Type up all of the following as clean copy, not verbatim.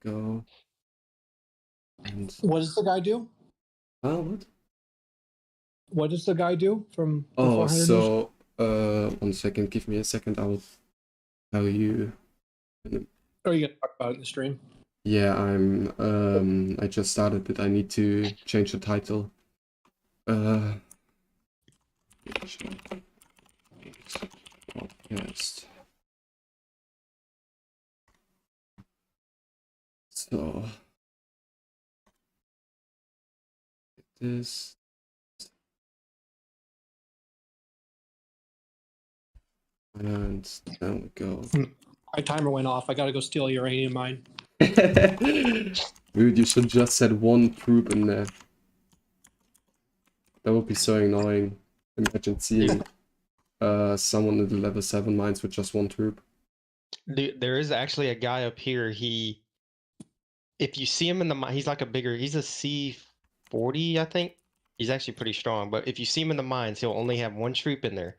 go. And What does the guy do? what? What does the guy do from the Oh, 400 so 1 second, give me a second. I will tell you. Or are you gonna talk about it in the stream? Yeah, I just started it. I need to change the title. Podcast. So this. And there we go. My timer went off. I gotta go steal a uranium mine. Dude, you should just set one troop in there. That would be so annoying. Imagine seeing someone in the level 7 mines with just one troop. Dude, there is actually a guy up here. If you see him in the mine, he's like he's a C40, I think. He's actually pretty strong. But if you see him in the mines, he'll only have one troop in there.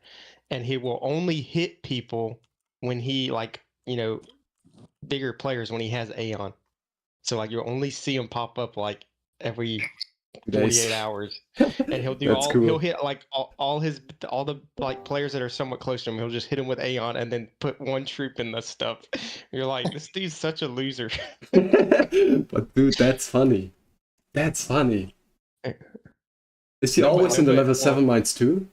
And he will only hit people when he, bigger players when he has Aeon. So, like, you'll only see him pop up, like, every 48 hours. And he'll do cool. He'll hit, like, all the, like, players that are somewhat close to him. He'll just hit him with Aeon and then put one troop in the stuff. You're like, this dude's such a loser. But, dude, that's funny. That's funny. Is he always in the level 7 mines too?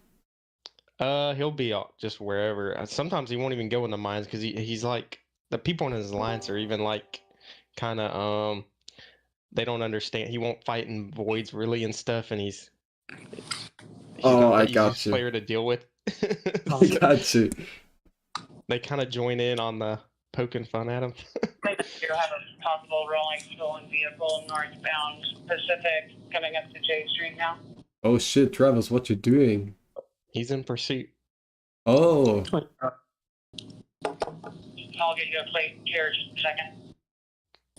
He'll be just wherever. Sometimes he won't even go in the mines because he's like, the people in his alliance are even like kind of they don't understand. He won't fight in voids really and stuff, and he's not the easiest player to deal with. I got you. They kind of join in on the poking fun at him. You have a possible rolling stolen vehicle northbound Pacific coming up to J Street now. Oh shit, Travis, what you doing? He's in pursuit. Oh. I'll get you a plate here just a second.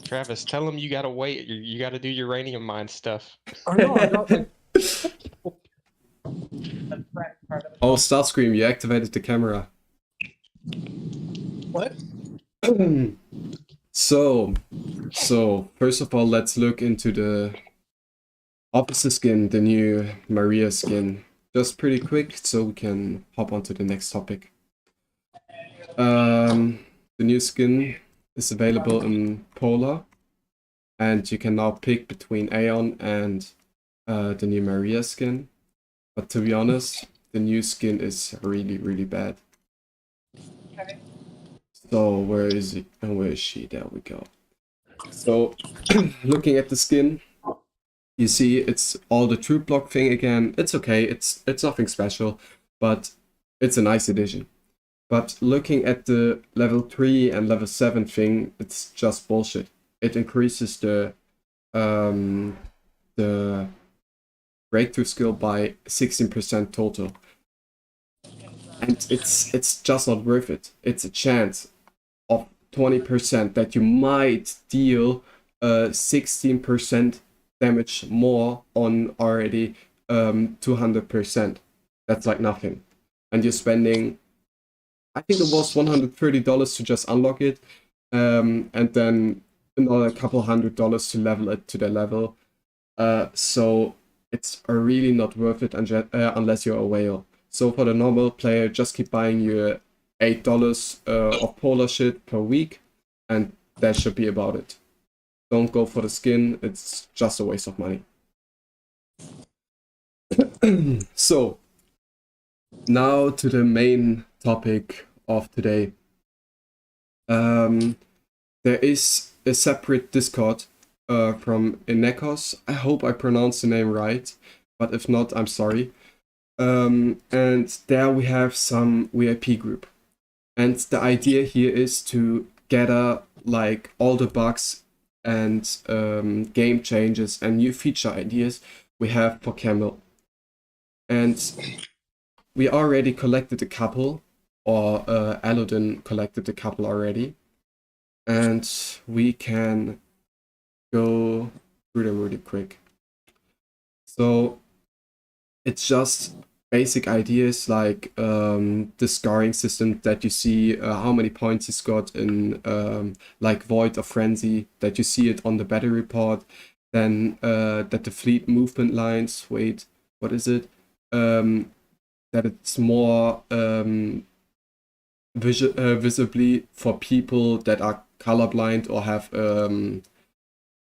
Travis, tell him you gotta wait. You gotta do uranium mine stuff. Oh no, I got like... Oh, Starscream, you activated the camera. What? So first of all, let's look into the officer skin, the new Maria skin. Just pretty quick, so we can hop on to the next topic. The new skin is available in Polar, and you can now pick between Aeon and the new Maria skin. But to be honest, the new skin is really, really bad. Okay. So where is it? And where is she? There we go. So looking at the skin, you see it's all the troop block thing again. It's okay, it's nothing special, but it's a nice addition. But looking at the level 3 and level 7 thing, it's just bullshit. It increases the breakthrough skill by 16% total. And it's just not worth it. It's a chance of 20% that you might deal 16% damage more on already 200%. That's like nothing. And you're spending, I think it was $130 to just unlock it, and then another couple $100 to level it to the level. So it's really not worth it unless you're a whale. So for the normal player, just keep buying your $8 of Polar shit per week, and that should be about it. Don't go for the skin, it's just a waste of money. So, now to the main topic of today. There is a separate Discord from Inekos. I hope I pronounced the name right, but if not, I'm sorry. And there we have some VIP group. And the idea here is to gather like all the bugs and game changes and new feature ideas we have for Camel. And we already collected a couple, or Aludin collected a couple already. And we can go through them really quick. So it's just basic ideas like the scoring system that you see, how many points he's got in like Void or Frenzy, that you see it on the battle report, then that the fleet movement lines, wait, what is it? That it's more visibly for people that are colorblind or have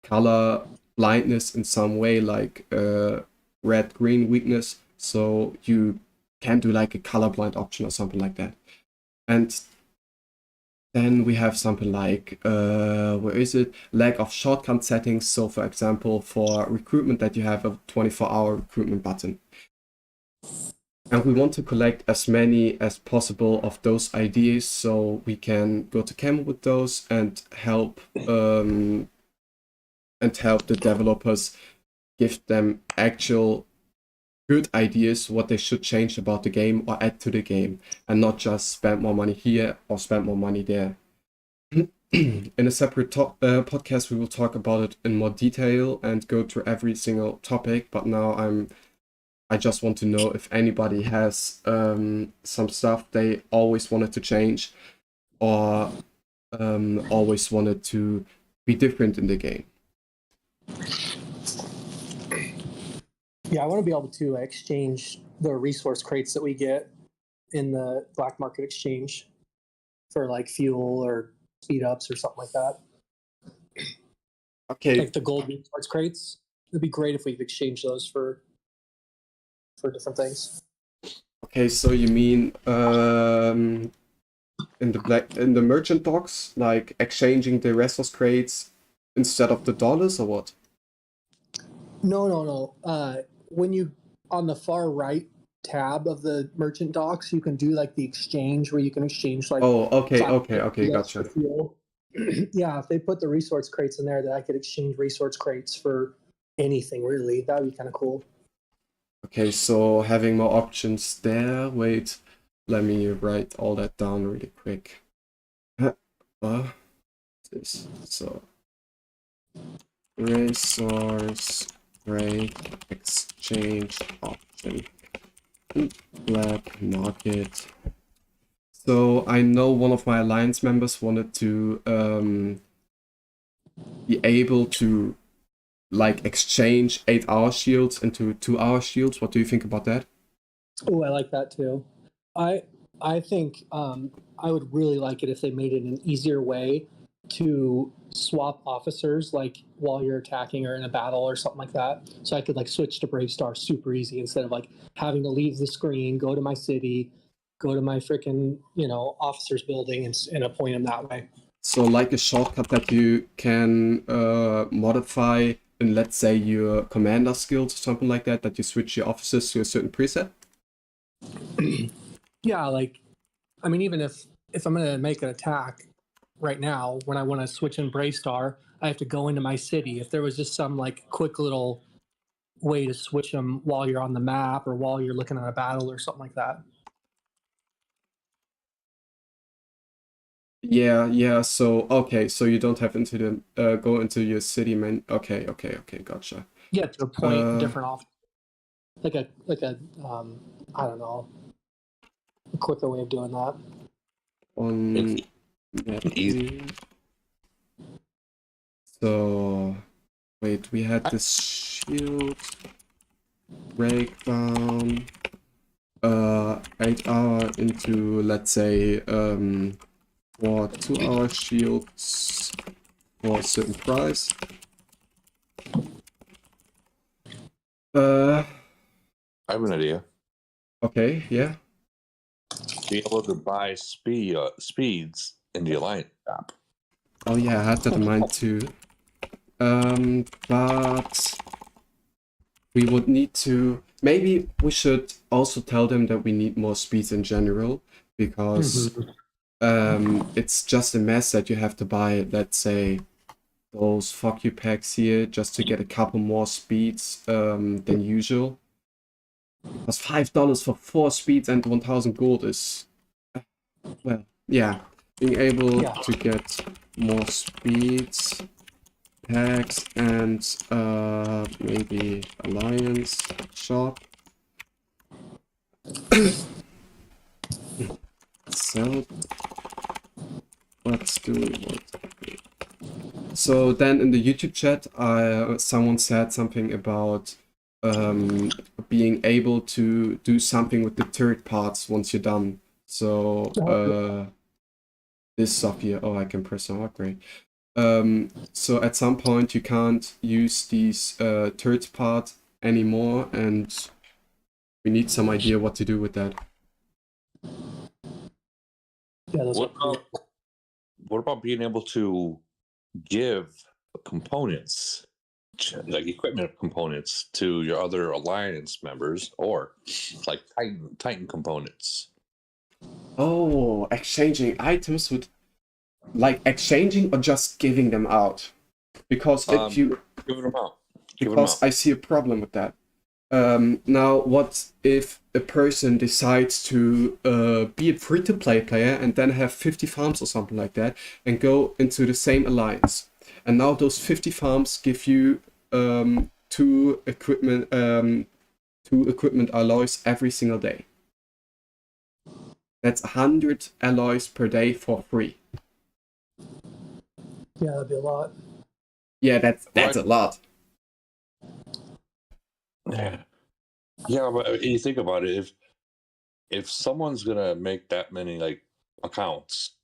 color blindness in some way, like red-green weakness. So you can do like a colorblind option or something like that. And then we have something like, where is it? Lack of shortcut settings. So for example, for recruitment, that you have a 24-hour recruitment button. And we want to collect as many as possible of those ideas so we can go to camera with those and help the developers, give them actual good ideas what they should change about the game or add to the game, and not just spend more money here or spend more money there. In a separate podcast, we will talk about it in more detail and go through every single topic. But now I just want to know if anybody has some stuff they always wanted to change or always wanted to be different in the game. Yeah, I want to be able to exchange the resource crates that we get in the black market exchange for like fuel or speed ups or something like that. Okay. Like the gold resource crates. It'd be great if we could exchange those for different things. Okay, so you mean in the merchant box, like exchanging the resource crates instead of the dollars, or what? No. When you on the far right tab of the merchant docks, you can do like the exchange where you can exchange like. Oh, okay, gotcha. Yeah, if they put the resource crates in there, that I could exchange resource crates for anything really. That'd be kind of cool. Okay, so having more options there. Wait, let me write all that down really quick. This so resource crate exchange option, black market. So I know one of my alliance members wanted to be able to like exchange 8-hour shields into 2-hour shields. What do you think about that? Oh, I like that too. I think I would really like it if they made it an easier way to swap officers, like while you're attacking or in a battle or something like that. So I could like switch to Brave Star super easy instead of like having to leave the screen, go to my city, go to my freaking officers building and appoint them that way. So like a shortcut that you can modify in, let's say, your commander skills or something like that, that you switch your officers to a certain preset? Yeah, like, I mean, even if I'm going to make an attack right now, when I want to switch in Brave Star, I have to go into my city. If there was just some like quick little way to switch them while you're on the map or while you're looking at a battle or something like that. Yeah. So okay, so you don't have into the go into your city man. Okay, gotcha. Yeah, to appoint different officers. Like a I don't know, a quicker way of doing that. On Easy. So wait, we had this shield breakdown 8-hour into, let's say, for 2-hour shields for a certain price. I have an idea. Okay, yeah. Be able to buy speeds in the Alliance app. Oh yeah, I had that in mind too. But we would need to, maybe we should also tell them that we need more speeds in general, because it's just a mess that you have to buy, let's say, those fuck you packs here just to get a couple more speeds than usual. Because $5 for 4 speeds and 1000 gold is, well, yeah, being able to get more speeds, packs, and maybe alliance shop. So, what do we want? So then in the YouTube chat, someone said something about being able to do something with the turret parts once you're done. So this stuff here, oh, I can press on upgrade. So at some point you can't use these turret parts anymore, and we need some idea what to do with that. Yeah, those What about being able to give components, like equipment components, to your other alliance members, or like Titan components? Oh, exchanging items with, like exchanging or just giving them out? Because if you Give them out. because I see a problem with that. Now, what if a person decides to be a free-to-play player and then have 50 farms or something like that and go into the same alliance? And now those 50 farms give you two equipment alloys every single day. That's 100 alloys per day for free. Yeah, that'd be a lot. Yeah, that's Right. a lot. Yeah, but you think about it, if someone's gonna make that many like accounts,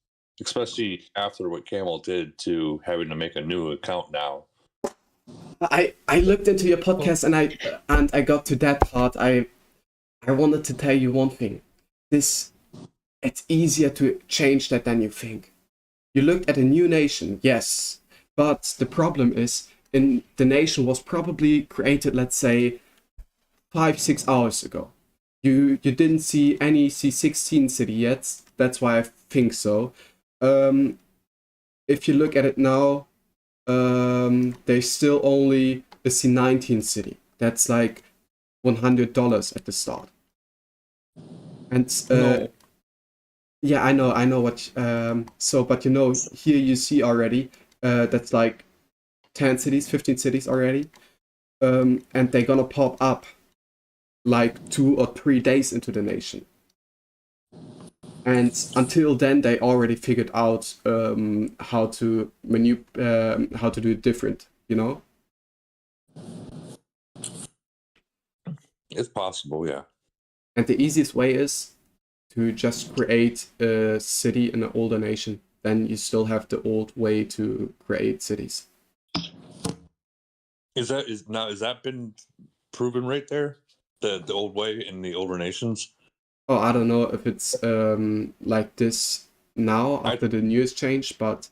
especially after what Camel did to having to make a new account now. I looked into your podcast and I got to that part. I wanted to tell you one thing. It's easier to change that than you think. You looked at a new nation, yes, but the problem is the nation was probably created, let's say, 5-6 hours ago. You didn't see any C16 city yet. That's why I think so. If you look at it now, there's still only a C19 city. That's like $100 at the start. And No. yeah, I know what. So, but you know, here you see already that's like 10 cities, 15 cities already, and they're gonna pop up like 2 or 3 days into the nation. And until then, they already figured out how to how to do it different, you know? It's possible, yeah. And the easiest way is to just create a city in an older nation. Then you still have the old way to create cities. Is that been proven right there? The old way in the older nations? Oh, I don't know if it's like this now after the news change, but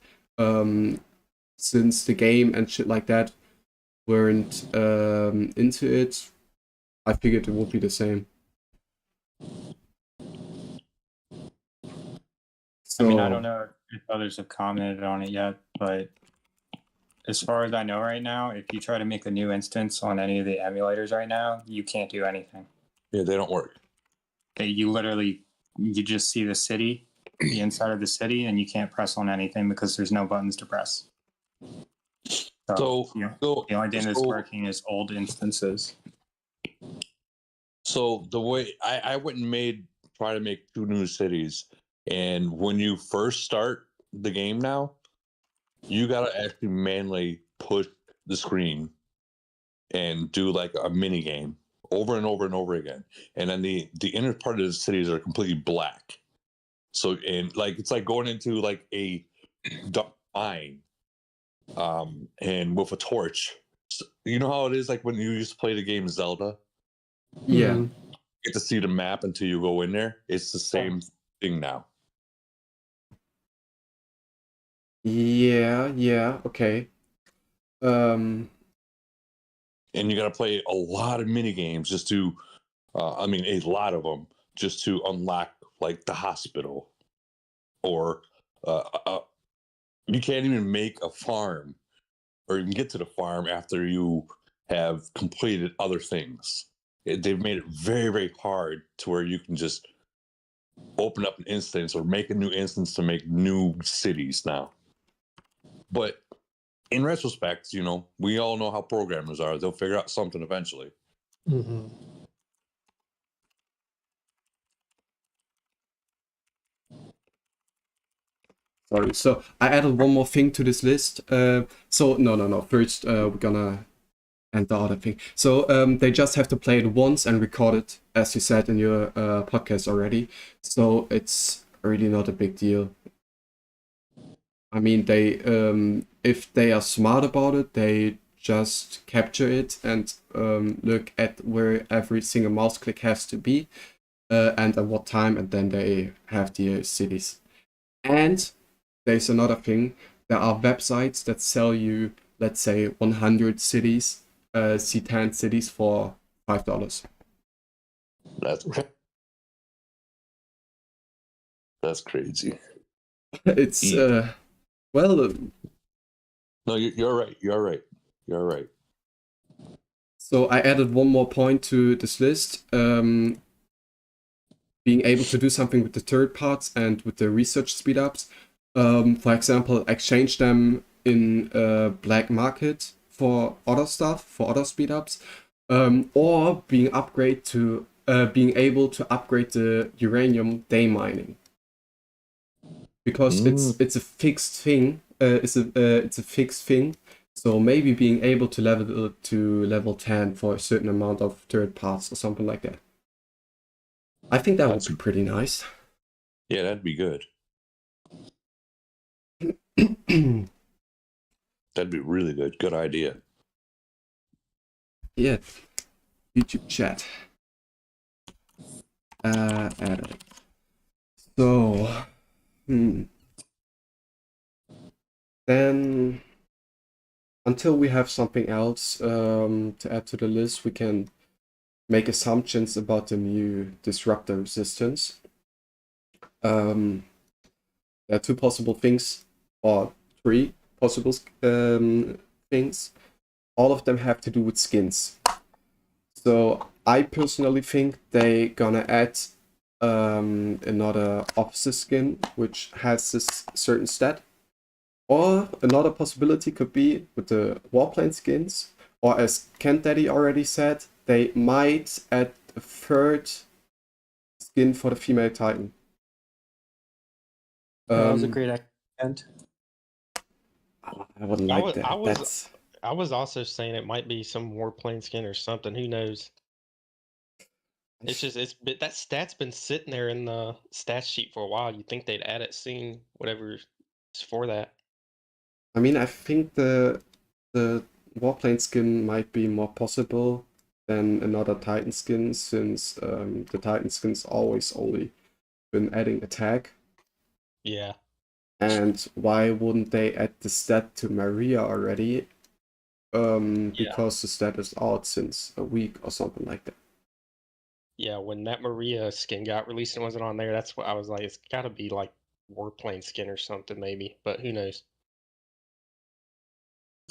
since the game and shit like that weren't into it, I figured it would be the same. So, I mean, I don't know if others have commented on it yet, but as far as I know right now, if you try to make a new instance on any of the emulators right now, you can't do anything. Yeah, they don't work. You just see the city, the inside of the city, and you can't press on anything because there's no buttons to press. So the only thing that's working is old instances. So the way I went and try to make 2 new cities, and when you first start the game now, you gotta actually manually push the screen and do like a mini game over and over and over again. And then the inner part of the cities are completely black. So, and like it's like going into like a dark mine, and with a torch. So, you know how it is like when you used to play the game Zelda? yeah. You get to see the map until you go in there. It's the same thing now. Yeah, okay. And you got to play a lot of mini games just to, a lot of them just to unlock like the hospital, or you can't even make a farm or even get to the farm after you have completed other things. They've made it very, very hard to where you can just open up an instance or make a new instance to make new cities now. But in retrospect, you know, we all know how programmers are. They'll figure out something eventually. Mm-hmm. Sorry. So I added one more thing to this list. So no. First, we're gonna end the other thing. So they just have to play it once and record it, as you said in your podcast already. So it's really not a big deal. I mean, they if they are smart about it, they just capture it and look at where every single mouse click has to be, and at what time, and then they have the cities. And there's another thing. There are websites that sell you, let's say, 100 cities, C10 cities for $5. That's crazy. It's well. No, you're right. You're right. You're right. So I added one more point to this list. Being able to do something with the third parts and with the research speedups. For example, exchange them in a black market for other stuff, for other speedups, or being able to upgrade the uranium day mining, because it's a fixed thing. It's a fixed thing. So maybe being able to level it to level 10 for a certain amount of third parts or something like that. I think that would be pretty nice. Yeah, that'd be good. That'd be really good. Good idea. Yeah. YouTube chat. Added. So, then, until we have something else to add to the list, we can make assumptions about the new disruptor resistance. There are two possible things, or three possible things. All of them have to do with skins. So I personally think they're gonna add another officer skin which has this certain stat. Or another possibility could be with the warplane skins, or as Kent Daddy already said, they might add a third skin for the female Titan. That was a great accent. I wouldn't like that. I was also saying it might be some warplane skin or something. Who knows? It's just that stat's been sitting there in the stats sheet for a while. You think they'd add it soon, whatever is for that. I mean, I think the warplane skin might be more possible than another Titan skin, since the Titan skin's always only been adding attack. Yeah. And why wouldn't they add the stat to Maria already? Because the stat is out since a week or something like that. Yeah, when that Maria skin got released and wasn't on there, that's what I was like, it's gotta be like warplane skin or something maybe, but who knows?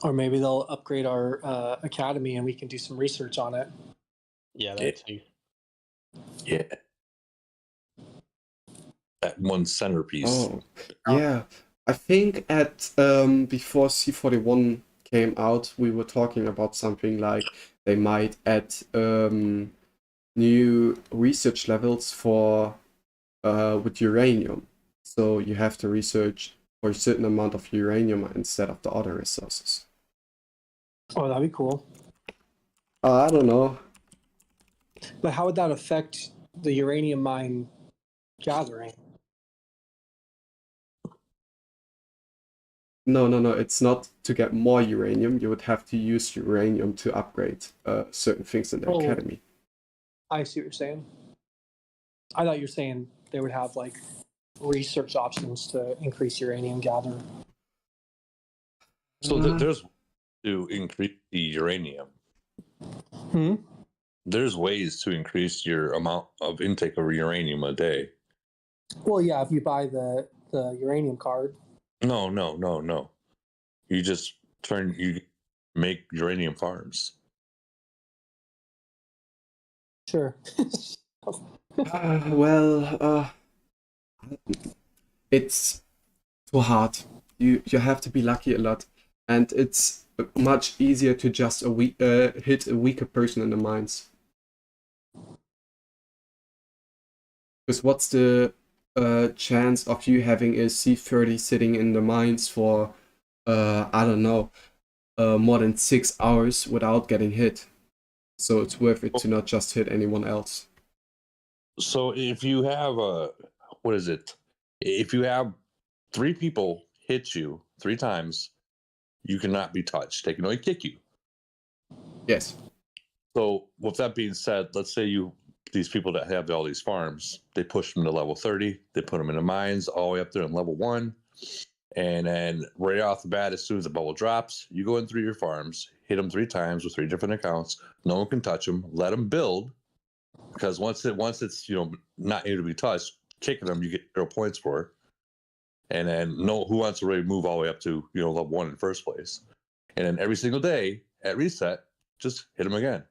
Or maybe they'll upgrade our academy and we can do some research on it. Yeah, that too. Yeah. That one centerpiece. Oh, yeah. I think at before C41 came out, we were talking about something like they might add new research levels for with uranium. So you have to research for a certain amount of uranium instead of the other resources. Oh, that'd be cool. I don't know. But how would that affect the uranium mine gathering? No. It's not to get more uranium. You would have to use uranium to upgrade certain things in the academy. I see what you're saying. I thought you were saying they would have like research options to increase uranium gather. So there's to increase the uranium. There's ways to increase your amount of intake of uranium a day. Well, yeah, if you buy the uranium card. No. You just you make uranium farms. Sure. It's too hard. You have to be lucky a lot, and it's much easier to just hit a weaker person in the mines. Because what's the chance of you having a C30 sitting in the mines for I don't know, more than 6 hours without getting hit. So it's worth it to not just hit anyone else. So if you have what is it? If you have 3 people hit you 3 times, you cannot be touched. They can only kick you. Yes. So with that being said, let's say these people that have all these farms, they push them to level 30, they put them in the mines all the way up there in level 1. And then right off the bat, as soon as the bubble drops, you go in through your farms, hit them 3 times with 3 different accounts. No one can touch them. Let them build, because once it's not able to be touched, kicking them, you get 0 points for it. And then who wants to really move all the way up to level 1 in the first place? And then every single day at reset, just hit them again,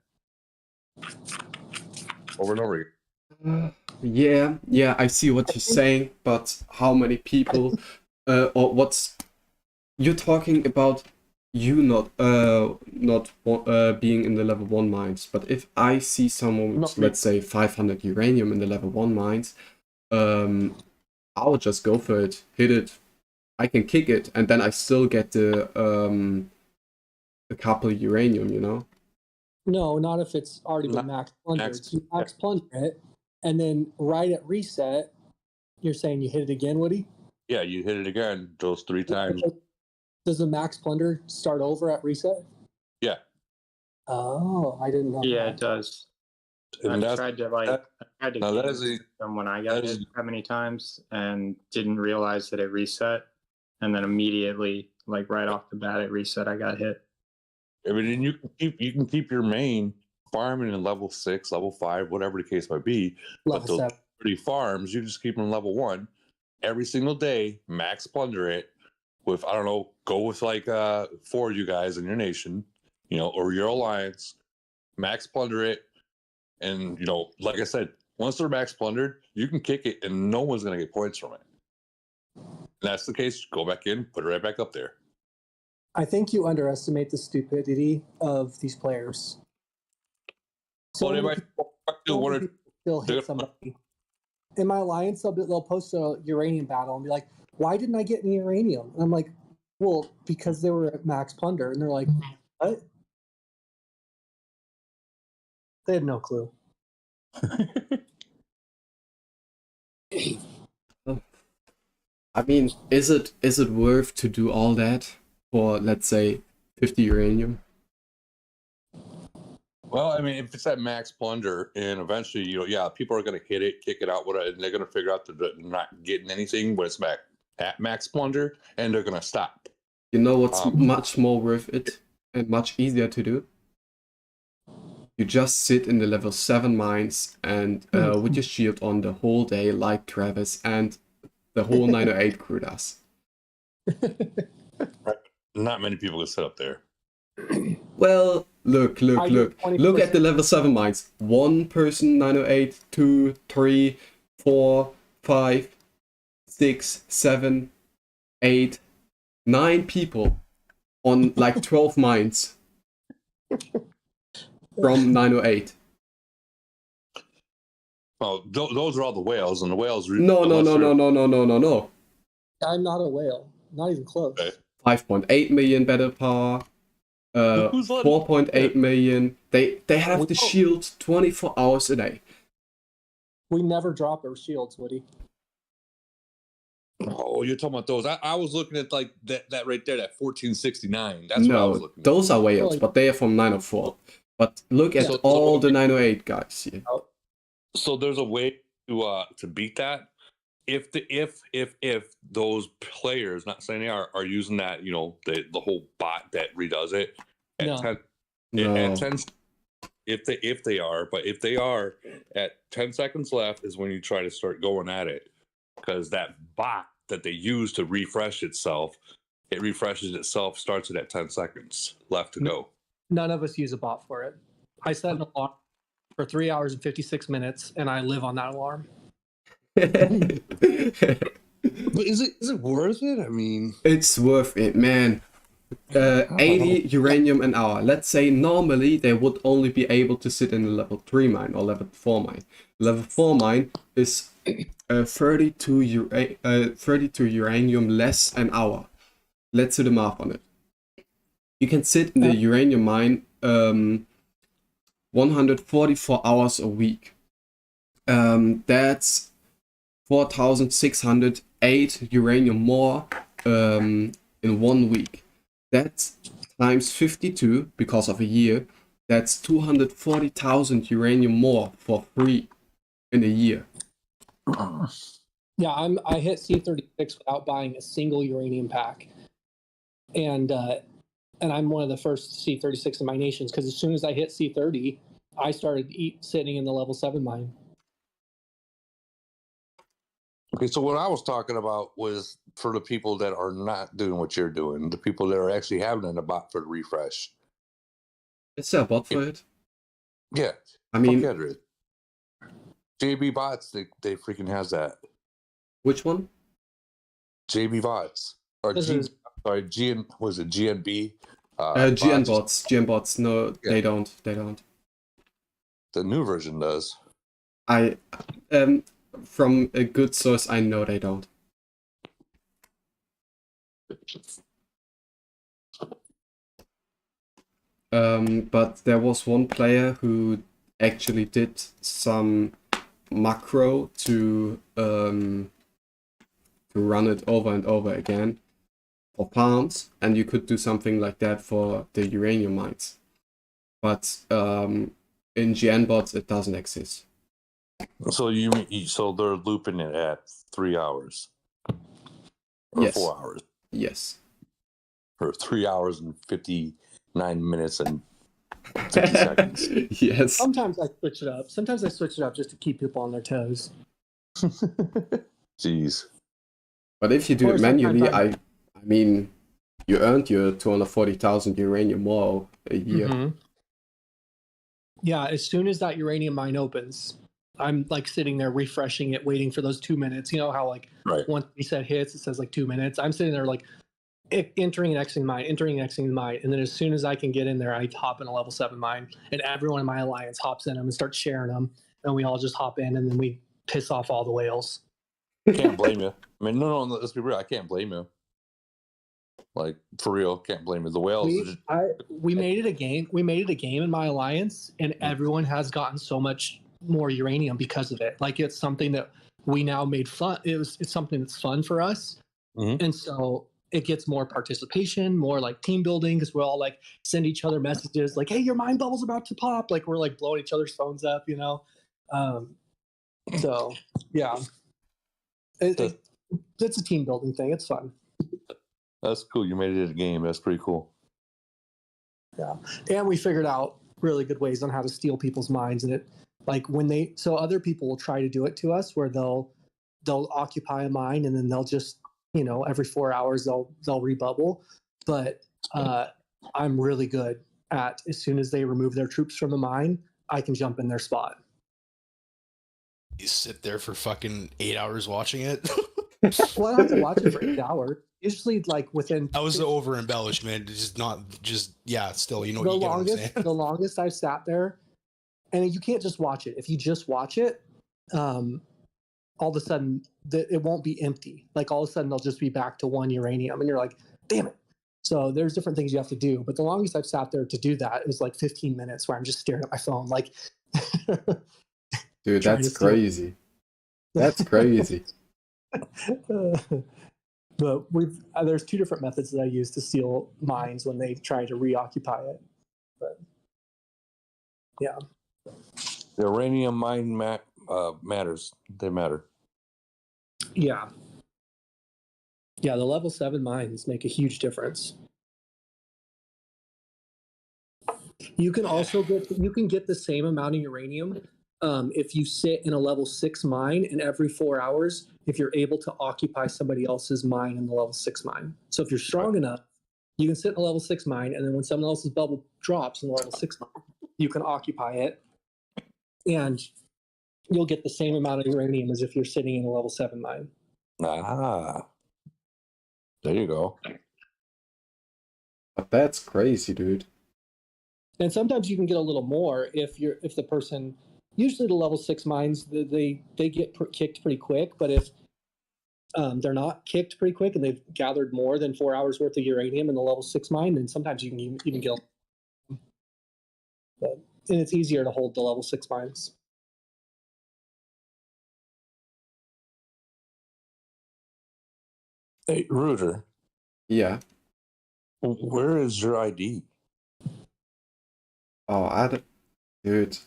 over and over again. Yeah, I see what you're saying, but how many people, or what's you're talking about? You not being in the level 1 mines, but if I see someone with, let's say, 500 uranium in the level 1 mines, I'll just go for it, hit it. I can kick it, and then I still get the a couple of uranium, No, not if it's already been max plundered. So you max plunder it, and then right at reset, you're saying you hit it again, Woody? Yeah, you hit it again those 3 times. Does the max plunder start over at reset? Yeah. Oh, I didn't know. Yeah, that. it does. And I tried to game them when I got hit that many times and didn't realize that it reset, and then immediately, like right off the bat, it reset. I got hit. I mean, you can keep your main farming in level 6, level 5, whatever the case might be. But those 30 farms, you just keep them in level 1 every single day. Max plunder it with, I don't know, go with like 4 of you guys in your nation, or your alliance. Max plunder it, and like I said, once they're max plundered, you can kick it, and no one's gonna get points from it. And that's the case. Go back in, put it right back up there. I think you underestimate the stupidity of these players. So they'll hit somebody. In my alliance, they'll post a uranium battle and be like, "Why didn't I get any uranium?" And I'm like, "Well, because they were at max plunder." And they're like, "What?" They had no clue. I mean, is it worth to do all that for, let's say, 50 uranium? Well, I mean, if it's at max plunder, and eventually, people are going to hit it, kick it out, and they're going to figure out that they're not getting anything when it's at max plunder, and they're going to stop. You know what's much more worth it and much easier to do? You just sit in the level 7 mines and with your shield on the whole day, like Travis and the whole 908 crew does. Not many people can sit up there. Well, look at the level 7 mines. 1 person 908, 2, 3, 4, 5, 6, 7, 8, 9 people on like 12 mines from 908. Oh, those are all the whales, and the whales. No. I'm not a whale. Not even close. Okay. 5.8 million battle power. 4.8 million. They have the shield 24 hours a day. We never drop our shields, Woody. Oh, you're talking about those. I was looking at like that right there, that 1469. That's what I was looking at. Those are whales, but they are from 904. But look at all the 908 guys here. So there's a way to beat that. If those players, not saying they are using that, the whole bot that redoes it at 10, if they are, but if they are at 10 seconds left is when you try to start going at it, because that bot that they use to refresh itself, it refreshes itself, starts it at 10 seconds left to go. None of us use a bot for it. I set an alarm for 3 hours and 56 minutes, and I live on that alarm. But is it worth it? I mean, it's worth it, man. 80 uranium an hour. Let's say normally they would only be able to sit in a level 3 mine or level 4 mine. Level 4 mine is 32 uranium less an hour. Let's do the math on it. You can sit in the uranium mine 144 hours a week. That's 4,608 uranium more in 1 week. That's times 52 because of a year. That's 240,000 uranium more for free in a year. Yeah, I hit C36 without buying a single uranium pack, and I'm one of the first C36 in my nations because as soon as I hit C30, I started sitting in the level 7 mine. Okay, so what I was talking about was for the people that are not doing what you're doing, the people that are actually having a bot for the refresh. Is there a bot for it? Yeah, I mean, JB bots, they freaking has that. which one? JB bots or GNB? GN bots. GN bots. No, Yeah. they don't. They don't. The new version does. From a good source, I know they don't. But there was one player who actually did some macro to run it over and over again for pounds, and you could do something like that for the uranium mines. But in GN bots, it doesn't exist. So so they're looping it at 3 hours or Yes. 4 hours Yes. or 3 hours and 59 minutes and 50 seconds. Yes. Sometimes I switch it up. Sometimes I switch it up just to keep people on their toes. Jeez. But if you do Or it manually, sometimes I mean, you earned your 240,000 uranium more a year. Mhm. Yeah, as soon as that uranium mine opens, I'm like sitting there refreshing it, waiting for those 2 minutes. You know how like Right. once reset hits, it says like 2 minutes. I'm sitting there like entering and exiting mine, entering and exiting mine, and then as soon as I can get in there, I hop in a level 7 mine, and everyone in my alliance hops in them and starts sharing them, and we all just hop in, and then we piss off all the whales. Can't blame you. I mean, no, let's be real. I can't blame you. Like, for real, can't blame you. The whales. We made it a game. We made it a game in my alliance, and everyone has gotten so much more uranium because of it. Like it's something that we now made fun. It's something that's fun for us, and so it gets more participation, more like team building because we're all like send each other messages like, "Hey, your mine bubble's about to pop!" Like we're like blowing each other's phones up, you know. So yeah, it's a team building thing. It's fun. That's cool. You made it a game. That's pretty cool. Yeah, and we figured out really good ways on how to steal people's minds, and it like so other people will try to do it to us where they'll occupy a mine and then they'll just every 4 hours they'll rebubble, but I'm really good at as soon as they remove their troops from the mine, I can jump in their spot. You sit there for fucking 8 hours watching it. Well, I don't have to watch it for 8 hours. Usually, like within. That was the over embellishment. Still, you know the what you get what I'm longest. saying. The longest I've sat there, and you can't just watch it. If you just watch it, all of a sudden it won't be empty. Like all of a sudden they'll just be back to 1 uranium, and you're like, damn it. So there's different things you have to do. But the longest I've sat there to do that is like 15 minutes, where I'm just staring at my phone, like. Dude, that's crazy. That's crazy. But there's 2 different methods that I use to steal mines when they try to reoccupy it. But yeah, the uranium mine matters. They matter. Yeah, the level 7 mines make a huge difference. You can also get the same amount of uranium if you sit in a level 6 mine, and every 4 hours, if you're able to occupy somebody else's mine in the level 6 mine. So if you're strong enough, you can sit in a level 6 mine, and then when someone else's bubble drops in the level 6 mine, you can occupy it, and you'll get the same amount of uranium as if you're sitting in a level 7 mine. Ah, there you go. But that's crazy, dude. And sometimes you can get a little more if the person, usually the level 6 mines, they get kicked pretty quick. But if they're not kicked pretty quick and they've gathered more than 4 hours worth of uranium in the level 6 mine, then sometimes you can even get. But, and it's easier to hold the level 6 mines. Hey, Rooter, Yeah. where is your ID? Oh, dude,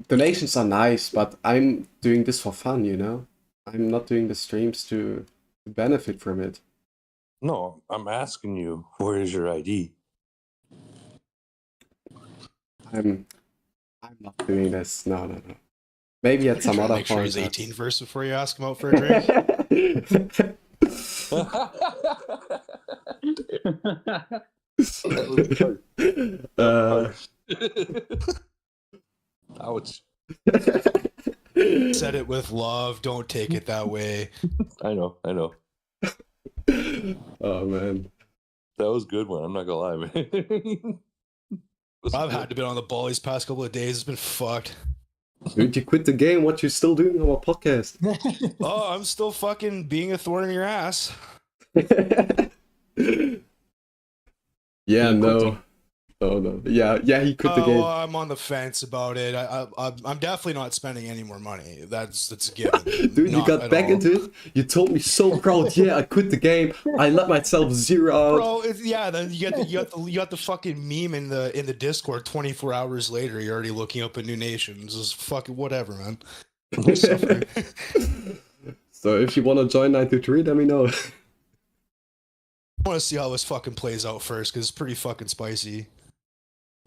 donations are nice, but I'm doing this for fun, you know? I'm not doing the streams to benefit from it. No, I'm asking you, where is your ID? I'm not doing this. No. Maybe at some other Make sure point. he's 18 first before you ask him out for a drink. Ouch. Said it with love. Don't take it that way. I know. Oh man, That was a good one. I'm not gonna lie, man. I've had to be on the ball these past couple of days. It's been fucked. dude, you quit the game. What you still doing on our podcast? Oh, I'm still fucking being a thorn in your ass. Yeah, no. Yeah, he quit the game. Well, I'm on the fence about it. I'm definitely not spending any more money. That's a given. Dude, you got back into it. You told me so proud. Yeah, I quit the game. I let myself zero out. Bro, then you got the fucking meme in the Discord. 24 hours later, you're already looking up a new nations. It's fucking whatever, man. So if you want to join 93, let me know. I want to see how this fucking plays out first because it's pretty fucking spicy.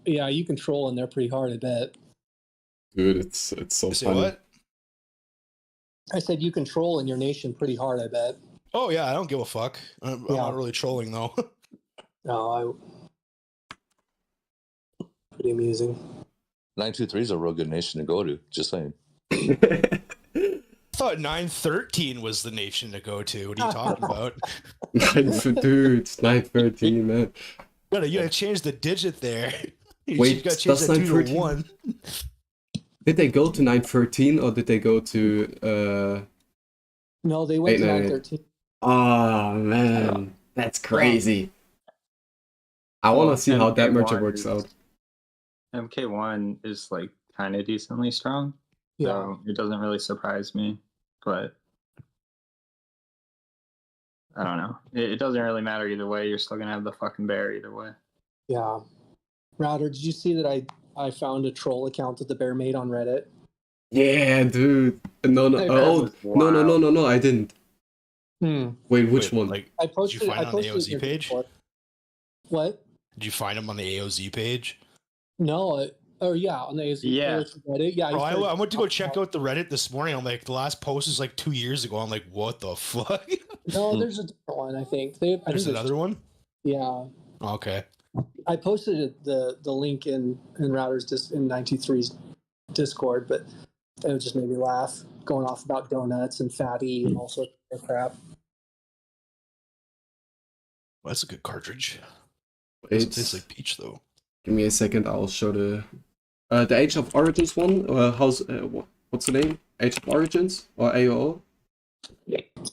Yeah, you control and they're pretty hard, I bet. Dude, it's so Say funny. what? I said you control in your nation pretty hard, I bet. Oh yeah, I don't give a fuck. I'm not really trolling though. No, pretty amusing. 923 is a real good nation to go to. Just saying. I thought 913 was the nation to go to. What are you talking about? Dude, it's 913, man. You gotta change the digit there. Wait, you gotta change does that 2 to 913? 1. Did they go to 913 or did they go to No, they went to 898? 913. Oh man, that's crazy. I want to see how that merger works out. MK1 is like kind of decently strong. Yeah. So it doesn't really surprise me, but I don't know. It doesn't really matter either way. You're still gonna have the fucking bear either way. Yeah. Router, did you see that I found a troll account that the bear made on Reddit? Yeah, dude. No. Hey, Oh, that was no. I didn't. Wait, which one? Like, I did posted. you find I it on the posted it in AOZ your page? Discord. What? Did you find him on the AOZ page? No. Yeah, on the AOZ Yeah. Reddit. Yeah. Bro, I went to go check out the Reddit this morning. I'm like, the last post is like 2 years ago. I'm like, what the fuck? No, there's a different one. I think There's another one. Yeah. Okay. I posted the link in Routers in 93's Discord, but it just made me laugh, going off about donuts and fatty and all sorts of crap. Well, that's a good cartridge. It's, It tastes like peach though. give me a second. I'll show the Age of Origins one. What's the name? Age of Origins or AOO?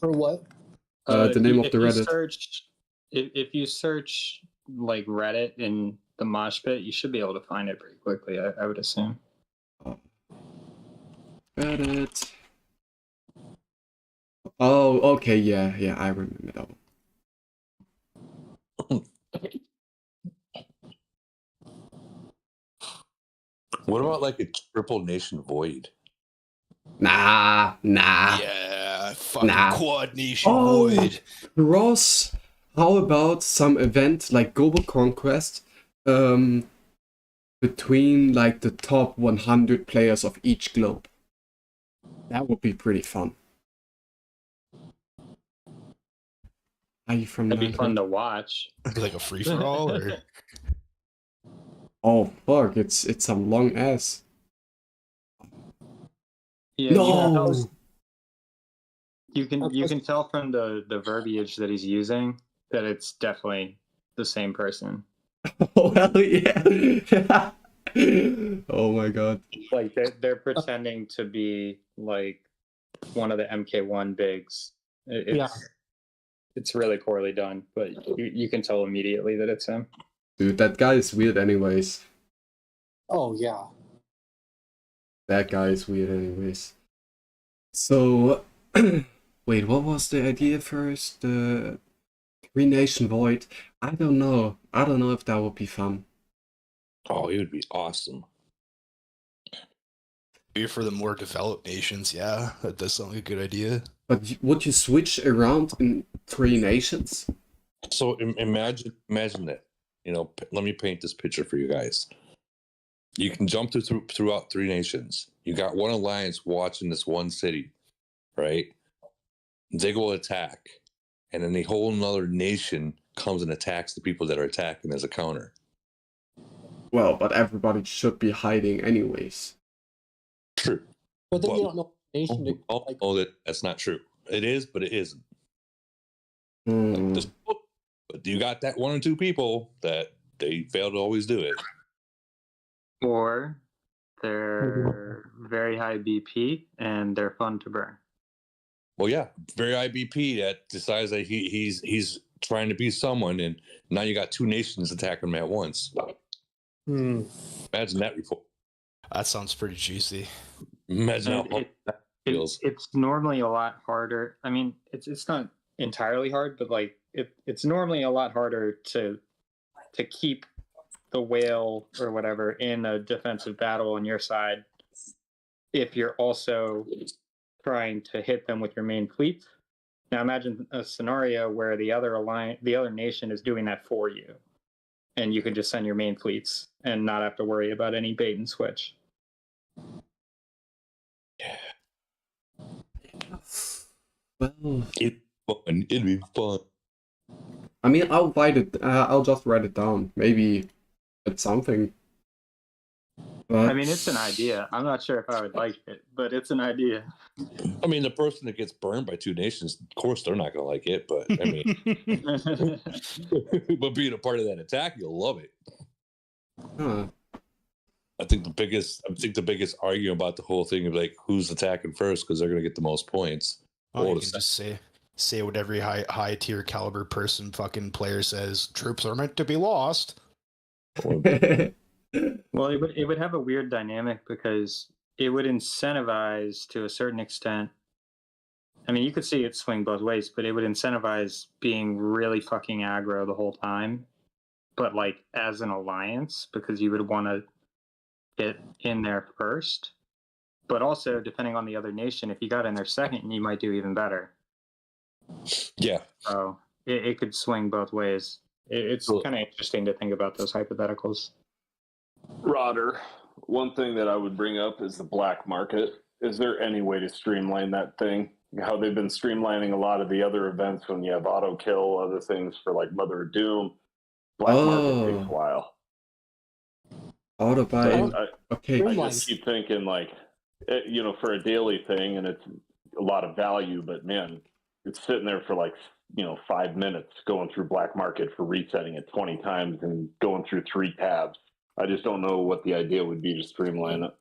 For what? The name of the Reddit. If you search like Reddit in the mosh pit, you should be able to find it pretty quickly. I would assume. Reddit. Oh, okay, yeah, I remember that one. What about like a triple nation void? Nah. Yeah, fucking Quad Nation Oh, Void. Ross, how about some event like Global Conquest between like the top 100 players of each globe? That would be pretty fun. Are you from That'd be London? fun to watch. Like a free for all, or Oh fuck! It's some long ass. Yeah, No. You can tell from the verbiage that he's using that it's definitely the same person. Oh hell yeah! Oh my god. Like they're pretending to be like one of the MK1 bigs. It's really poorly done, but you can tell immediately that it's him. Dude, that guy is weird anyways. Oh yeah. That guy is weird anyways. So, wait, what was the idea first? The Three Nation Void? I don't know. I don't know if that would be fun. Oh, it would be awesome. Maybe for the more developed nations, yeah, that does sound like a good idea. But would you switch around in Three Nations? So imagine that. You know, let me paint this picture for you guys. You can jump throughout Three Nations. You got one alliance watching this one city, right? They go attack, and then the whole another nation comes and attacks the people that are attacking as a counter. Well, but everybody should be hiding anyways. True. But then you don't know what nation to like. Oh, that's not true. It is, but it isn't. But you got that one or two people that they fail to always do it. Or they're very high BP and they're fun to burn. Well, yeah, very IBP that decides that he's trying to be someone, and now you got two nations attacking him at once. Imagine that report. That sounds pretty juicy. Imagine how that feels. It's normally a lot harder. I mean, it's not entirely hard, but like it's normally a lot harder to keep the whale or whatever in a defensive battle on your side if you're also trying to hit them with your main fleet. Now imagine a scenario where the other nation is doing that for you, and you can just send your main fleets and not have to worry about any bait and switch. Well, It'd be fun. I mean, I'll write it. I'll just write it down. Maybe it's something. But... I mean, it's an idea. I'm not sure if I would like it, but it's an idea. I mean, the person that gets burned by two nations, of course, they're not going to like it. But I mean, but being a part of that attack, you'll love it. Huh. I think the biggest argument about the whole thing is like who's attacking first because they're going to get the most points. Oh, you can just say what every high tier caliber person fucking player says. Troops are meant to be lost. Well, it would have a weird dynamic because it would incentivize to a certain extent. I mean, you could see it swing both ways, but it would incentivize being really fucking aggro the whole time. But like as an alliance, because you would want to get in there first. But also, depending on the other nation, if you got in there second, you might do even better. Yeah. So it could swing both ways. It's kind of interesting to think about those hypotheticals. Rodder, one thing that I would bring up is the black market. Is there any way to streamline that thing? How they've been streamlining a lot of the other events when you have auto kill, other things for like Mother of Doom. Black market takes a while. Auto buy. Okay. I just keep thinking like, for a daily thing, and it's a lot of value, but man, it's sitting there for like 5 minutes going through black market for resetting it 20 times and going through 3 tabs. I just don't know what the idea would be to streamline it.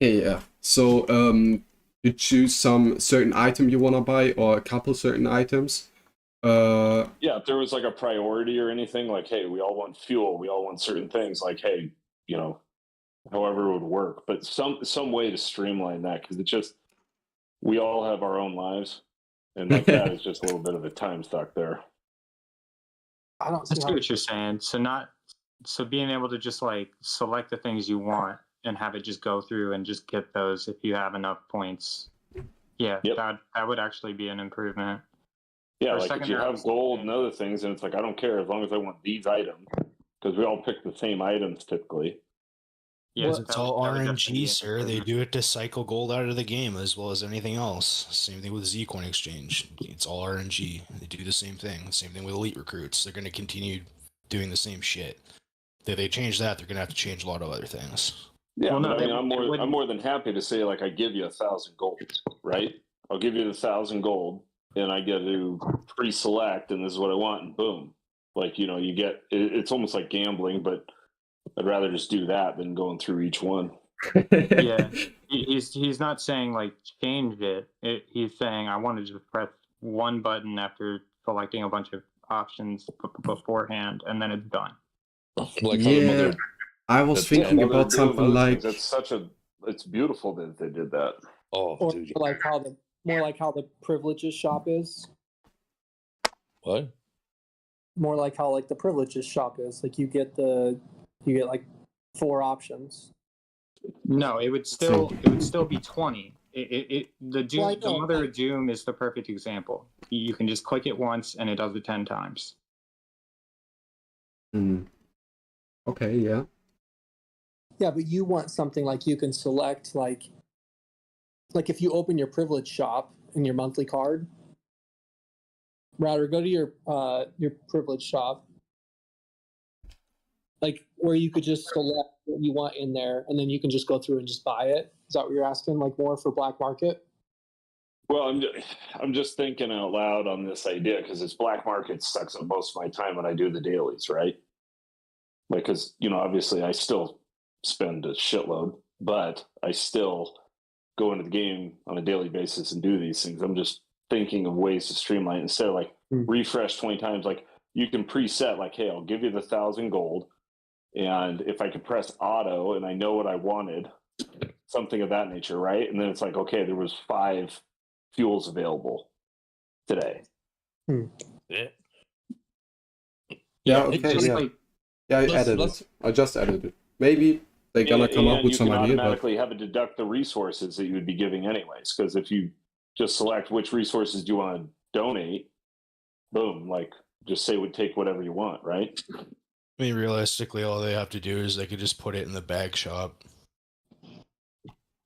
Okay, yeah. So you choose some certain item you want to buy or a couple certain items. Yeah, if there was like a priority or anything, like, hey, we all want fuel, we all want certain things, like, hey, however it would work, but some way to streamline that, because it's just, we all have our own lives, and like that is just a little bit of a time suck there. I see what you're saying. So being able to just like select the things you want and have it just go through and just get those if you have enough points. Yeah, that would actually be an improvement. Yeah, like if you have gold and other things, and it's like, I don't care as long as I want these items, because we all pick the same items typically. Yes, it's all RNG, sir. They do it to cycle gold out of the game as well as anything else. Same thing with Zcoin exchange. It's all RNG. They do the same thing. Same thing with elite recruits. They're going to continue doing the same shit. If they change that, they're going to have to change a lot of other things. Yeah, Well, no, but I mean, they I'm wouldn't- more than happy to say like I give you 1,000 gold, right? I'll give you the 1,000 gold, and I get to pre-select, and this is what I want, and boom, like you get. It's almost like gambling, but I'd rather just do that than going through each one. Yeah, he's not saying like change it. He's saying I want to just press one button after selecting a bunch of options beforehand, and then it's done. Like how the Yeah, mother. I was That's thinking Well, they're about doing something other like things. It's beautiful that they did that. Oh, Or dude. like how the more like how the privileges shop is. What? More like how like the privileges shop is. Like you get like 4 options. No, it would still be 20. The Mother of Doom is the perfect example. You can just click it once and it does it 10 times. Okay, yeah. Yeah, but you want something like you can select like if you open your privilege shop in your monthly card, Router, go to your privilege shop, like where you could just select what you want in there, and then you can just go through and just buy it. Is that what you're asking? Like more for black market? Well, I'm just thinking out loud on this idea because it's black market sucks up most of my time when I do the dailies, right? Like, because obviously I still spend a shitload, but I still go into the game on a daily basis and do these things. I'm just thinking of ways to streamline it. Instead of like refresh 20 times. Like you can preset like, hey, I'll give you the 1,000 gold, and if I could press auto and I know what I wanted, something of that nature, right? And then it's like, okay, there was 5 fuels available today. Yeah. Yeah, it's okay, just yeah. like- Yeah, I added it. I just added it. Maybe they're gonna come up with some you can idea, but automatically have it deduct the resources that you would be giving anyways. Because if you just select which resources do you want to donate, boom, like just say take whatever you want, right? I mean, realistically, all they have to do is they could just put it in the bag shop.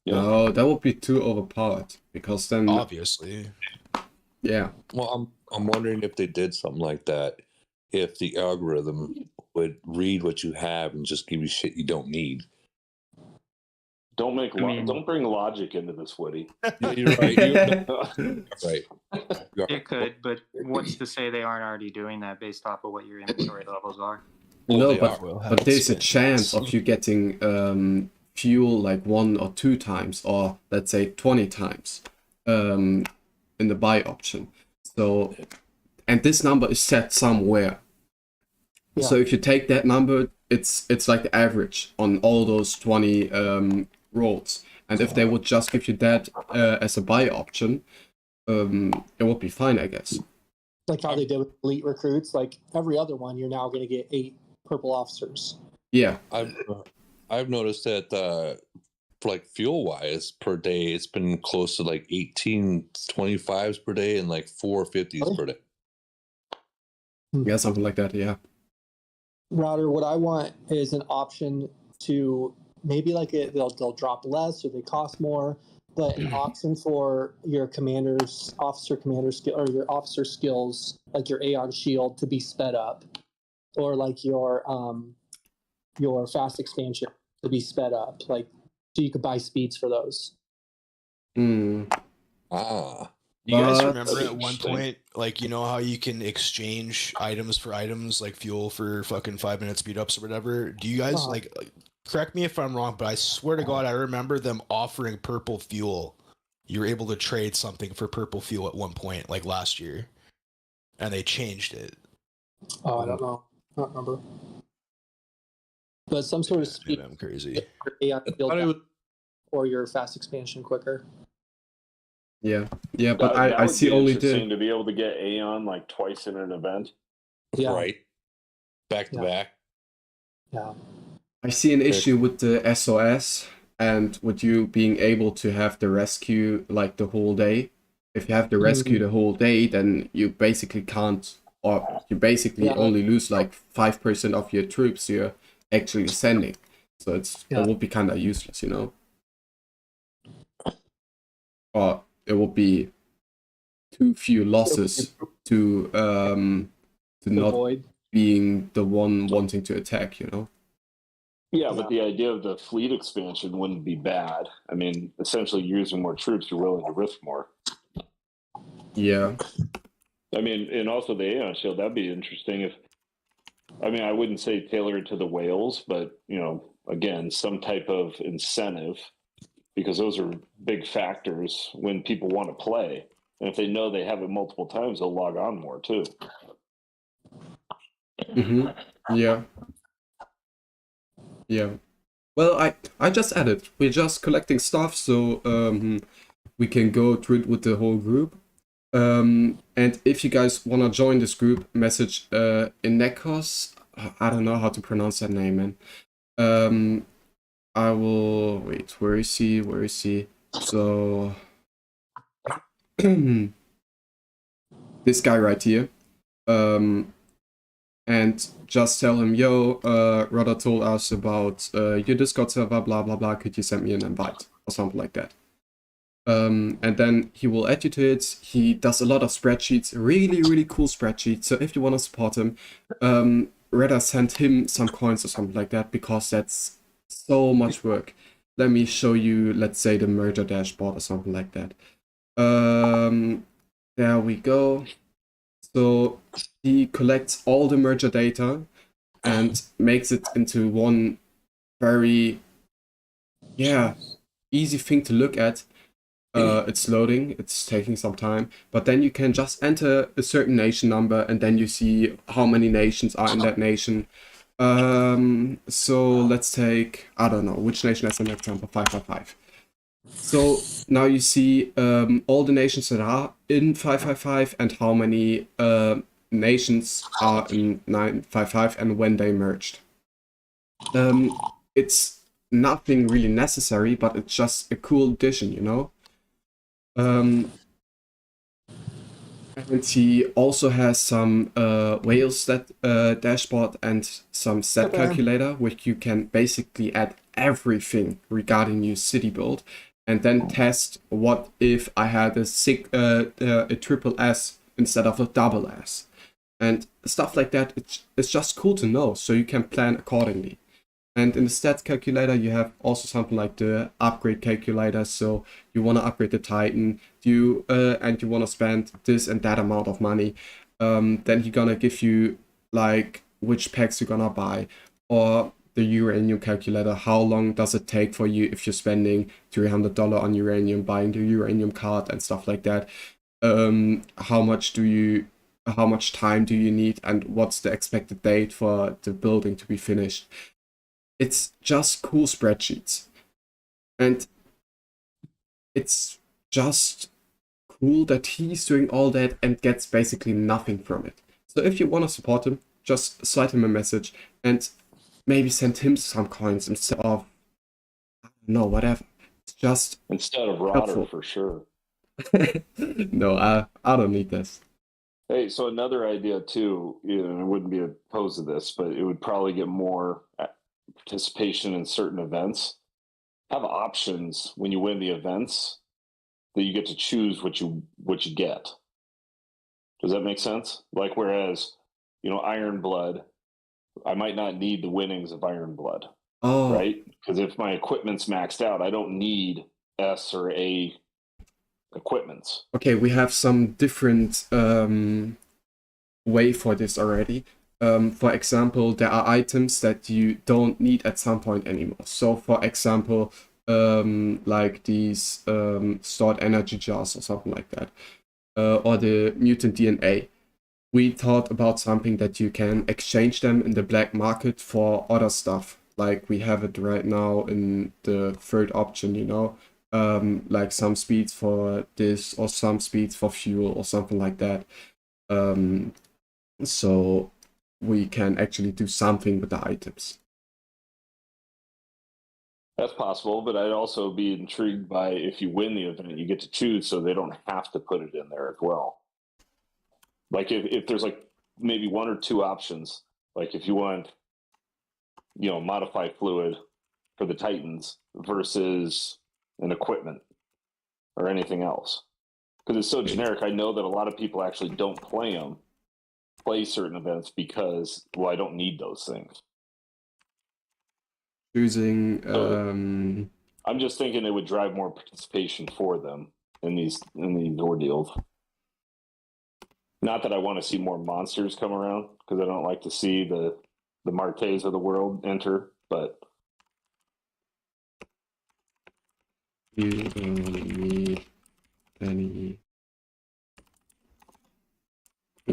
no, that would be too overpowered because then Obviously. yeah. Well, I'm wondering if they did something like that, if the algorithm would read what you have and just give you shit you don't need. Don't bring logic into this, Woody. Yeah, you're right. You're right. It could, but what's to say they aren't already doing that based off of what your inventory levels are? Well, No, they but are. but there's a chance of you getting fuel like 1 or 2 times, or let's say 20 times in the buy option. So, and this number is set somewhere. Yeah. So if you take that number, it's like the average on all those 20 rolls. And if they would just give you that as a buy option, it would be fine, I guess. Like how they did with elite recruits. Like every other one, you're now going to get 8 purple officers. Yeah. I've noticed that for like fuel wise per day, it's been close to like 18.25s per day and like 4.50s per day. Yeah, something like that. Yeah. Router, what I want is an option to maybe like they'll drop less or they cost more, but an option for your officer commander skill, or your officer skills, like your Aeon shield, to be sped up, or like your fast expansion to be sped up, like so you could buy speeds for those. You guys remember at one point, like, you know how you can exchange items for items, like fuel for fucking 5-minute speed ups or whatever? Do you guys, like, correct me if I'm wrong, but I swear to God, I remember them offering purple fuel. You were able to trade something for purple fuel at one point, like last year. And they changed it. Oh, I don't know. I don't remember. But some sort of speed. I'm crazy. Or your fast expansion quicker. Yeah, but that I would see be only interesting to be able to get Aeon like twice in an event. Yeah. Right. Back to back. Yeah. I see an issue with the SOS and with you being able to have the rescue like the whole day. If you have the rescue the whole day, then you basically can't, or you basically only lose like 5% of your troops you're actually sending. So it would be kind of useless, you know. Or it would be too few losses to not avoid being the one wanting to attack, you know. Yeah, but the idea of the fleet expansion wouldn't be bad. I mean, essentially, you're using more troops, you're willing to risk more. Yeah. I mean, and also the Aeon Shield, that'd be interesting if, I mean, I wouldn't say tailor it to the whales, but, you know, again, some type of incentive, because those are big factors when people want to play. And if they know they have it multiple times, they'll log on more too. Mm-hmm. Yeah. Yeah. Well, I just added. We're just collecting stuff, so we can go through it with the whole group. And if you guys want to join this group, message Inekos. I don't know how to pronounce that name, man. I will wait. Where is he? Where is he? So this guy right here. And just tell him, yo, Rodder told us about your Discord server, blah blah blah. Could you send me an invite or something like that? And then he will add you to it. He does a lot of spreadsheets, really cool spreadsheets. So if you want to support him, rather send him some coins or something like that, because that's so much work. Let me show you, let's say, the merger dashboard or something like that. There we go. So he collects all the merger data and makes it into one very, easy thing to look at. It's loading, it's taking some time, but then you can just enter a certain nation number and then you see how many nations are in that nation. So let's take, I don't know, which nation as an example, 555. So now you see all the nations that are in 555 and how many nations are in 955 and when they merged. It's nothing really necessary, but it's just a cool addition, you know? And he also has some whale stat dashboard and some stat calculator, which you can basically add everything regarding your city build, and then test what if I had a triple S instead of a double S, and stuff like that. It's just cool to know, so you can plan accordingly. And in the stats calculator, you have also something like the upgrade calculator. So you want to upgrade the Titan, and you want to spend this and that amount of money. Then he's gonna give you like which packs you're gonna buy, or the uranium calculator. How long does it take for you if you're spending $300 on uranium, buying the uranium card and stuff like that? How much time do you need, and what's the expected date for the building to be finished? It's just cool spreadsheets, and it's just cool that he's doing all that and gets basically nothing from it. So if you want to support him, just slide him a message and maybe send him some coins instead of, I don't know, whatever. It's just instead of Rodder for sure. No, I don't need this. Hey, so another idea too, you know, I wouldn't be opposed to this, but it would probably get more participation in certain events. Have options when you win the events that you get to choose what you get. Does that make sense? Like, whereas, you know, Iron Blood, I might not need the winnings of Iron Blood. Oh, right? Because if my equipment's maxed out, I don't need S or A equipments. Okay, we have some different way for this already. For example, there are items that you don't need at some point anymore. So for example, like these stored energy jars or something like that, or the mutant DNA. We thought about something that you can exchange them in the black market for other stuff. Like we have it right now in the third option, you know, like some speeds for this or some speeds for fuel or something like that. So we can actually do something with the items. That's possible, but I'd also be intrigued by if you win the event, you get to choose, so they don't have to put it in there as well. Like if there's like maybe one or two options, like if you want, you know, modified fluid for the Titans versus an equipment or anything else. Because it's so generic, I know that a lot of people actually don't play certain events because, well, I don't need those things. choosing. I'm just thinking it would drive more participation for them in these ordeals. Not that I want to see more monsters come around, because I don't like to see the Martes of the world enter, but You don't need any.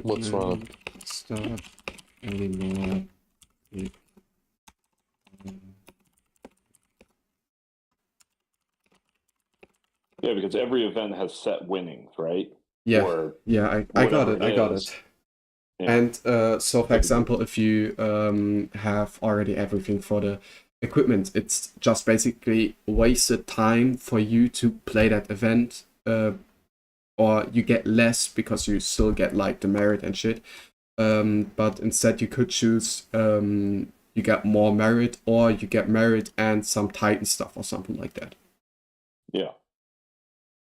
What's wrong? Stuff anymore. yeah, because every event has set winnings, right? Yeah, Or yeah, I got it. I got is. it. Yeah. And so, for example, if you have already everything for the equipment, it's just basically wasted time for you to play that event, or you get less because you still get like the merit and shit. But instead you could choose you get more merit, or you get merit and some Titan stuff or something like that. Yeah.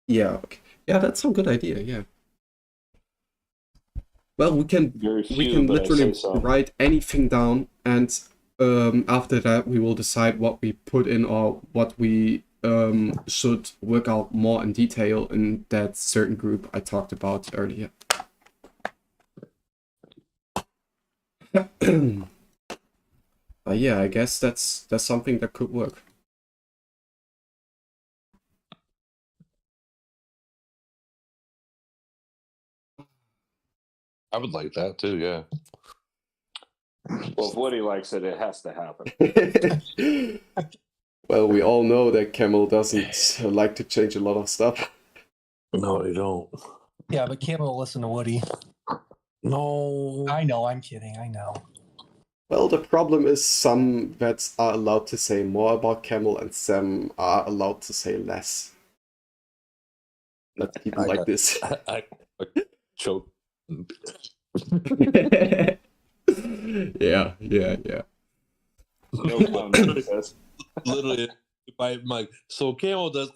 Yeah, okay. Yeah, that's a good idea, yeah. Well, we can Very few, we can but I literally say so. write anything down, and after that we will decide what we put in, or what we should work out more in detail in that certain group I talked about earlier. But yeah, I guess that's something that could work. I would like that too. Yeah. Well, if Woody likes it, it has to happen. Well, we all know that Camel doesn't like to change a lot of stuff. No, they don't. Yeah, but Cam will listen to Woody. No. I know, I'm kidding, I know. Well, the problem is some vets are allowed to say more about Camel, and some are allowed to say less. Let's keep it like this. I choke. Yeah. No comment, guys. Literally, if I'm like, so Camel does.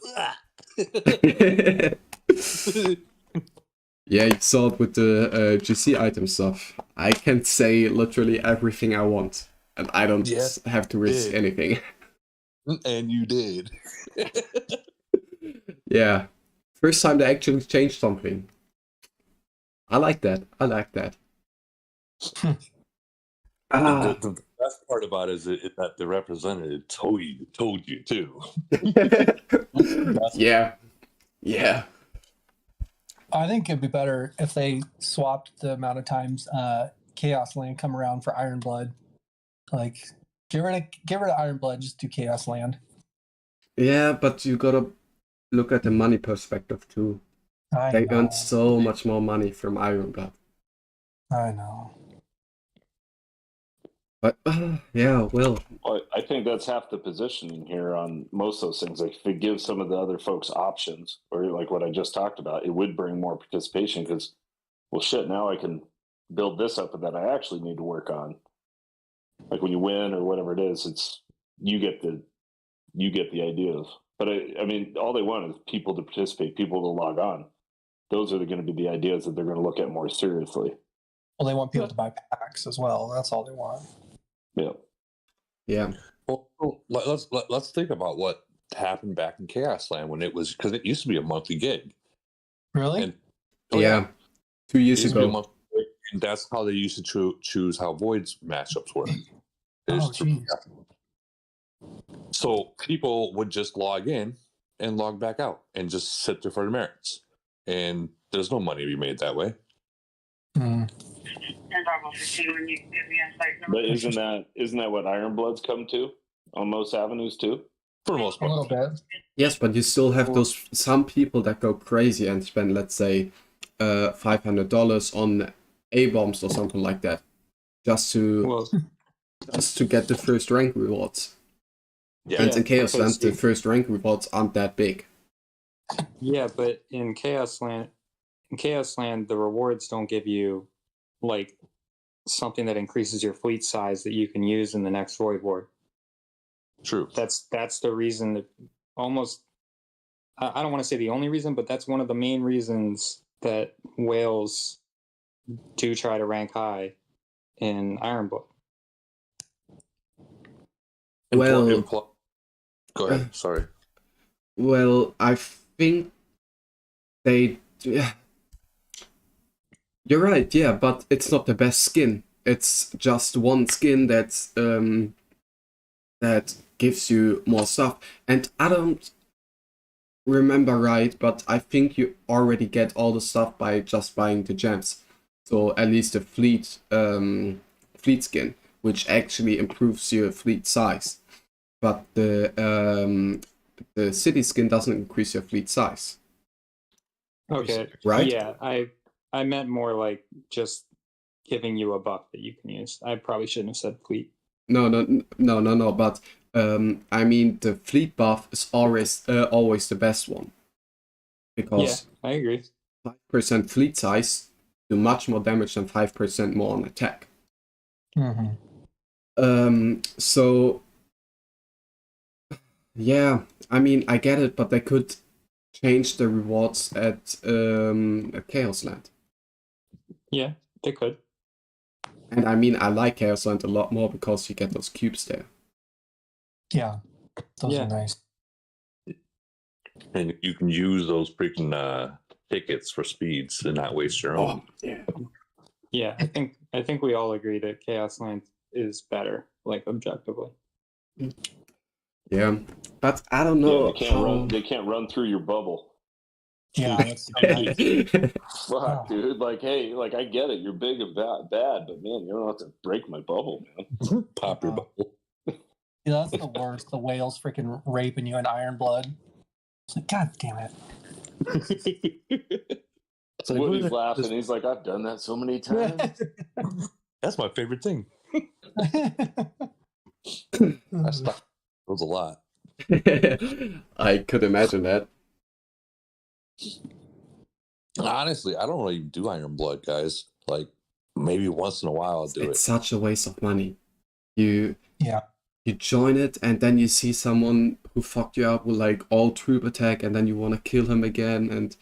Yeah, you saw it with the GC item stuff. I can say literally everything I want, and I don't have to risk anything. And you did. Yeah. First time they actually changed something. I like that. The best part about it is that the representative told you too. Yeah. I think it'd be better if they swapped the amount of times Chaos Land come around for Iron Blood. Like, get rid of Iron Blood, just do Chaos Land. Yeah, but you gotta look at the money perspective too. They earn so much more money from Iron Blood. I know. But yeah, well, I think that's half the positioning here on most of those things. Like, if it gives some of the other folks options, or like what I just talked about, it would bring more participation, because, well, shit, now I can build this up that I actually need to work on. Like when you win or whatever it is, it's you get the ideas. But I mean, all they want is people to participate, people to log on. Those are going to be the ideas that they're going to look at more seriously. Well, they want people to buy packs as well. That's all they want. Yeah. Well, let's think about what happened back in Chaos Land when it was, because it used to be a monthly gig. Really? And, 2 years ago. And that's how they used to choose how Void's matchups were. So people would just log in and log back out and just sit there for the merits. And there's no money to be made that way. But isn't that what Iron Bloods come to on most avenues too? For the most part. A little bit. Yes, but you still have some people that go crazy and spend, let's say, $500 on A-bombs or something like that, just to get the first rank rewards. Yeah, and in Chaos Land, because the first rank rewards aren't that big. Yeah, but in Chaos Land, the rewards don't give you like something that increases your fleet size that you can use in the next Void War. True. That's the reason that almost, I don't want to say the only reason, but that's one of the main reasons that whales do try to rank high in Iron Blood. Well, Go ahead. Sorry. well, I think they. Yeah, you're right. Yeah, but it's not the best skin. It's just one skin that gives you more stuff. And I don't remember right, but I think you already get all the stuff by just buying the gems. So at least the fleet skin, which actually improves your fleet size. But the city skin doesn't increase your fleet size. Okay. Right? Yeah, I meant more like just giving you a buff that you can use. I probably shouldn't have said fleet. No. But I mean, the fleet buff is always the best one, because I agree. 5% fleet size do much more damage than 5% more on attack. So yeah, I mean, I get it, but they could change the rewards at Chaos Land. Yeah, they could. And I mean, I like Chaos Land a lot more because you get those cubes there. Yeah, those are nice. And you can use those freaking tickets for speeds and not waste your own. Yeah. Yeah, I think we all agree that Chaos Land is better, like objectively. Yeah, but I don't know. They can't run through your bubble. Yeah, that's so nice. Fuck, dude. Like, hey, like I get it. You're big and bad, but man, you don't have to break my bubble, man. Pop your bubble. Yeah, that's the worst. The whales freaking raping you in Iron Blood. It's like, God damn it. It's like, Woody's laughing. He's like, I've done that so many times. That's my favorite thing. That's not, it was a lot. I could imagine that. Honestly, I don't really do Iron Blood, guys. Like, maybe once in a while I'll do it. It's such a waste of money. You Yeah. You join it, and then you see someone who fucked you up with like all troop attack, and then you want to kill him again, and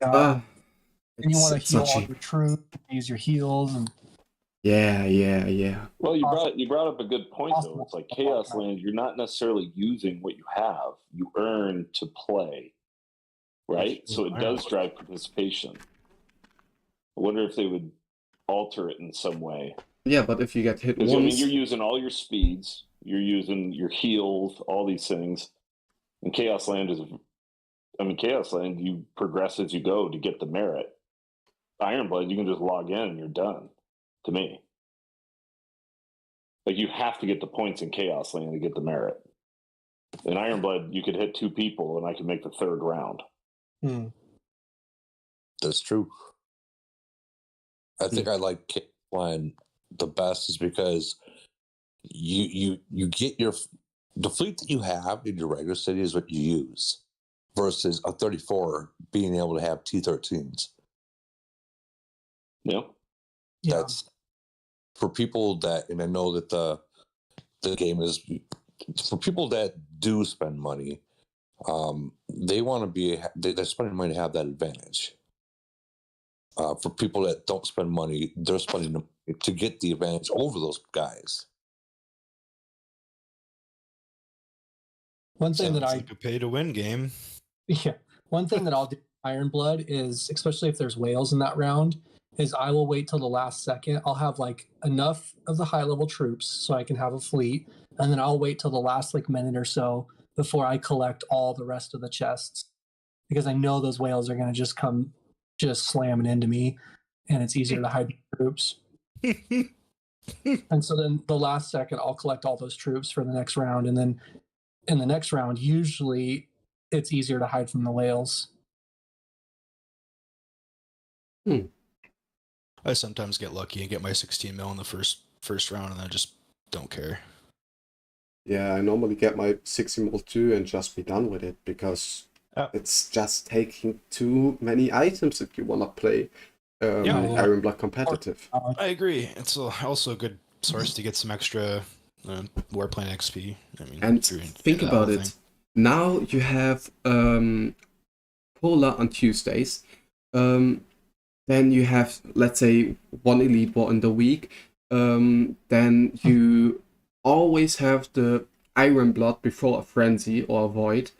And you want to it's heal so all cheap. your troops, use your heals, and Yeah. Well, you brought up a good point though. It's like Chaos Land. You're not necessarily using what you have. You earn to play, right? So it does drive participation. I wonder if they would alter it in some way. Yeah, but if you get hit Because once, I mean, you're using all your speeds, you're using your heals, all these things. And Chaos Land, you progress as you go to get the merit. Iron Blood, you can just log in and you're done. To me, like you have to get the points in Chaos Land to get the merit. In Iron Blood, you could hit 2 people, and I could make the 3rd round. That's true. I think I like Chaos Land the best is because you get the fleet that you have in your regular city is what you use versus a 34 being able to have T-13s. Yeah. That's for people that, and I know that the game is for people that do spend money. They want to they're spending money to have that advantage. For people that don't spend money, they're spending money to get the advantage over those guys. one thing that I like a pay to win game. Yeah. One thing that I'll do in Iron Blood is, especially if there's whales in that round, is I will wait till the last second. I'll have like enough of the high level troops so I can have a fleet, and then I'll wait till the last like minute or so before I collect all the rest of the chests, because I know those whales are going to just come slamming into me, and it's easier to hide the troops. And so then the last second I'll collect all those troops for the next round, and then in the next round usually it's easier to hide from the whales. I sometimes get lucky and get my 16 mil in the first round, and I just don't care. Yeah, I normally get my 60 mil too and just be done with it, because it's just taking too many items if you want to play Iron Blood competitive. I agree. It's also a good source to get some extra warplane XP. I mean, and think about it. Now you have Polar on Tuesdays. Then you have, let's say, 1 Elite War in the week. Then you always have the Iron Blood before a Frenzy or a Void.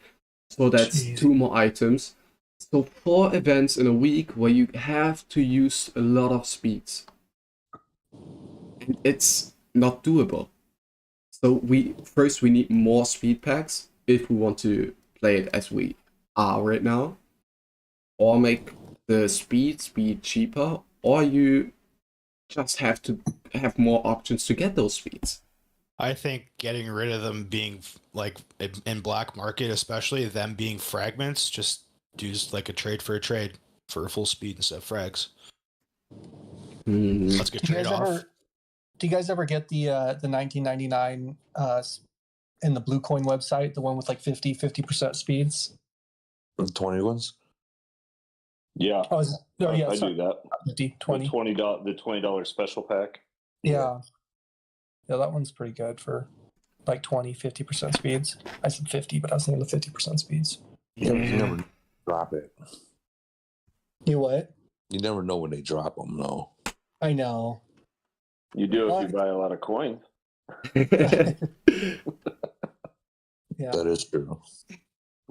So that's Jeez. 2 more items. So 4 events in a week where you have to use a lot of speeds. And it's not doable. So we need more speed packs if we want to play it as we are right now. Or make the speed cheaper, or you just have to have more options to get those speeds. I think getting rid of them being like in black market, especially them being fragments, just do like a trade for a full speed instead of frags. That's a good trade off. Do you guys ever get the 1999 in the Blue Coin website, the one with like 50% speeds? The 20 ones? Yeah. Oh, no, yeah, I do that. 50, 20. The $20 special pack. Yeah. Yeah, that one's pretty good for like 50% speeds. I said 50, but I was thinking the 50% speeds. Yeah, you never drop it. You what? You never know when they drop them, no. I know. You do if you buy a lot of coins. Yeah. That is true.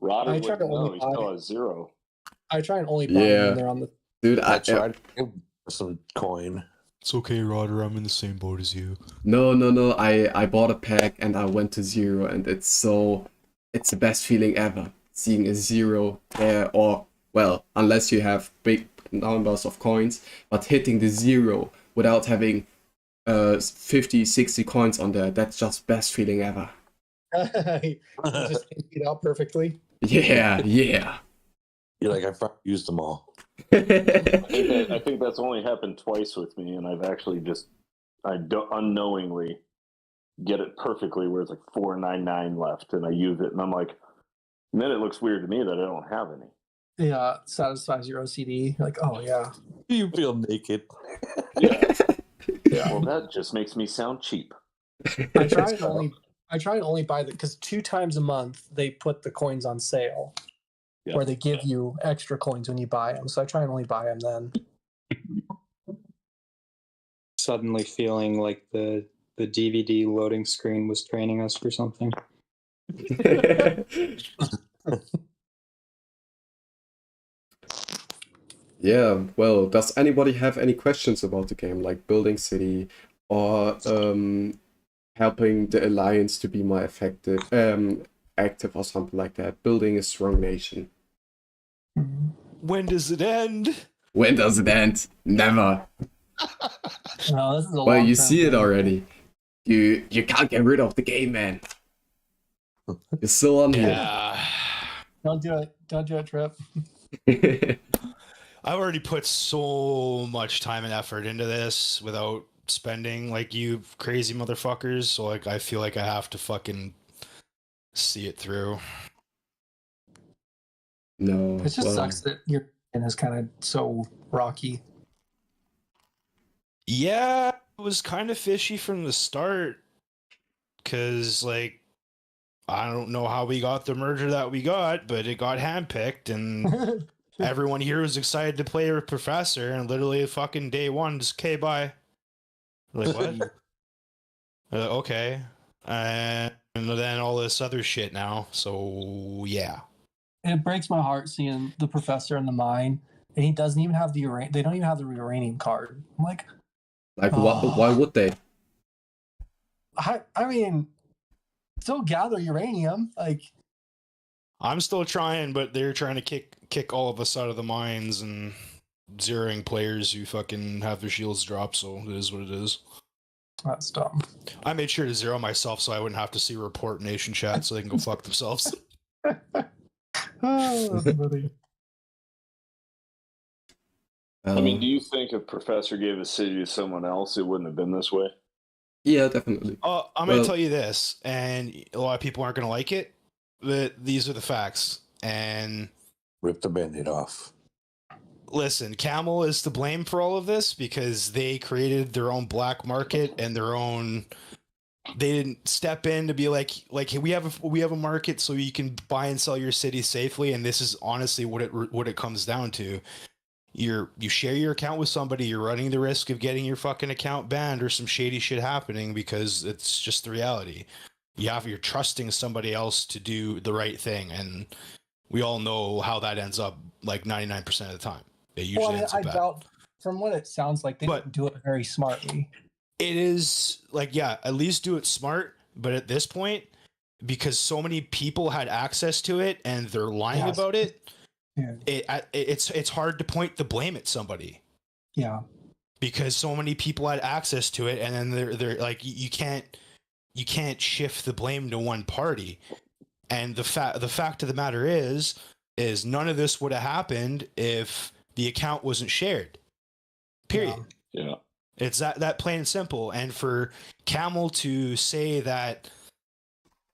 Rodder I try to wouldn't know. only He still buy- has 0. I try and only buy them Yeah. when they're on the. Dude, I tried to give some coin. It's okay, Rodder. I'm in the same boat as you. No. I bought a pack and I went to 0, and it's the best feeling ever. Seeing a 0 there, or, well, unless you have big numbers of coins, but hitting the 0 without having 50, 60 coins on there, that's just best feeling ever. You just emptied out perfectly. Yeah. You're like, I fucking used them all. I think that's only happened twice with me, and I've actually unknowingly get it perfectly where it's like 499 left, and I use it, and I'm like, and then it looks weird to me that I don't have any. Yeah, satisfies your OCD. You're like, oh yeah. You feel naked. Yeah. Yeah. Well, that just makes me sound cheap. I try and only buy the, because 2 times a month they put the coins on sale, where they give you extra coins when you buy them. So I try and only buy them then. Suddenly feeling like the DVD loading screen was training us for something. Yeah, well, does anybody have any questions about the game, like building city or helping the alliance to be more effective, active or something like that? Building a strong nation. When does it end? When does it end? Never. No, this is a Well, you long-term see it thing. already. You can't get rid of the game, man. You're still on Yeah. Don't do it, Trip. here. I've already put so much time and effort into this without spending like you crazy motherfuckers. So like I feel like I have to fucking see it through. No. It just well, sucks that your skin is kind of so rocky. Yeah, it was kind of fishy from the start. Cause like I don't know how we got the merger that we got, but it got handpicked and everyone here was excited to play a professor, and literally fucking day one, just okay, bye. Like what? Okay, and then all this other shit now. So yeah, It breaks my heart seeing the professor in the mine, and he doesn't even have the they don't even have the uranium card. I'm like, why would they? I mean, still gather uranium. Like, I'm still trying, but they're trying to kick all of us out of the mines and zeroing players who fucking have their shields drop. So it is what it is. that's dumb. I made sure to zero myself so I wouldn't have to see report nation chat so they can go fuck themselves. Oh, that's funny. I mean, do you think if Professor gave a city to someone else, it wouldn't have been this way? Yeah, definitely. I'm going to tell you this, and a lot of people aren't going to like it, but these are the facts. And Rip the Band-Aid off. listen, Camel is to blame for all of this because they created their own black market and their own. They didn't step in to be like hey, we have a market so you can buy and sell your city safely, and this is honestly what it comes down to. You share your account with somebody, you're running the risk of getting your fucking account banned or some shady shit happening because it's just the reality. You're trusting somebody else to do the right thing, and we all know how that ends up. Like 99% of the time, it usually ends up bad. Doubt. From what it sounds like, they didn't do it very smartly. It is like, yeah, at least do it smart. But at this point, because so many people had access to it and they're lying about it, it's hard to point the blame at somebody. Yeah. Because so many people had access to it, and then they're like, you can't shift the blame to one party. And the fact of the matter is none of this would have happened if the account wasn't shared. Period. Yeah. It's that plain and simple. And for Camel to say that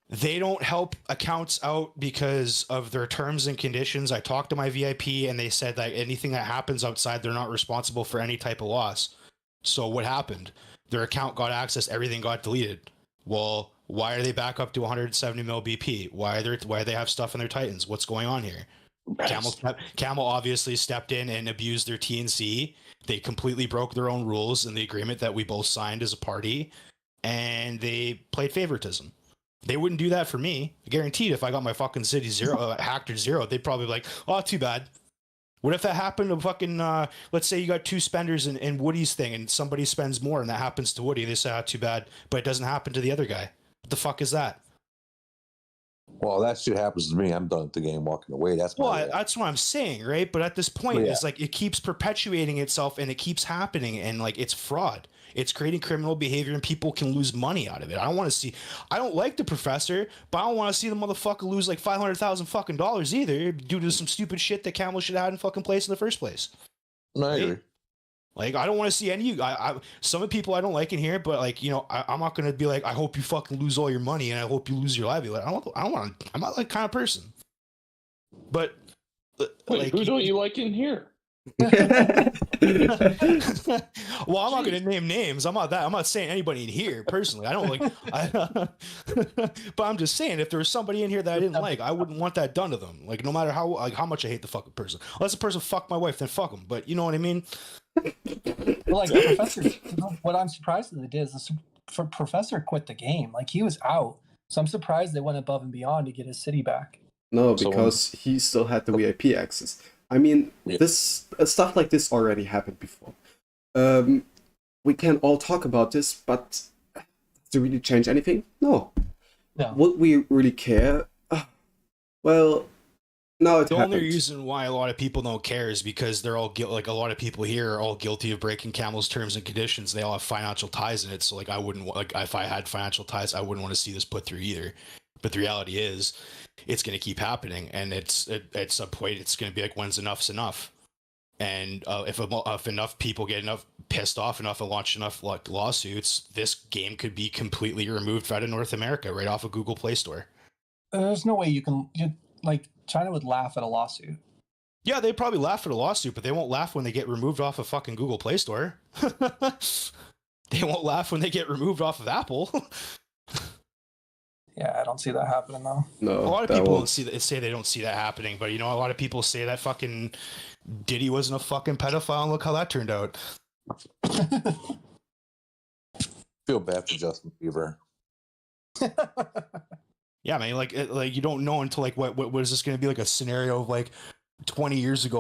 they don't help accounts out because of their terms and conditions. I talked to my VIP and they said that anything that happens outside, they're not responsible for any type of loss. So what happened? Their account got access, everything got deleted. Well, why are they back up to 170 mil BP? Why do they have stuff in their Titans? What's going on here? Camel obviously stepped in and abused their TNC. They completely broke their own rules in the agreement that we both signed as a party, and they played favoritism. They wouldn't do that for me. Guaranteed, if I got my fucking city hacked to zero, they'd probably be like, oh, too bad. What if that happened to fucking, let's say you got two spenders in Woody's thing and somebody spends more and that happens to Woody. They say, oh, too bad, but it doesn't happen to the other guy. What the fuck is that? Well, that shit happens to me. I'm done with the game walking away. That's what I'm saying, right? But at this point, it's like it keeps perpetuating itself and it keeps happening, and like it's fraud. It's creating criminal behavior and people can lose money out of it. I don't like the professor, but I don't want to see the motherfucker lose like $500,000 fucking dollars either due to some stupid shit that Camel should have had in fucking place in the first place. No, I agree. Like, I don't want to see any of you. Some of the people I don't like in here, but like, you know, I'm not going to be like, I hope you fucking lose all your money and I hope you lose your livelihood. I'm not that kind of person. But wait, who don't you like in here? Well, I'm not going to name names. I'm not saying anybody in here personally. I don't like, but I'm just saying if there was somebody in here that I didn't like, I wouldn't want that done to them. Like, no matter how much I hate the fucking person. Unless the person fucked my wife, then fuck them. But you know what I mean? Well, like the professor, what I'm surprised that they did is the professor quit the game. Like, he was out. So I'm surprised they went above and beyond to get his city back. No, because he still had the VIP access. I mean, this stuff like this already happened before. We can all talk about this, but does it really change anything? No. Would we really care? Well, no. It the happened. only reason why a lot of people don't care is because they're all like a lot of people here are all guilty of breaking Camel's terms and conditions. They all have financial ties in it. So like, I wouldn't like if I had financial ties, I wouldn't want to see this put through either. But the reality is, it's going to keep happening, and it's at some point it's going to be like, when's enough's enough? And if enough people get enough pissed off enough and launch enough like lawsuits, this game could be completely removed out of North America, right off of Google Play Store. There's no way you like China would laugh at a lawsuit. Yeah, they'd probably laugh at a lawsuit, but they won't laugh when they get removed off of fucking Google Play Store. They won't laugh when they get removed off of Apple. Yeah, I don't see that happening though. No, a lot of people say they don't see that happening, but you know, a lot of people say that fucking Diddy wasn't a fucking pedophile, and look how that turned out. Feel bad for Justin Bieber. Yeah, man, like you don't know until like what is this going to be, like a scenario of like 20 years ago?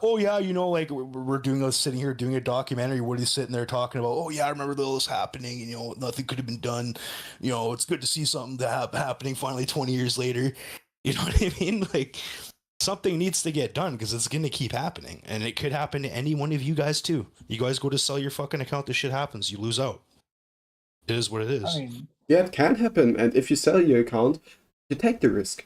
Oh yeah, you know, like we're sitting here doing a documentary. Woody's sitting there talking about, oh yeah, I remember all this happening, and you know, nothing could have been done. You know, it's good to see something happening finally 20 years later. You know what I mean? Like, something needs to get done because it's going to keep happening, and it could happen to any one of you guys too. You guys go to sell your fucking account, this shit happens. You lose out. It is what it is. I mean, yeah, it can happen, and if you sell your account, you take the risk.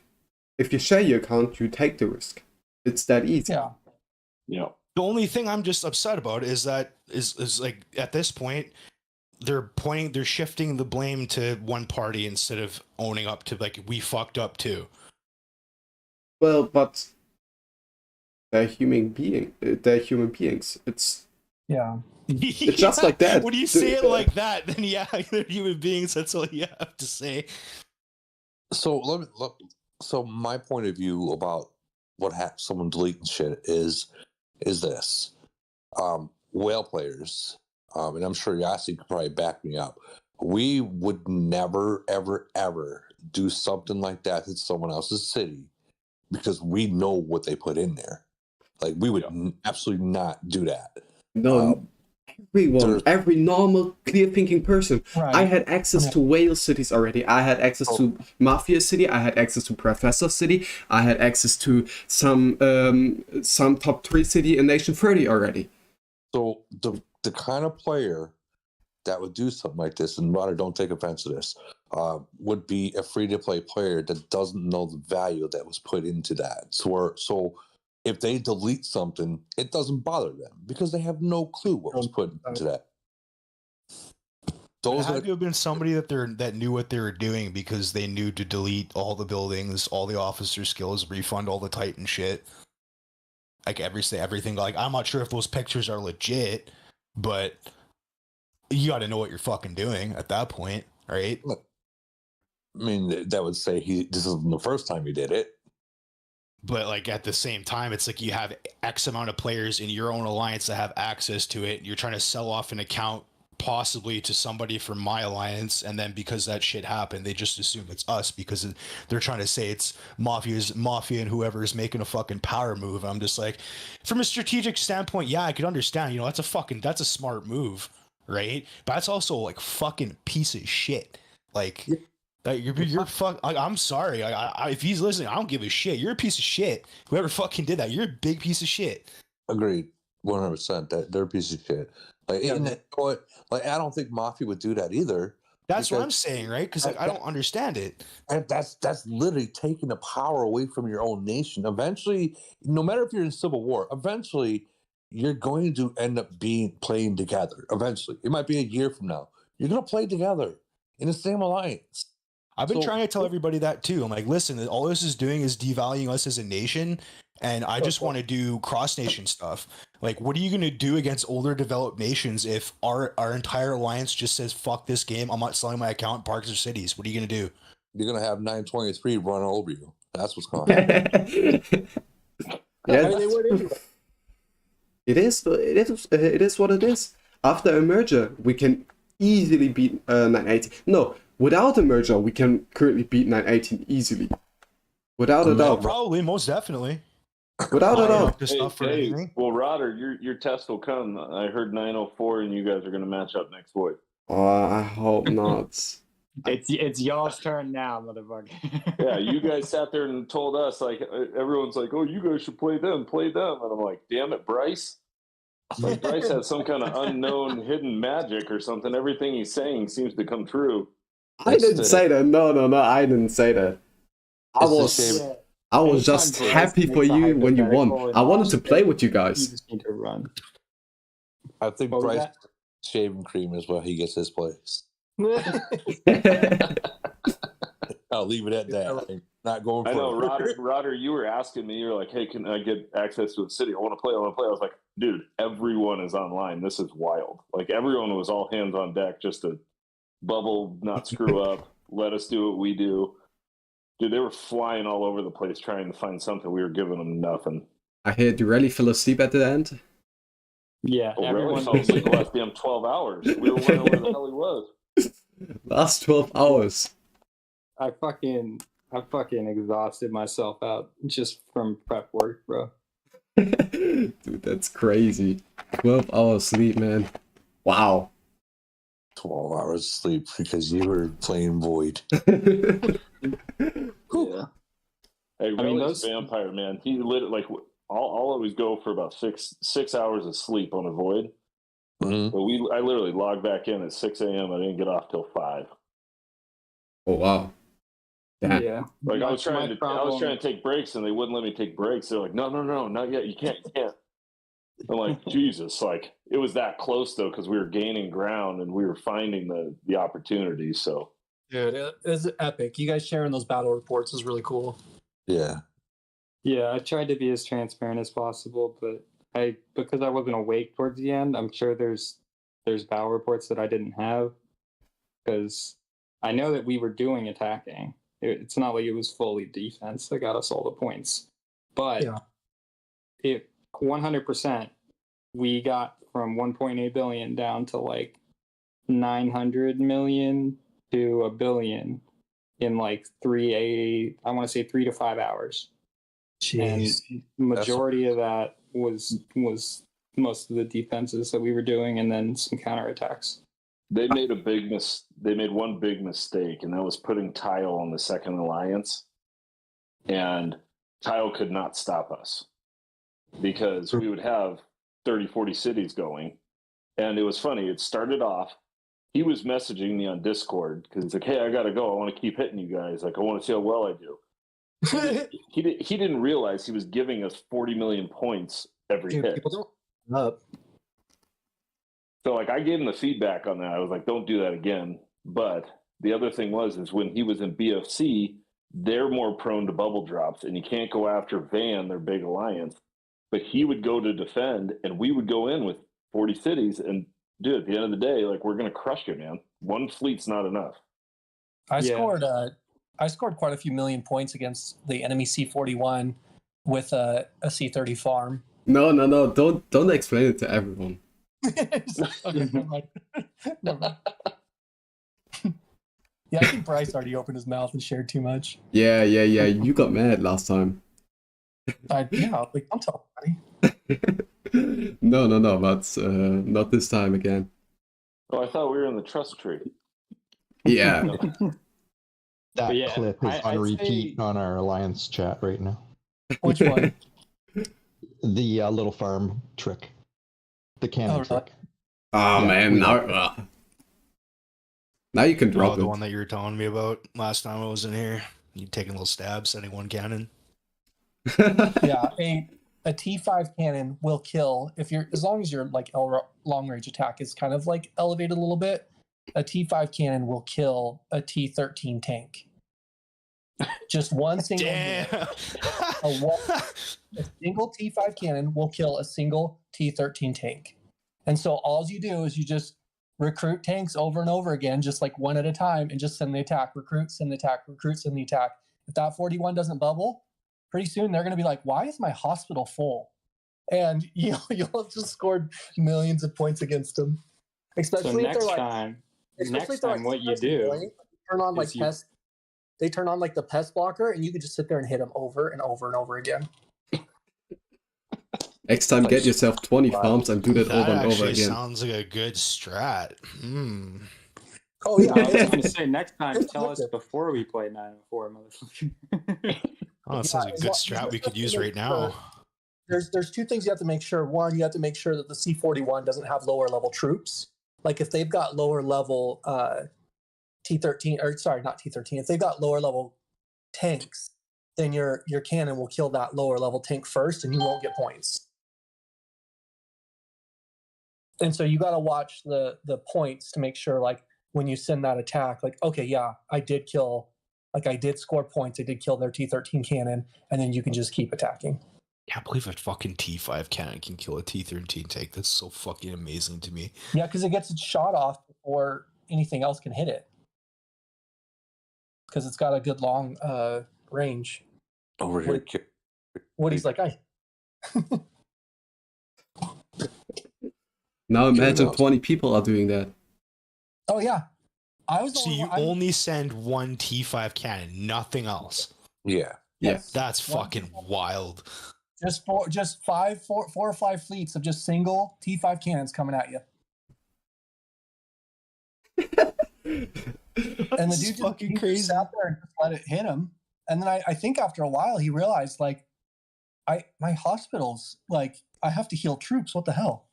If you share your account, you take the risk. It's that easy. Yeah. The only thing I'm just upset about is that is like at this point they're shifting the blame to one party instead of owning up to like, we fucked up too. Well, but they're human beings. It's It's just like that. When you say it like that, then yeah, they're human beings. That's all you have to say. So so my point of view about what happens, someone deleting shit is this: whale players, and I'm sure Yasi could probably back me up, we would never, ever, ever do something like that in someone else's city because we know what they put in there. Like, we would absolutely not do that. No, every normal, clear-thinking person. Right. I had access to whale cities already. I had access to Mafia City. I had access to Professor City. I had access to some top 3 city in Nation 30 already. So the kind of player that would do something like this, and Ryder, don't take offense to this, would be a free-to-play player that doesn't know the value that was put into that. So if they delete something, it doesn't bother them because they have no clue what was put into that. It had to have been somebody that knew what they were doing because they knew to delete all the buildings, all the officer skills, refund all the Titan shit. Like everything. Like, I'm not sure if those pictures are legit, but you got to know what you're fucking doing at that point, right? Look, I mean, that would say this isn't the first time he did it. But like at the same time, it's like you have X amount of players in your own alliance that have access to it. You're trying to sell off an account possibly to somebody from my alliance, and then because that shit happened, they just assume it's us because they're trying to say it's Mafia and whoever is making a fucking power move. I'm just like, from a strategic standpoint, yeah, I could understand. You know, that's a smart move, right? But that's also like fucking piece of shit. Like. Yeah. You're fuck. I'm sorry. If he's listening, I don't give a shit. You're a piece of shit. Whoever fucking did that, you're a big piece of shit. Agreed, 100%. That they're a piece of shit. Like, I don't think Mafia would do that either. That's what I'm saying, right? Because I don't understand it. And that's literally taking the power away from your own nation. Eventually, no matter if you're in civil war, eventually you're going to end up playing together. Eventually, it might be a year from now. You're gonna play together in the same alliance. I've been trying to tell everybody that too. I'm like, listen, all this is doing is devaluing us as a nation, and I just want to do cross-nation stuff. Like, what are you going to do against older developed nations if our entire alliance just says, fuck this game, I'm not selling my account in parks or cities? What are you going to do? You're going to have 923 run over you. That's what's going to happen. It is what it is. After a merger, we can easily beat 980. No. Without a merger, we can currently beat 918 easily. Without a doubt. Probably, most definitely. Without a doubt. Well, Rodder, your test will come. I heard 904 and you guys are going to match up next void. Oh, I hope not. It's y'all's turn now, motherfucker. Yeah, you guys sat there and told us, like, everyone's like, oh, you guys should play them. And I'm like, damn it, Bryce. Like, Bryce has some kind of unknown hidden magic or something. Everything he's saying seems to come true. I didn't say that. No, I didn't say that. I was just happy for you when you won. I wanted to play with you guys. You just need to run. I think Bryce shaving cream is where he gets his place. I'll leave it at that. I'm not going for I know, Rodder, you were asking me, you're like, hey, can I get access to a city? I want to play. I was like, dude, everyone is online. This is wild. Like, everyone was all hands on deck just to bubble, not screw up, let us do what we do. Dude, they were flying all over the place trying to find something. We were giving them nothing. I hear Durelli fell asleep at the end. Yeah, everyone fell asleep the last damn 12 hours. We were wondering where the hell he was. Last 12 hours. I fucking exhausted myself out just from prep work, bro. Dude, that's crazy. 12 hours sleep, man. Wow. 12 hours sleep because you were playing Void. Yeah. Hey, those vampire, man. He literally, like, I'll always go for about six hours of sleep on a Void. Mm-hmm. But I literally logged back in at 6 a.m. I didn't get off till 5. Oh wow. Damn. Yeah. Like I was trying to take breaks and they wouldn't let me take breaks. They're like, no, not yet. You can't. I'm like, Jesus, like it was that close though, because we were gaining ground and we were finding the opportunities. So dude, it was epic. You guys sharing those battle reports is really cool. Yeah. Yeah, I tried to be as transparent as possible, but because I wasn't awake towards the end, I'm sure there's battle reports that I didn't have because I know that we were doing attacking. It's not like it was fully defense that got us all the points, but it 100% we got from 1.8 billion down to like 900 million to a billion in like 3 to 5 hours. Jeez. And majority of that was most of the defenses that we were doing, and then some counterattacks. They made one big mistake, and that was putting Tile on the second alliance. And Tile could not stop us because we would have 30, 40 cities going. And it was funny. It started off, he was messaging me on Discord because he's like, hey, I got to go. I want to keep hitting you guys. Like, I want to see how well I do. He didn't realize he was giving us 40 million points every hit. People don't up. So like I gave him the feedback on that. I was like, don't do that again. But the other thing is when he was in BFC, they're more prone to bubble drops, and you can't go after Van, their big alliance. But he would go to defend, and we would go in with 40 cities. And dude, at the end of the day, like, we're gonna crush you, man. One fleet's not enough. I scored quite a few million points against the enemy C-41 with a C-30 farm. No, don't explain it to everyone. Yeah, I think Bryce already opened his mouth and shared too much. Yeah. You got mad last time. Don't tell anybody. No, but not this time again. Oh, I thought we were in the trust tree. Yeah. That Yeah, clip is on I'd repeat say- on our Alliance chat right now. Which one? The little farm trick. The cannon Oh, trick. Oh Yeah, man, we now you can drop the it. one that you were telling me about last time I was in here. You taking little stabs, sending one cannon. Yeah, a T5 cannon will kill as long as your like long range attack is kind of like elevated a little bit. A T5 cannon will kill a T13 tank. Just one single Damn. hit. A single T5 cannon will kill a single T13 tank. And so all you do is you just recruit tanks over and over again, just like one at a time, and just send the attack, recruit, send the attack, recruit, send the attack. If that 41 doesn't bubble, pretty soon they're going to be like, why is my hospital full? And you'll have just scored millions of points against them. Especially if they're like, next time what you do turn on like is pest. They turn on like the pest blocker, and you can just sit there and hit them over and over and over again. Next time, get yourself 20 farms and do that That over and over actually again. sounds like a good strat. Oh yeah, I was going to say next time tell us before we play 904, motherfucker. Oh, that sounds like a good strat we could use right now. There's two things you have to make sure. One, you have to make sure that the C-41 doesn't have lower level troops. Like if they've got lower level T-13, or sorry, not T-13. If they've got lower level tanks, then your cannon will kill that lower level tank first, and you won't get points. And so you got to watch the points to make sure, like when you send that attack, like okay, yeah, I did score points. I did kill their T-13 cannon, and then you can just keep attacking. Yeah, I believe a fucking T5 cannon can kill a T-13 tank. That's so fucking amazing to me. Yeah, because it gets its shot off before anything else can hit it. Because it's got a good long range. Over here. Woody's like, Now imagine 20 people are doing that. oh yeah. I was. So you only send one T5 cannon, nothing else. Yeah. Yes. That's fucking wild. Just four or five fleets of just single T5 cannons coming at you. And the dude fucking crazy. Sat there and just let it hit him. And then I think after a while he realized, like, my hospital's like, I have to heal troops. What the hell?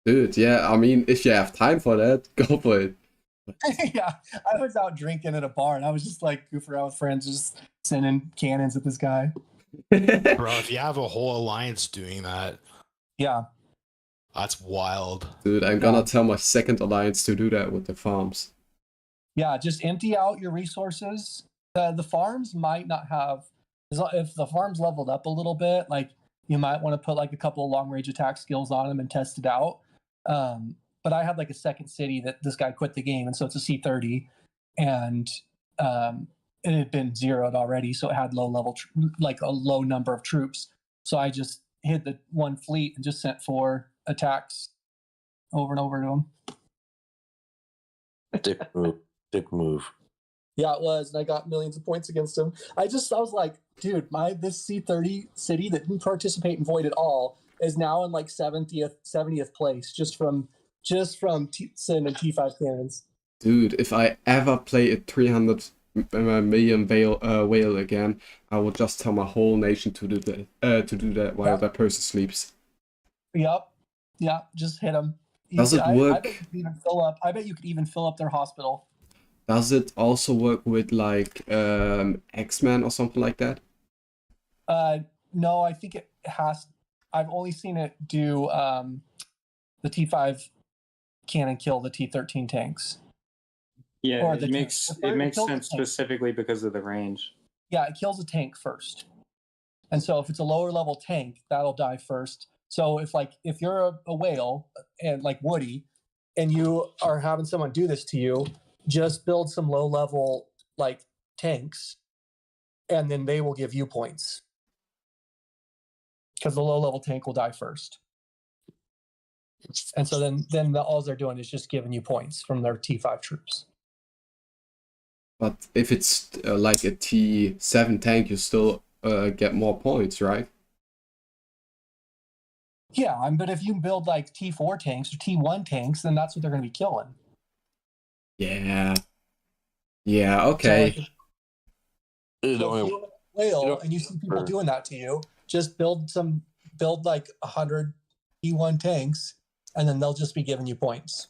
Dude, yeah, I mean, if you have time for that, go for it. Yeah, I was out drinking at a bar and I was just like goofing around with friends, just sending cannons at this guy. Bro, if you have a whole alliance doing that, Yeah. that's wild. Dude, I'm gonna tell my second alliance to do that with the farms. Yeah, just empty out your resources. The farms might not have, if the farms leveled up a little bit, like you might want to put like a couple of long range attack skills on them and test it out. But I had like a second city that this guy quit the game, and so it's a C-30, and it had been zeroed already, so it had low level, like a low number of troops. So I just hid the one fleet and just sent 4 attacks over and over to him. Dick move. Dick move. Yeah, it was, and I got millions of points against him. I was like, dude, this C30 city that didn't participate in Void at all is now in like 70th place just from Sin and T5 cannons. Dude, if I ever play a 300 million whale again, I will just tell my whole nation to do that while that person sleeps. Yep. Yeah, just hit him. Does it work? I bet you could even fill up their hospital. Does it also work with like X-Men or something like that? No, I think it has. I've only seen it do the T5 cannon kill the T13 tanks. Yeah, Or it makes sense specifically because of the range. Yeah, it kills a tank first. And so if it's a lower level tank, that'll die first. So if you're a whale and like Woody and you are having someone do this to you, just build some low level like tanks and then they will give you points. Because the low level tank will die first. And so then all they're doing is just giving you points from their T5 troops. But if it's like a T7 tank, you still get more points, right? Yeah, but if you build like T4 tanks or T1 tanks, then that's what they're going to be killing. Yeah. Yeah, okay. So if you're a whale and you see people doing that to you, just build like 100 T1 tanks, and then they'll just be giving you points.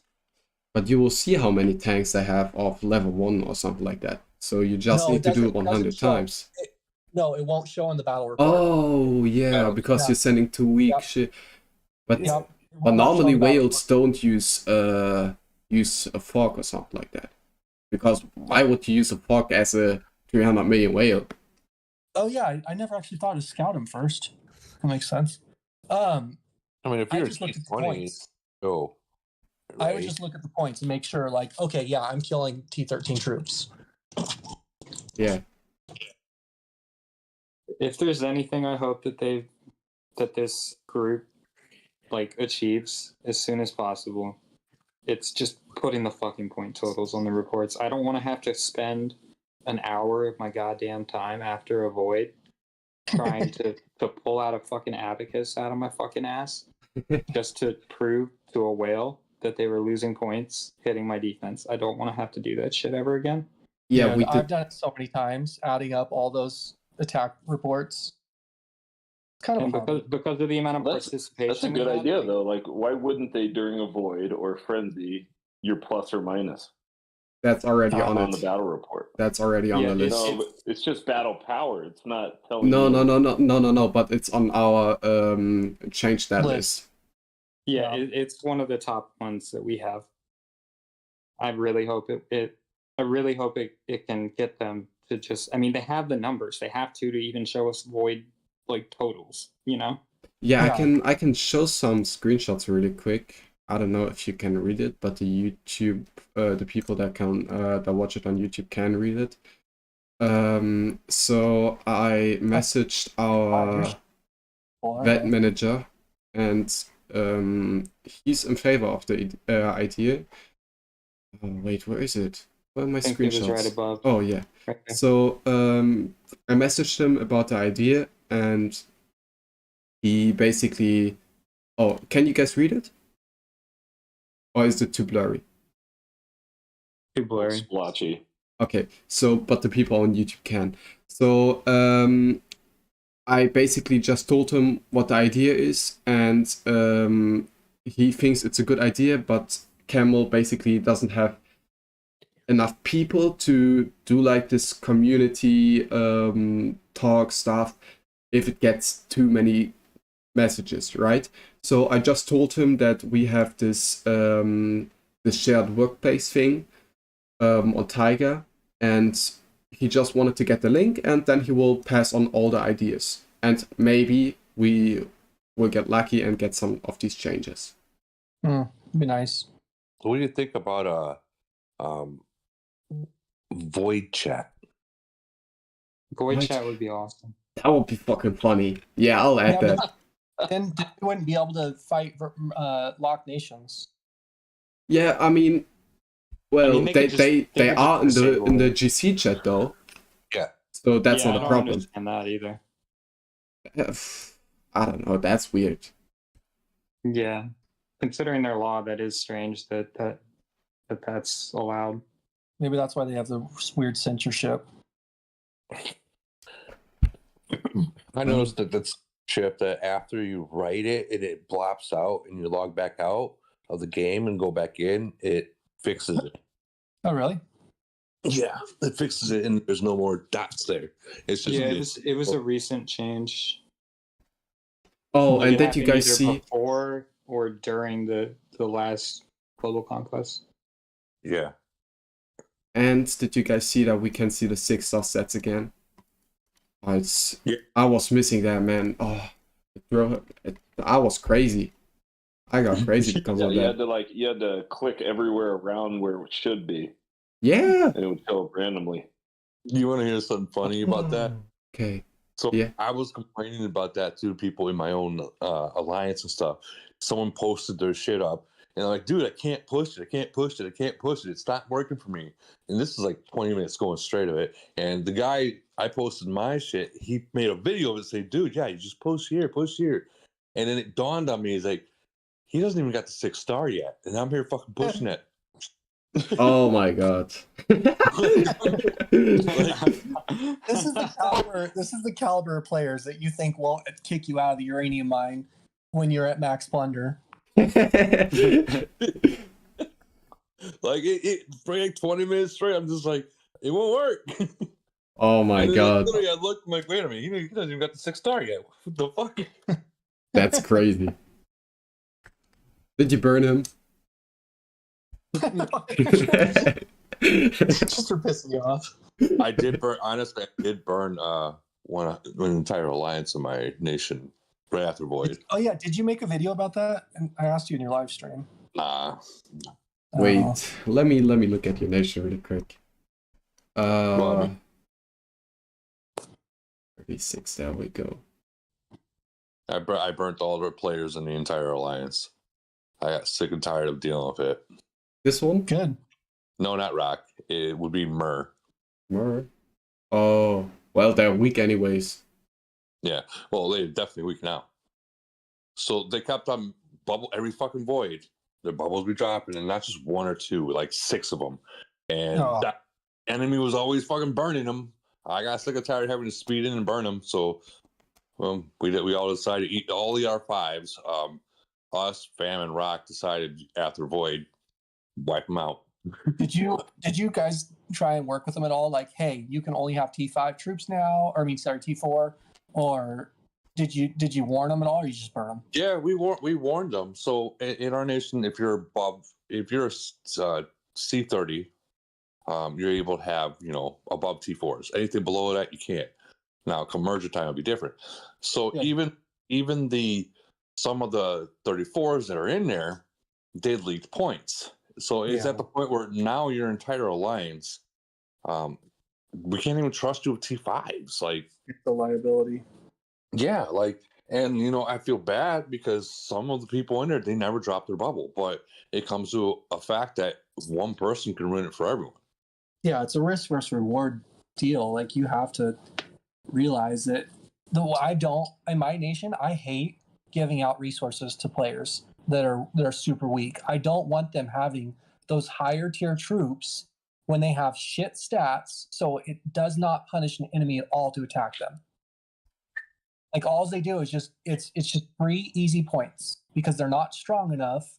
But you will see how many tanks they have of level 1 or something like that. So you just need to do it 100 times. No, it won't show on the battle report. Oh, yeah, because you're sending too weak shit. But normally whales don't use a fog or something like that. Because why would you use a fog as a 300 million whale? Oh yeah, I never actually thought to scout him first. That makes sense. I mean, if you're T20, go. Right? I would just look at the points and make sure, like, okay, yeah, I'm killing T13 troops. Yeah. If there's anything I hope that this group like achieves as soon as possible, it's just putting the fucking point totals on the reports. I don't want to have to spend an hour of my goddamn time after a void trying to pull out a fucking abacus out of my fucking ass just to prove to a whale that they were losing points hitting my defense. I don't want to have to do that shit ever again. Yeah, I've done it so many times, adding up all those attack reports. Kind of because of the amount of participation. That's a good idea, though. Like, why wouldn't they during a void or frenzy your plus or minus? That's already on the battle report. That's already on the list. It's just battle power. It's not telling. No. But it's on our change that list. Yeah, it's one of the top ones that we have. I really hope it can get them to just. I mean, they have the numbers. They have to even show us void like totals. You know. Yeah, I can show some screenshots really quick. I don't know if you can read it, but the people that watch it on YouTube can read it. So I messaged our vet manager, and he's in favor of the idea. Wait, where is it? Where are my screenshots? Right above. Oh yeah. Right. So I messaged him about the idea, and he basically. Oh, can you guys read it? Or is it too blurry? Too blurry. Splotchy. Okay, so but the people on YouTube can. So I basically just told him what the idea is, and he thinks it's a good idea, but Camel basically doesn't have enough people to do like this community talk stuff if it gets too many messages, right? So I just told him that we have this this shared workplace thing on Tiger, and he just wanted to get the link, and then he will pass on all the ideas, and maybe we will get lucky and get some of these changes. Be nice. So what do you think about void chat? Void chat would be awesome. That would be fucking funny. Yeah, I'll add that. Then we wouldn't be able to fight locked nations. Yeah, I mean, well, they they could just- they, they they could are in just the disable it. GC chat though, Yeah. so that's yeah, not I a don't problem. understand that either. I don't know. That's weird. Yeah, considering their law, that is strange that's allowed. Maybe that's why they have the weird censorship. I noticed that that's chip that after you write it and it blops out and you log back out of the game and go back in, it fixes it. Oh, really? Yeah, it fixes it and there's no more dots there. It's just Yeah, it was a recent change. Oh, Like, and it did you happened guys either see? before or during the last global conquest? Yeah. And did you guys see that we can see the 6-star sets again? Oh, it's Yeah. I was missing that, man. Oh, I was crazy. I got crazy because Yeah, of you that. had to you had to click everywhere around where it should be, Yeah. and it would show up randomly. You want to hear something funny about that? Okay. So Yeah. I was complaining about that to people in my own alliance and stuff. Someone posted their shit up and they're like, dude, I can't push it. I can't push it. I can't push it. It's not working for me. And this is like 20 minutes going straight of it. And the guy I posted my shit, he made a video of it and say, dude, yeah, you just push here. And then it dawned on me, he's like, he doesn't even got the 6-star yet. And I'm here fucking pushing it. Oh my god. This is the caliber of players that you think won't kick you out of the uranium mine when you're at max plunder. Like it for like 20 minutes straight, I'm just like, it won't work. Oh my and then god. literally I looked, I'm like, wait a minute, he doesn't even got the 6-star yet. What the fuck? That's crazy. Did you burn him? Just for pissing you off. I did burn. Honestly, I did burn one entire alliance of my nation right after Void. Oh yeah, did you make a video about that? And I asked you in your live stream. Wait, let me look at your nation really quick. 36. There we go. I burnt all the players in the entire alliance. I got sick and tired of dealing with it. This one? Good. No, not Rock. It would be Myrrh. Myrrh. Oh, well, they're weak anyways. Yeah, well, they're definitely weak now. So they kept on bubble every fucking Void. Their bubbles be dropping, and not just one or two, like 6 of them. And that enemy was always fucking burning them. I got sick and tired of having to speed in and burn them. So we all decided to eat all the R5s. Us, Fam, and Rock decided after Void, wipe them out. Did you guys try and work with them at all? Like, hey, you can only have T5 troops now, or T4, or did you warn them at all, or you just burn them? Yeah, we warned them. So in our nation, if you're C30, you're able to have above T4s. Anything below that, you can't. Now, come merger time will be different. So even some of the 34s that are in there, they leaked points. So it's at the point where now your entire alliance, we can't even trust you with T5s. Like, it's a liability. Yeah, and I feel bad because some of the people in there, they never drop their bubble, but it comes to a fact that one person can ruin it for everyone. Yeah, it's a risk versus reward deal. Like, you have to realize that. In my nation, I hate giving out resources to players that are super weak. I don't want them having those higher tier troops when they have shit stats, so it does not punish an enemy at all to attack them. Like, all they do is it's just free easy points because they're not strong enough.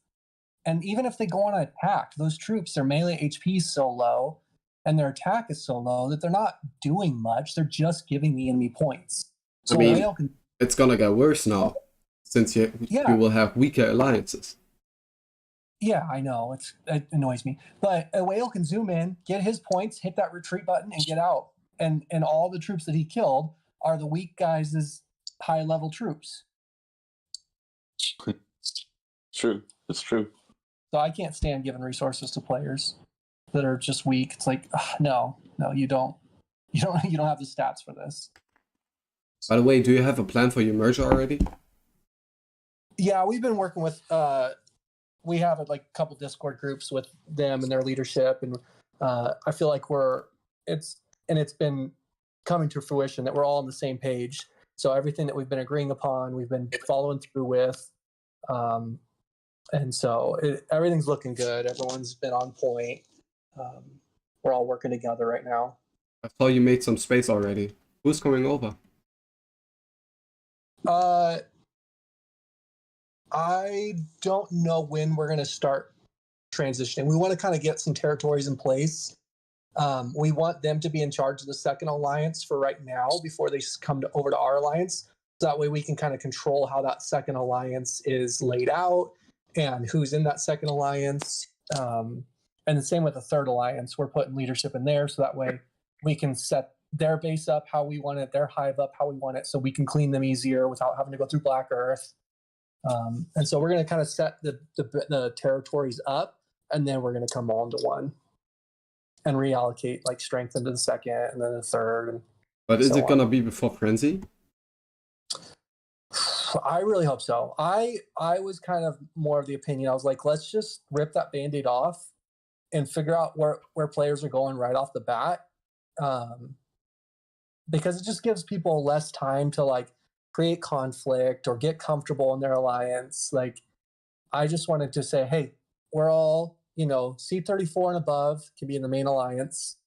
And even if they go on an attack, those troops, their melee HP is so low and their attack is so low that they're not doing much. They're just giving the enemy points. So it's gonna get worse now, since you will have weaker alliances. Yeah, I know. It annoys me. But a whale can zoom in, get his points, hit that retreat button, and get out. And all the troops that he killed are the weak guys' high-level troops. True. It's true. So I can't stand giving resources to players that are just weak. It's like, no, you don't. You don't have the stats for this. By the way, do you have a plan for your merger already? Yeah, we've been working with we have like a couple Discord groups with them and their leadership, and I feel like it's been coming to fruition that we're all on the same page. So everything that we've been agreeing upon, we've been following through with, and so everything's looking good. Everyone's been on point. We're all working together right now. I saw you made some space already. Who's coming over? I don't know when we're going to start transitioning. We want to kind of get some territories in place. We want them to be in charge of the second alliance for right now before they come over to our alliance. So that way we can kind of control how that second alliance is laid out and who's in that second alliance. And the same with the third alliance. We're putting leadership in there so that way we can set their base up how we want it, their hive up how we want it, so we can clean them easier without having to go through Black Earth. And so we're going to kind of set the territories up, and then we're going to come all into one and reallocate like strength into the second and then the third. But is it going to be before Frenzy? I really hope so. I was kind of more of the opinion. I was like, let's just rip that Band-Aid off and figure out where players are going right off the bat. Because it just gives people less time to like create conflict or get comfortable in their alliance. Like, I just wanted to say, hey, we're all, C34 and above can be in the main alliance.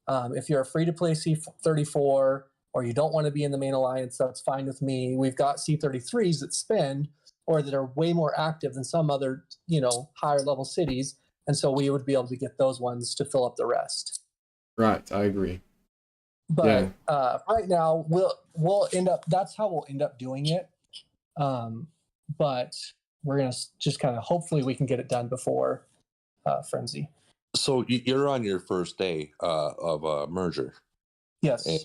If you're free to play C34 or you don't want to be in the main alliance, that's fine with me. We've got C33s that spend or that are way more active than some other, higher level cities. And so we would be able to get those ones to fill up the rest. Right, I agree. But right now we'll end up. That's how we'll end up doing it. But we're gonna just kind of hopefully we can get it done before Frenzy. So you're on your first day of merger. Yes. And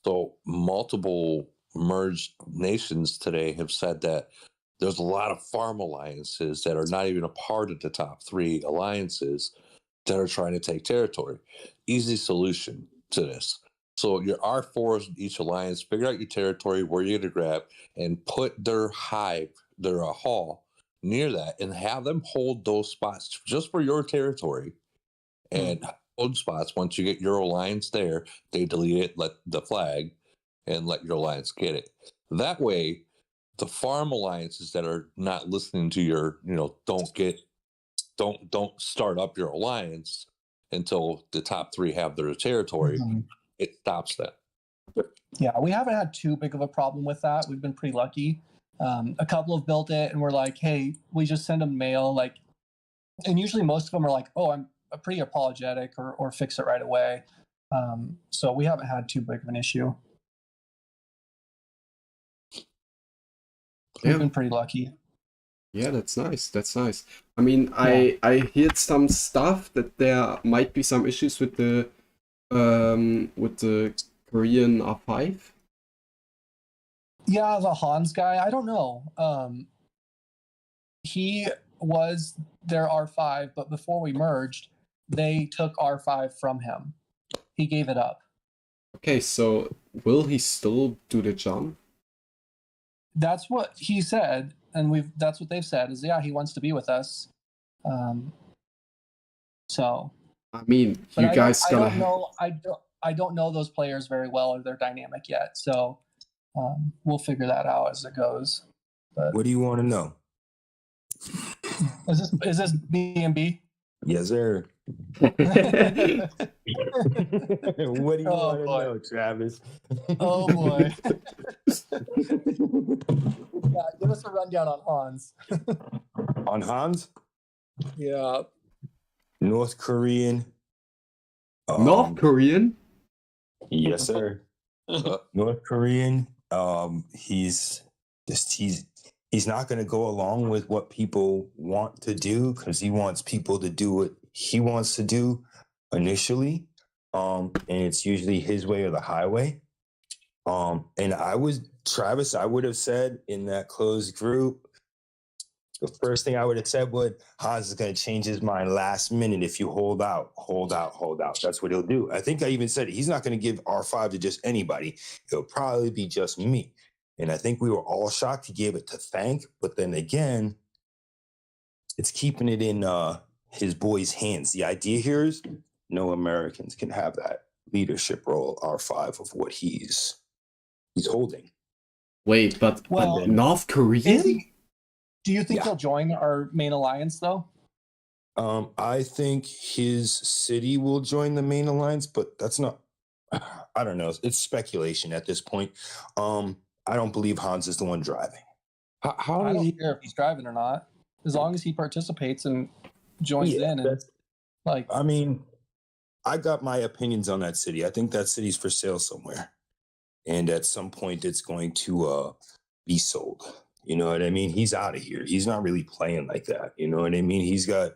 so multiple merged nations today have said that there's a lot of farm alliances that are not even a part of the top 3 alliances that are trying to take territory. Easy solution to this. So your R4s in each alliance, figure out your territory, where you're going to grab, and put their hive, their hall near that, and have them hold those spots just for your territory. And hold spots. Once you get your alliance there, they delete it, let the flag, and let your alliance get it. That way, the farm alliances that are not listening to your, don't start up your alliance until the top 3 have their territory. It stops that. Yeah, we haven't had too big of a problem with that. We've been pretty lucky. A couple have built it, and we're like, hey, we just send them mail. Like, and usually most of them are like, oh, I'm pretty apologetic or fix it right away. So we haven't had too big of an issue. We've been pretty lucky. Yeah, that's nice. That's nice. I mean, I heard some stuff that there might be some issues with the Korean R5. Yeah, the Hans guy. I don't know. He was their R5, but before we merged, they took R5 from him. He gave it up. Okay, so will he still do the jump? That's what he said, and that's what they've said is he wants to be with us. So I mean, you guys gonna I don't know those players very well or their dynamic yet, so we'll figure that out as it goes. But what do you want to know? Is this B&B? Yes, sir. What do you want to know, Travis? Oh boy. Yeah, give us a rundown on Hans. On Hans? Yeah. North Korean. North Korean? Yes, sir. North Korean. He's not going to go along with what people want to do because he wants people to do what he wants to do initially. And it's usually his way or the highway. And Travis, I would have said in that closed group, the first thing I would have said was Hans is going to change his mind last minute if you hold out. That's what he'll do. I think I even said he's not going to give R5 to just anybody. It'll probably be just me. And I think we were all shocked he gave it to Thank. But then again, it's keeping it in his boys' hands. The idea here is no Americans can have that leadership role, R5, of what he's holding. Wait, but Well, North Korean? Do you think he'll join our main alliance though? I think his city will join the main alliance, but that's not. I don't know. It's speculation at this point. I don't believe Hans is the one driving. How I don't care if he's driving or not, as long as he participates and joins in. And I mean, I got my opinions on that city. I think that city's for sale somewhere, and at some point, it's going to be sold. You know what I mean? He's out of here. He's not really playing like that. You know what I mean? He's got,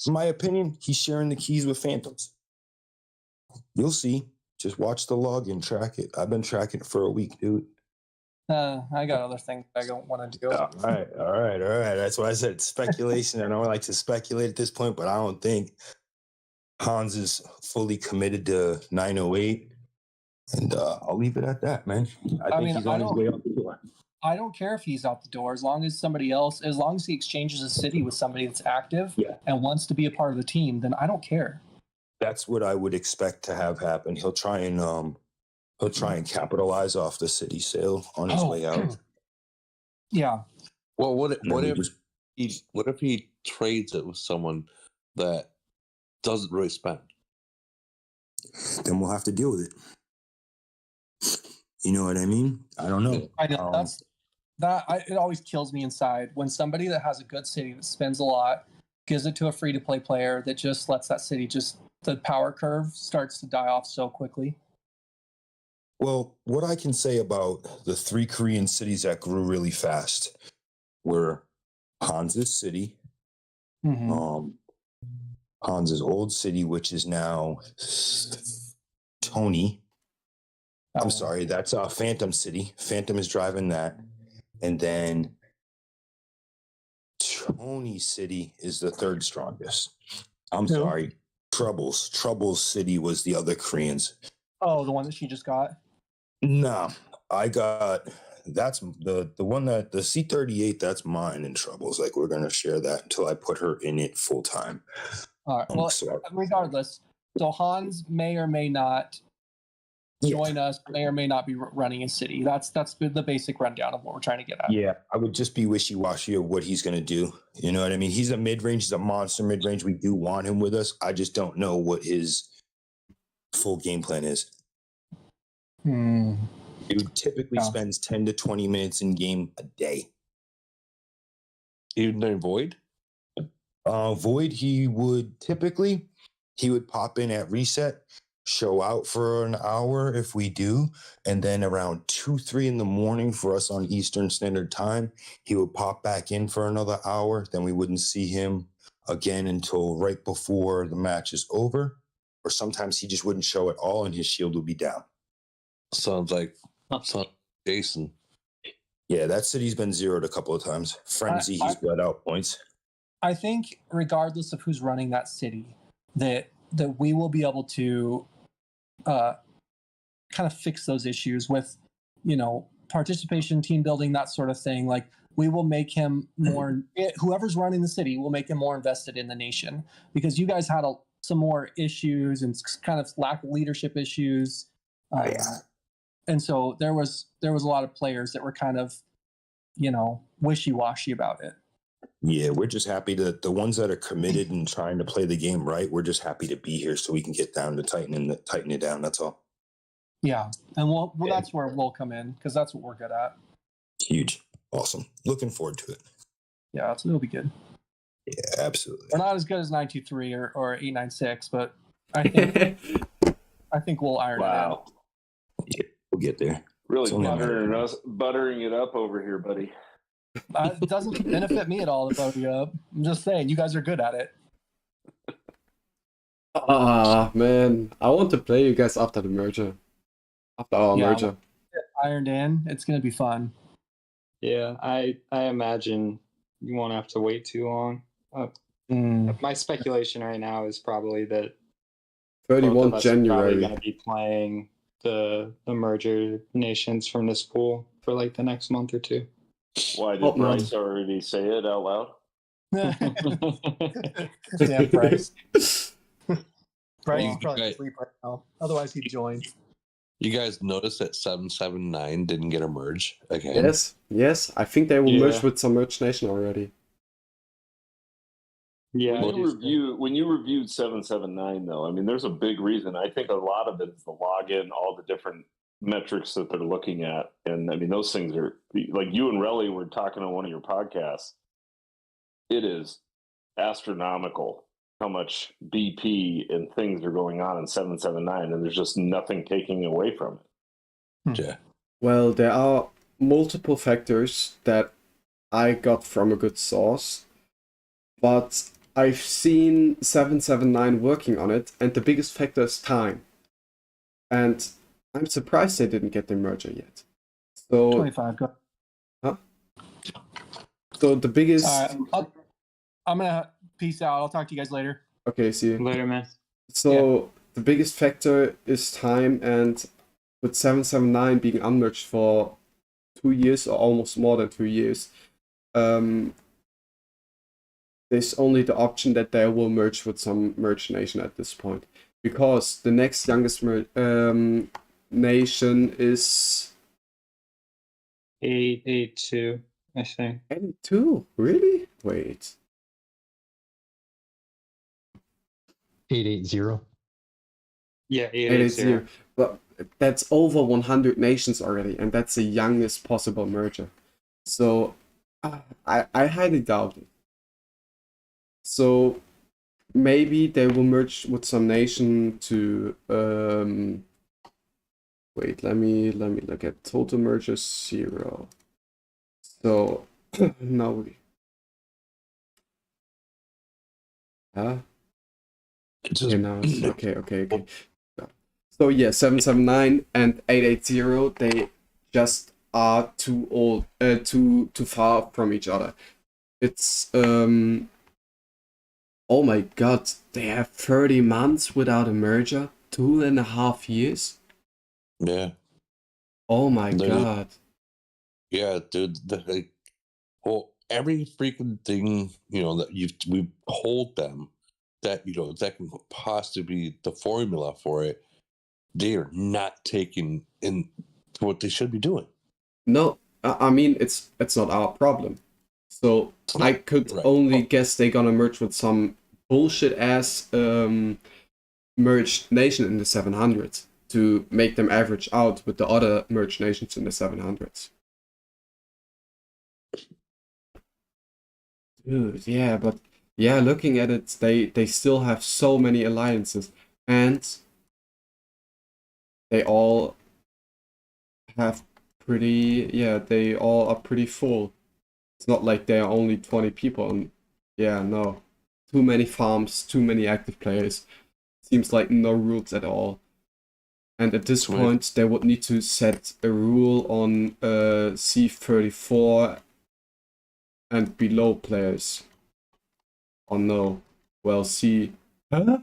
in my opinion, he's sharing the keys with Phantoms. You'll see. Just watch the log and track it. I've been tracking it for a week, dude. I got other things I don't want to do. All right. That's why I said it's speculation. I don't like to speculate at this point, but I don't think Hans is fully committed to 908. And I'll leave it at that, man. I think he's on his way out the door. I don't care if he's out the door as long as as long as he exchanges a city with somebody that's active and wants to be a part of the team, then I don't care. That's what I would expect to have happen. He'll try and capitalize off the city sale on his way out. Yeah. Well, what if he trades it with someone that doesn't really spend? Then we'll have to deal with it. You know what I mean? I don't know. I know it always kills me inside when somebody that has a good city that spends a lot gives it to a free-to-play player that just lets that city the power curve starts to die off so quickly. Well, what I can say about the 3 Korean cities that grew really fast were Hans's city, Hans's old city, which is now Tony. I'm sorry, that's Phantom City. Phantom is driving that. And then Tony City is the 3rd strongest. I'm sorry, Troubles. Troubles City was the other Koreans. Oh, the one that she just got? No, I got, that's the one that, the C-38, that's mine in Troubles. Like, we're going to share that until I put her in it full time. All right, well, regardless, so Hans may or may not join us, may or may not be running a city. That's the basic rundown of what we're trying to get at. Yeah, I would just be wishy-washy of what he's going to do. You know what I mean? He's a mid-range. He's a monster mid-range. We do want him with us. I just don't know what his full game plan is. Dude typically spends 10 to 20 minutes in game a day. Even though Void? Void, he would pop in at reset, show out for an hour if we do, and then around 2-3 in the morning for us on Eastern Standard Time, he would pop back in for another hour. Then we wouldn't see him again until right before the match is over, or sometimes he just wouldn't show at all and his shield would be down. Sounds like Jason. Yeah, that city's been zeroed a couple of times. Frenzy, he's bled out points. I think regardless of who's running that city, that we will be able to kind of fix those issues with, participation, team building, that sort of thing. Like, we will make him more, whoever's running the city will make him more invested in the nation, because you guys had some more issues and kind of lack of leadership issues. And so there was a lot of players that were kind of, wishy-washy about it. Yeah, we're just happy that the ones that are committed and trying to play the game right, we're just happy to be here so we can get down to tighten it down. That's all. Yeah, and that's where we'll come in, because that's what we're good at. Huge. Awesome. Looking forward to it. Yeah, it'll be good. Yeah, absolutely. We're not as good as 923 or 896, but I think we'll iron it out. Yeah, we'll get there. Really buttering it up over here, buddy. It doesn't benefit me at all to butter you up. I'm just saying, you guys are good at it. Man, I want to play you guys after the merger. After our merger. Ironed in, it's gonna be fun. Yeah, I imagine you won't have to wait too long. My speculation right now is probably that 31 January. Going to be playing the merger nations from this pool for like the next month or two. Why did Bryce already say it out loud? Yeah, Bryce. Bryce is probably asleep right now. Otherwise, he'd join. You guys noticed that 779 didn't get a merge again? Yes. I think they will merge with some Merge Nation already. Yeah. When you reviewed 779, though, I mean, there's a big reason. I think a lot of it is the login, all the different metrics that they're looking at, and I mean, those things are like you and Relly were talking on one of your podcasts. It is astronomical how much BP and things are going on in 779, and there's just nothing taking away from it. Yeah. Well, there are multiple factors that I got from a good source, but I've seen 779 working on it, and the biggest factor is time. And I'm surprised they didn't get the merger yet. So 25, go. Huh? So the biggest... I'm going to peace out. I'll talk to you guys later. Okay, see you. Later, man. So the biggest factor is time, and with 779 being unmerged for 2 years or almost more than 2 years, there's only the option that they will merge with some Merge Nation at this point. Because the next youngest nation is... 882, I think. 82? Really? Wait. 880. Yeah, 880. But that's over 100 nations already, and that's the youngest possible merger. So I highly doubt it. So maybe they will merge with some nation to wait, let me look at total mergers 0. So now we okay, now it's okay. So yeah, 779 and 880, they just are too old, too far from each other. It's oh my god, they have 30 months without a merger, 2.5 years. Yeah. Oh my god. Yeah, dude. Well, every freaking thing that we've told them that that can possibly be the formula for it, they are not taking in what they should be doing. No, I mean it's not our problem. So I could only guess they're gonna merge with some bullshit ass merged nation in the 700s to make them average out with the other merged nations in the 700s. Dude, yeah, but yeah, looking at it, they still have so many alliances, and they all have they all are pretty full. It's not like there are only 20 people, and no. Too many farms, too many active players. Seems like no rules at all. And at this point, they would need to set a rule on C34 and below players. Oh no. Well, C... Huh?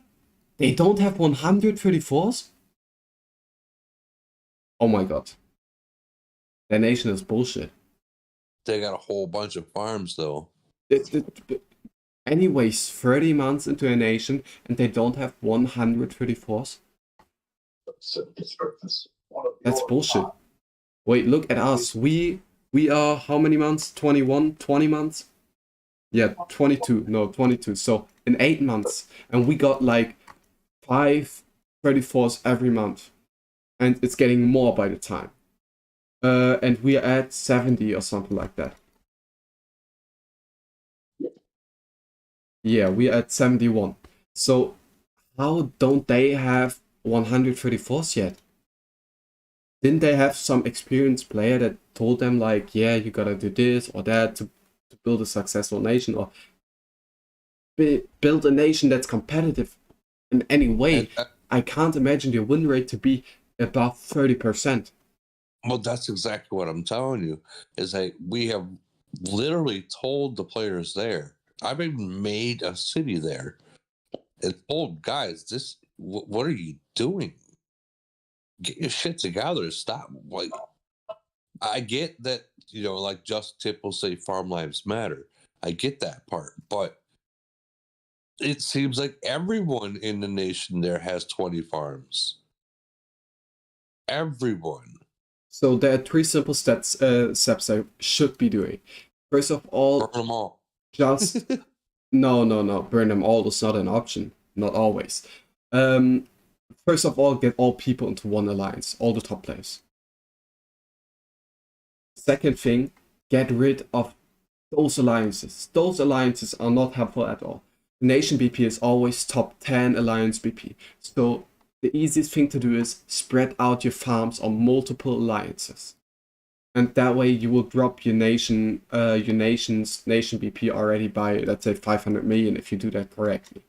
They don't have 134s? Oh my god. Their nation is bullshit. They got a whole bunch of farms, though. Anyways, 30 months into a nation, and they don't have 134s? That's bullshit. Wait, look at us. We are how many months? 21? 20 months? Yeah, 22. No, 22. So in 8 months. And we got like 5 34s every month. And it's getting more by the time. And we are at 70 or something like that. Yeah, we are at 71. So how don't they have 134s yet? Didn't they have some experienced player that told them like, yeah, you gotta do this or that to build a successful nation, or build a nation that's competitive in any way? I can't imagine the win rate to be above 30%. Well, that's exactly what I'm telling you. Is that we have literally told the players there. I've even made a city there and told guys, what are you doing? Get your shit together. Stop. Like, I get that, like Just Tip will say farm lives matter. I get that part, but it seems like everyone in the nation there has 20 farms. Everyone. So there are 3 simple steps I should be doing. First of all, burn them all. Just no. Burn them all is not an option. Not always. First of all, get all people into one alliance, all the top players. Second thing, get rid of those alliances. Those alliances are not helpful at all. The nation BP is always top 10 alliance BP. So the easiest thing to do is spread out your farms on multiple alliances. And that way you will drop your nation's nation BP already by, let's say, 500 million if you do that correctly.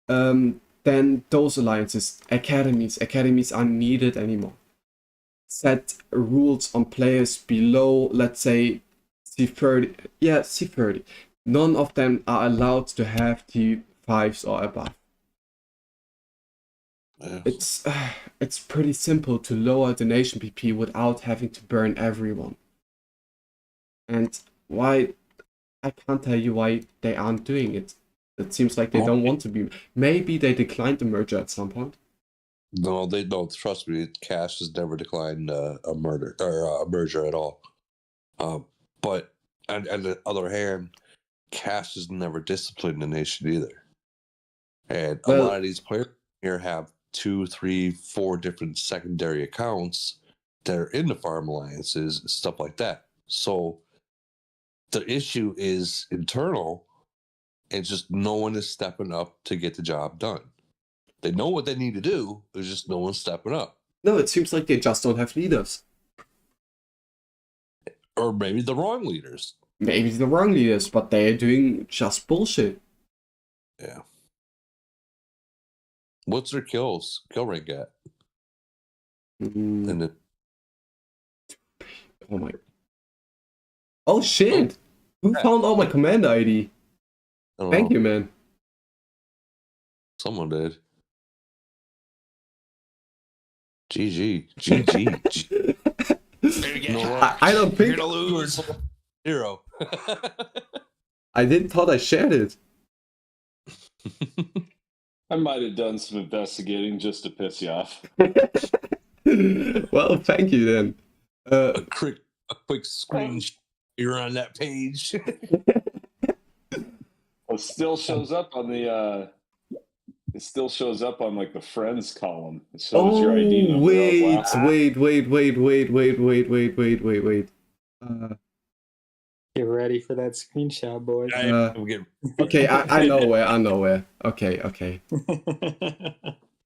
Then those alliances, academies aren't needed anymore. Set rules on players below, let's say, C30. Yeah, C30. None of them are allowed to have T5s or above. Yeah. It's pretty simple to lower the nation BP without having to burn everyone. And why, I can't tell you why they aren't doing it. It seems like they don't want to be. Maybe they declined the merger at some point. No, they don't. Trust me, Cash has never declined a merger at all. But on the other hand, Cash has never disciplined the nation either. And a lot of these players here have 2, 3, 4 different secondary accounts that are in the farm alliances, stuff like that. So the issue is internal, and just no one is stepping up to get the job done. They know what they need to do, there's just no one stepping up. No, it seems like they just don't have leaders. Or maybe the wrong leaders. Maybe the wrong leaders, but they're doing just bullshit. Yeah. What's their kill rank at? And oh my. Oh shit! Who found all my command ID? Thank you, man. Someone did. GG. I don't think. You're gonna lose. 0. I didn't thought I shared it. I might have done some investigating just to piss you off. Well, thank you then. A quick screenshot. You're on that page. It still shows up on the. It still shows up on like the friends column. It shows your ID number. Wait. Get ready for that screenshot, boys. Okay, I know where. Okay.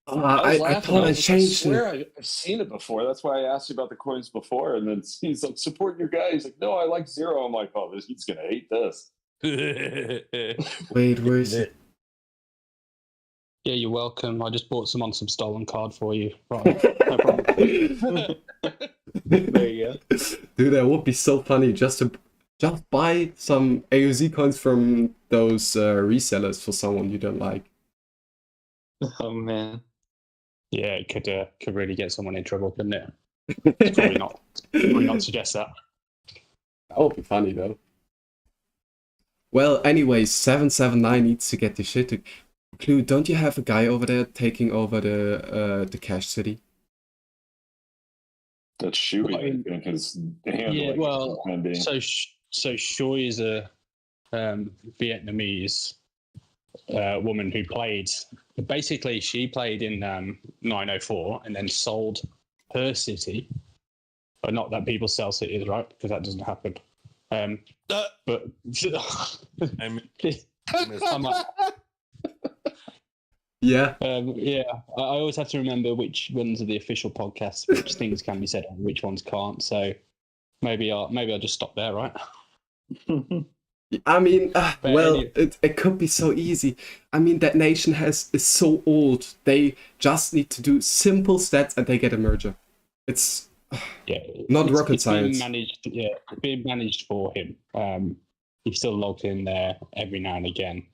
I thought I changed it. I've seen it before. That's why I asked you about the coins before. And then he's like, supporting your guy. He's like, no, I like 0. I'm like, oh, he's going to hate this. Wait, where is it? Yeah, you're welcome. I just bought some on some stolen card for you. Right. No problem. There you go. Dude, that would be so funny just buy some AOZ coins from those resellers for someone you don't like. Oh man. Yeah, it could really get someone in trouble, couldn't it? Probably not suggest that. That would be funny though. Well, anyways, 779 needs to get the shit to. Clue, don't you have a guy over there taking over the cash city? That's Shui, I think, is yeah, well, so Shui is a Vietnamese woman who played. Basically, she played in 904 and then sold her city. But not that people sell cities, right? Because that doesn't happen. But I'm like, yeah. Yeah. I always have to remember which ones are the official podcasts, which things can be said and which ones can't. So maybe I'll just stop there, right? I mean, it could be so easy. I mean, that nation is so old. They just need to do simple stats and they get a merger. It's not rocket science. Being managed for him. He's still logged in there every now and again.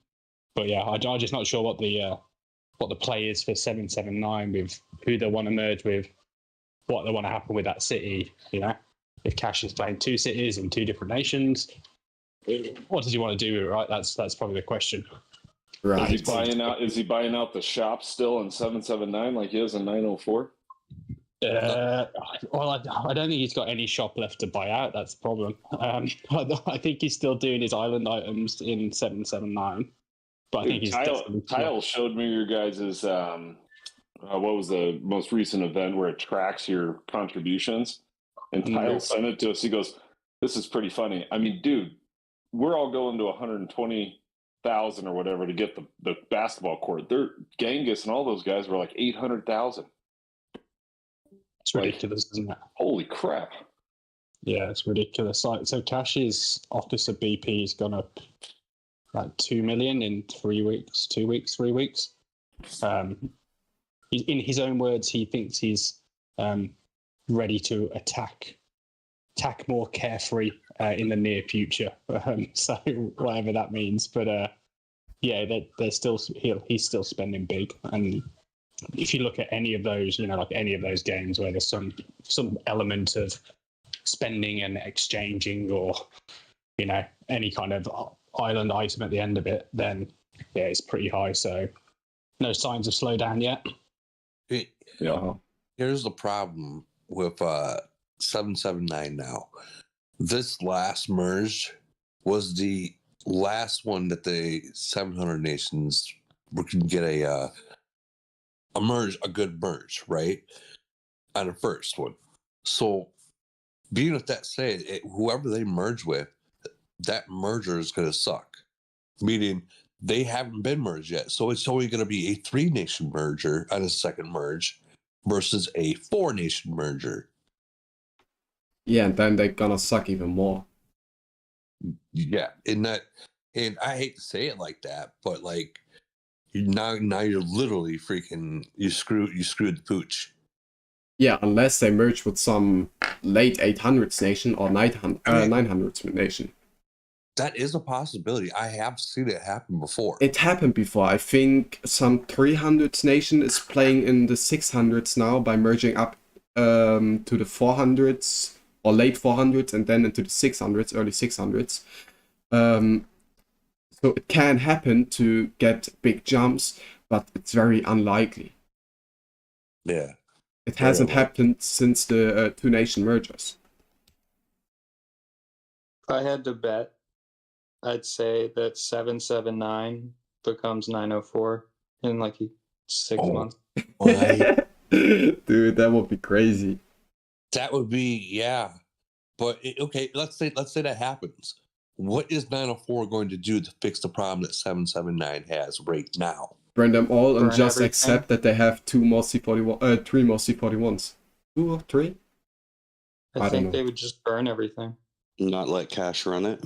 But yeah, I'm just not sure what the play is for 779 with who they want to merge with, what they want to happen with that city. You know, if Cash is playing 2 cities in 2 different nations, what does he want to do with it, right? That's probably the question. Right. Is he buying out the shop still in 779 like he is in 904? Well, I don't think he's got any shop left to buy out. That's the problem. I think he's still doing his island items in 779. But I think he's Tile showed me your guys' what was the most recent event where it tracks your contributions, and Tile sent it to us. He goes, "This is pretty funny. I mean, dude, we're all going to 120,000 or whatever to get the basketball court. They're Genghis and all those guys were like 800,000. It's ridiculous, isn't it? Holy crap! Yeah, it's ridiculous. So Cash's Officer BP has gone up like 2 million in 3 weeks. 2 weeks, 3 weeks. In his own words, he thinks he's ready to attack more carefree in the near future. So whatever that means, but yeah, he's still spending big. And if you look at any of those, like any of those games where there's some element of spending and exchanging, or any kind of island item at the end of it, then yeah, it's pretty high. So no signs of slowdown yet. Yeah. Here's the problem with 779 now. This last merge was the last one that the 700 nations can get a good merge, right? On the first one. So being with that said, whoever they merge with, that merger is going to suck. Meaning they haven't been merged yet. So it's only going to be a 3-nation merger on a second merge versus a 4-nation merger. Yeah, and then they're gonna suck even more. Yeah, and I hate to say it like that, but like now you're literally freaking you screwed the pooch. Yeah, unless they merge with some late 800s nation or 900s nation. That is a possibility. I have seen it happen before. It happened before. I think some 300s nation is playing in the 600s now by merging up to the 400s or late 400s and then into the 600s, early 600s. So it can happen to get big jumps, but it's very unlikely. Yeah. It hasn't happened since the 2-nation mergers. If I had to bet, I'd say that 779 becomes 904 in like 6 months. Dude, that would be crazy. That would be, yeah. But okay, let's say that happens. What is 904 going to do to fix the problem that 779 has right now? Burn them all and Burn just everything. accept that they have 3 more C41s. 2 or 3? I think they would just burn everything. Not let Cash run it.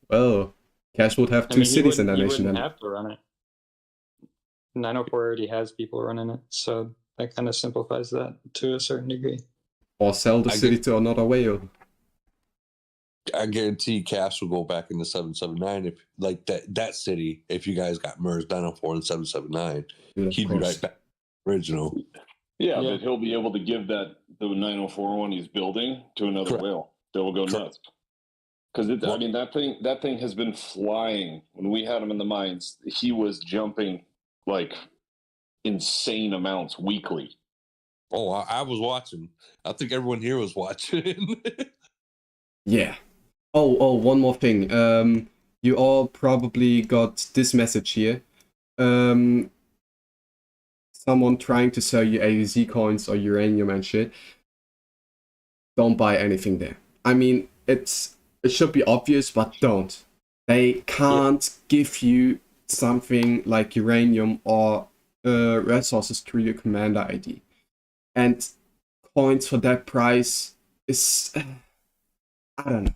Well, Cash would have 2 cities in that he nation wouldn't then. have to run it. 904 already has people running it, so that kind of simplifies that to a certain degree. Or sell the city to another whale. I guarantee Cash will go back into 779 if like that city, if you guys got merged 904 and 779, he'd be right back original. Yeah, but he'll be able to give the 904 one he's building to another whale. They will go nuts. Because I mean that thing has been flying. When we had him in the mines, he was jumping like insane amounts weekly. Oh, I was watching. I think everyone here was watching. Yeah. Oh, one more thing. You all probably got this message here. Someone trying to sell you AZ coins or uranium and shit. Don't buy anything there. I mean, it should be obvious, but don't. They can't give you something like uranium or resources through your commander ID. And coins for that price is... I don't know.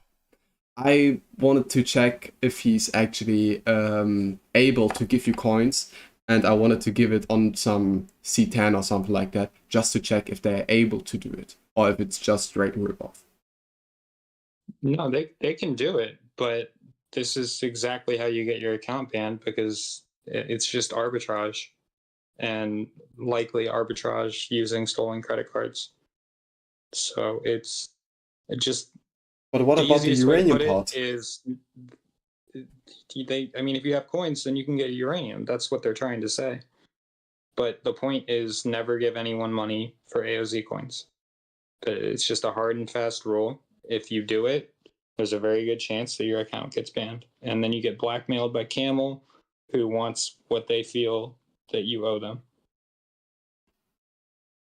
I wanted to check if he's actually able to give you coins, and I wanted to give it on some C10 or something like that, just to check if they're able to do it, or if it's just straight rip-off. No, they can do it, but this is exactly how you get your account banned, because it's just arbitrage, and likely arbitrage using stolen credit cards. So it's just But what about the easiest way to uranium put it part? is I mean, if you have coins, then you can get uranium. That's what they're trying to say. But the point is never give anyone money for AOZ coins. It's just a hard and fast rule. If you do it, there's a very good chance that your account gets banned. And then you get blackmailed by Camel, who wants what they feel that you owe them.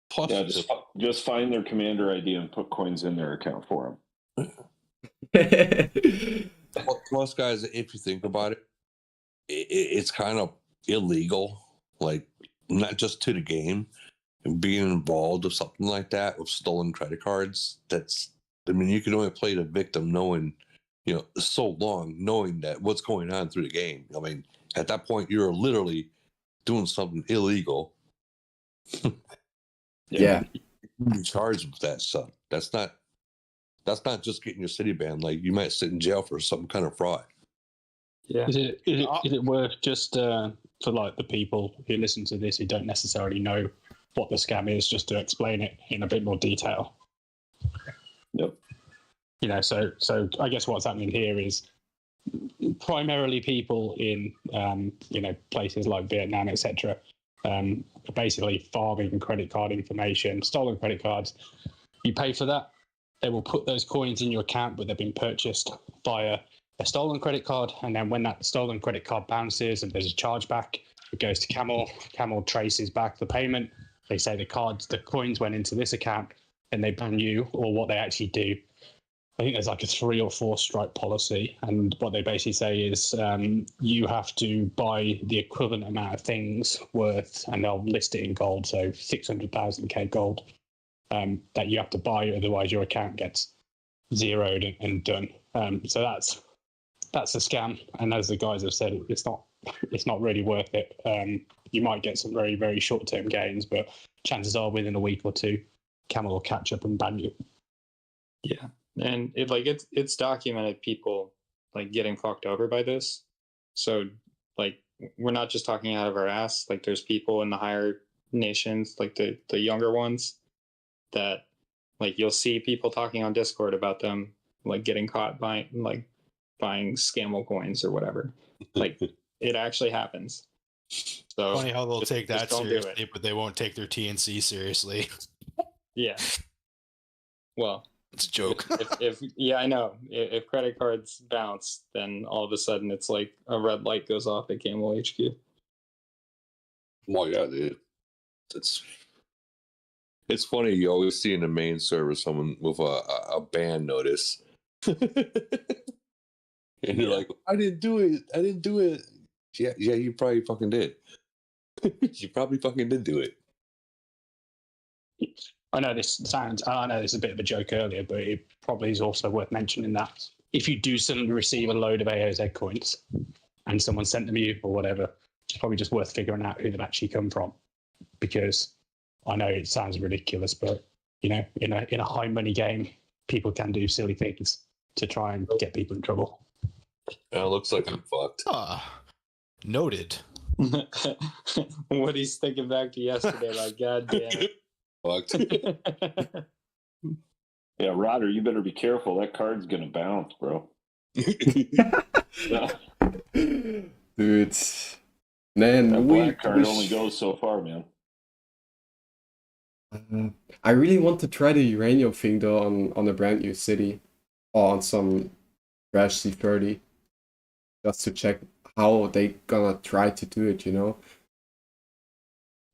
Plus, Yeah, just find their commander ID and put coins in their account for them. plus, guys, if you think about it, it's kind of illegal, like not just to the game, and being involved with something like that with stolen credit cards. I mean, you can only play the victim knowing, so long knowing that what's going on through the game. I mean, at that point, you're literally doing something illegal. Yeah. You're charged with that stuff. That's not just getting your city banned. Like, you might sit in jail for some kind of fraud. Yeah. Is it worth just for like the people who listen to this who don't necessarily know what the scam is, just to explain it in a bit more detail? Yep. So I guess what's happening here is primarily people in places like Vietnam, etc., basically farming credit card information, stolen credit cards. You pay for that. They will put those coins in your account, but they've been purchased via a stolen credit card. And then when that stolen credit card bounces and there's a chargeback, it goes to Camel. Camel traces back the payment. They say the coins went into this account, and they ban you. Or what they actually do, I think there's like a 3 or 4 strike policy. And what they basically say is you have to buy the equivalent amount of things worth, and they'll list it in gold, so 600,000 K gold, that you have to buy, otherwise your account gets zeroed and done. So that's a scam. And as the guys have said, it's not really worth it. You might get some very, very short-term gains, but chances are within a week or two, Camel will catch up and ban you. Yeah. And it's documented people like getting fucked over by this. So like we're not just talking out of our ass. Like there's people in the higher nations, like the younger ones, that like you'll see people talking on Discord about them like getting caught buying scammo coins or whatever. Like it actually happens. So Funny how they'll take that don't do seriously, it. but they won't take their TNC seriously. Yeah. Well, it's a joke. if I know. If credit cards bounce, then all of a sudden it's like a red light goes off at Camel HQ. Well, yeah, dude. It's funny. You always see in the main server someone with a ban notice, and you're like, "I didn't do it." Yeah, you probably fucking did. You probably fucking did do it. I know this is a bit of a joke earlier, but it probably is also worth mentioning that if you do suddenly receive a load of AOZ coins and someone sent them you or whatever, it's probably just worth figuring out who they've actually come from. Because I know it sounds ridiculous, but in a high money game, people can do silly things to try and get people in trouble. It looks like I'm fucked. Noted. What he's thinking back to yesterday, like, God damn it. Fucked. Yeah, Rodder, you better be careful. That card's gonna bounce, bro. Dude, man, that black card only goes so far, man. I really want to try the uranium thing though on a brand new city or on some Crash C30, just to check how they gonna try to do it. I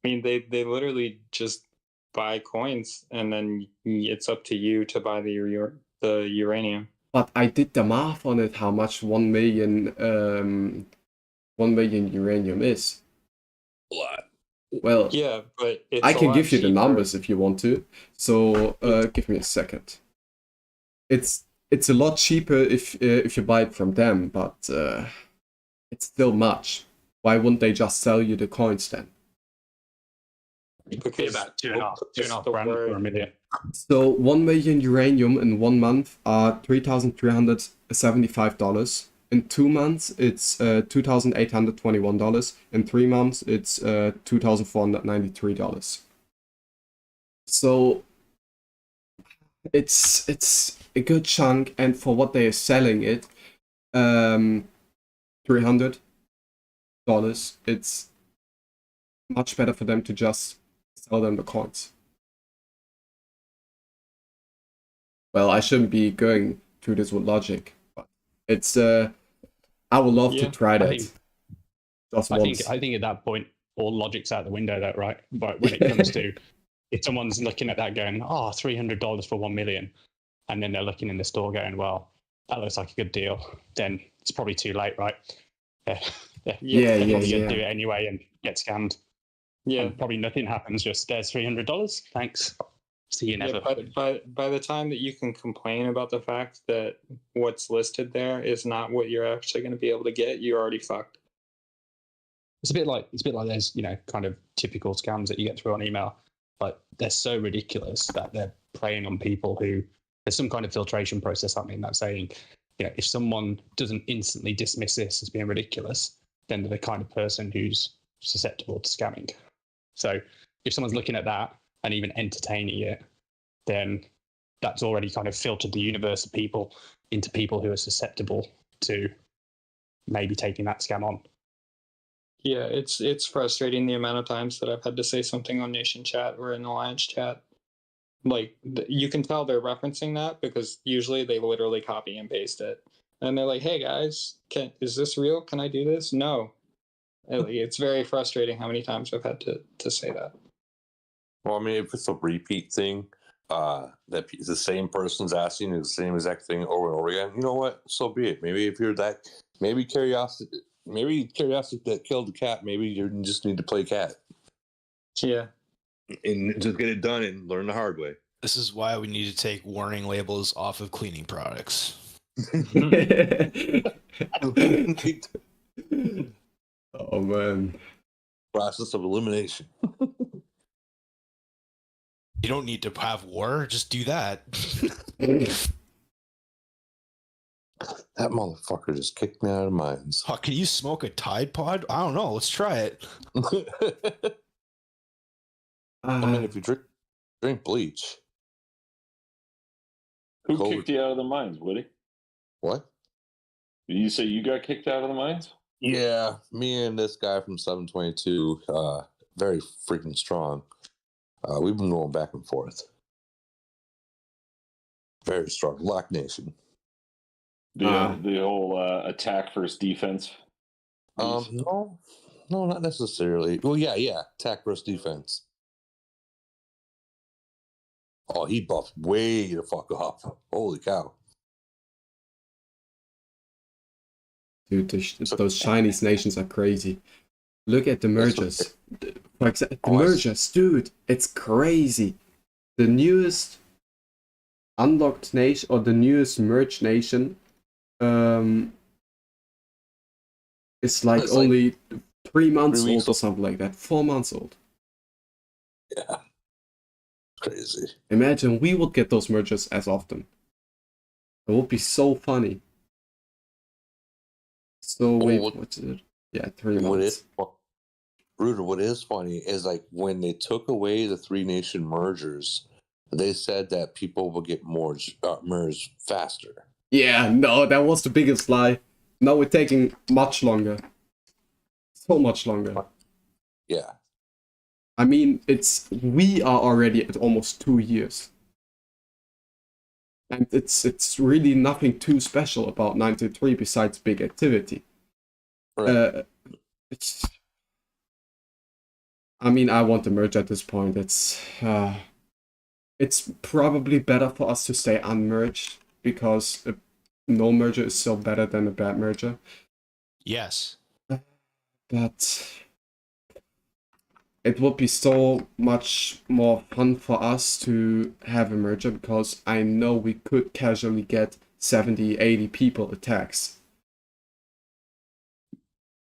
mean, they literally just buy coins, and then it's up to you to buy the uranium. But I did the math on it, how much 1 million uranium is. A lot. Well, yeah, but it's I can a lot give you the cheaper. numbers if you want to. So give me a second. It's a lot cheaper if you buy it from them, but it's still much. Why wouldn't they just sell you the coins then? It could be about 2.5 grand for $1 million. So 1 million uranium in 1 month are $3,375. In 2 months, it's $2,821. In 3 months, it's $2,493. So it's a good chunk, and for what they are selling it, $300. It's much better for them to just sell them the coins. Well, I shouldn't be going through this with logic, but it's I would love to try that. I think at that point, all logic's out the window, though, right? But when it comes to if someone's looking at that going, oh, $300 for 1 million, and then they're looking in the store going, well, that looks like a good deal, then it's probably too late, right? They're probably going to do it anyway and get scammed. Yeah. And probably nothing happens, just there's $300. Thanks. See you never. By the time that you can complain about the fact that what's listed there is not what you're actually going to be able to get, you're already fucked. It's a bit like there's, you know, kind of typical scams that you get through on email, but they're so ridiculous that they're preying on people who there's some kind of filtration process happening that's saying, you know, if someone doesn't instantly dismiss this as being ridiculous, then they're the kind of person who's susceptible to scamming. So if someone's looking at that and even entertaining it, then that's already kind of filtered the universe of people into people who are susceptible to maybe taking that scam on. Yeah, it's frustrating the amount of times that I've had to say something on Nation Chat or in Alliance Chat. Like, you can tell they're referencing that because usually they literally copy and paste it. And they're like, hey guys, is this real? Can I do this? No. It's very frustrating how many times I've had to say that. Well, I mean, if it's a repeat thing, that the same person's asking the same exact thing over and over again, you know what? So be it. Maybe if you're that, maybe curiosity that killed the cat. Maybe you just need to play cat. Yeah. And just get it done and learn the hard way. This is why we need to take warning labels off of cleaning products. Oh man. Process of elimination. You don't need to have war, just do that. That motherfucker just kicked me out of mines. Oh, can you smoke a Tide Pod? I don't know. Let's try it. I mean, if you drink bleach. Who kicked you out of the mines, Woody? What? Did you say you got kicked out of the mines? Yeah, me and this guy from 722, very freaking strong. We've been going back and forth. Very strong. Lock Nation. The whole attack versus defense. No, not necessarily. Well, yeah, attack versus defense. Oh, he buffed way the fuck up. Holy cow. Dude, those Chinese nations are crazy. Look at the mergers. For example, the mergers, dude, it's crazy. The newest unlocked nation, or the newest merged nation, it's like only 3 months old or something like that. 4 months old. Yeah. Crazy. Imagine we would get those mergers as often. It would be so funny. So what's it? Yeah, 3 months. Rooter, what is funny is like when they took away the 3 nation mergers, they said that people will get merged faster. Yeah, no, that was the biggest lie. Now we're taking much longer. So much longer. Yeah. I mean, we are already at almost 2 years. And it's really nothing too special about 93 besides big activity. Right. I mean, I want to merge at this point. It's probably better for us to stay unmerged because no merger is still better than a bad merger. Yes. But it would be so much more fun for us to have a merger because I know we could casually get 70, 80 people attacks.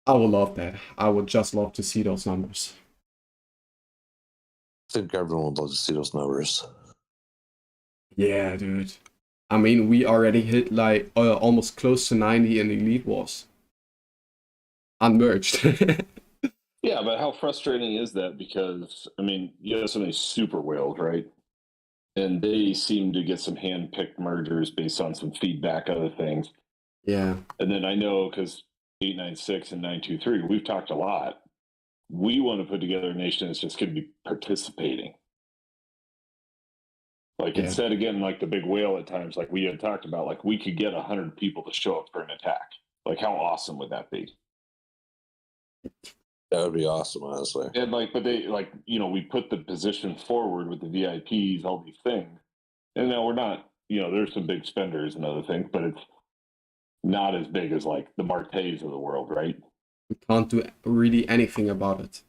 I would love that. I would just love to see those numbers. I think everyone would love to see those numbers. Yeah, dude. I mean, we already hit like almost close to 90 in Elite Wars. Unmerged. Yeah, but how frustrating is that? Because, I mean, you have so many super whales, right? and they seem to get some hand-picked mergers based on some feedback, other things. Yeah. And then I know because 896 and 923, we've talked a lot. We want to put together a nation that's just going to be participating. Like instead of getting like the big whale at times, like we had talked about, like we could get 100 people to show up for an attack. Like how awesome would that be? That would be awesome, honestly. And like, but they like, you know, we put the position forward with the VIPs, all these things. And now we're not, you know, there's some big spenders and other things, but it's not as big as like the Martes of the world, right? We can't do really anything about it.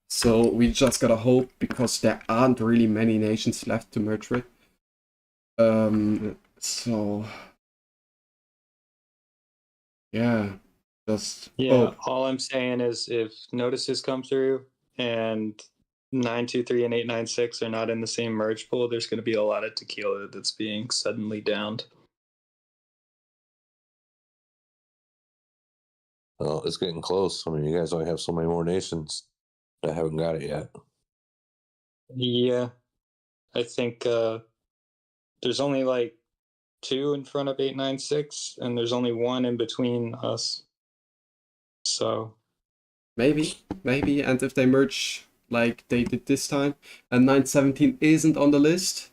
So we just gotta hope, because there aren't really many nations left to merge with. So yeah, just hope. All I'm saying is if notices come through and 923 and 896 are not in the same merge pool, there's going to be a lot of tequila that's being suddenly downed. Well, it's getting close. I mean, you guys only have so many more nations that haven't got it yet. Yeah, I think there's only like 2 in front of 896, and there's only 1 in between us. So Maybe, and if they merge like they did this time, and 917 isn't on the list,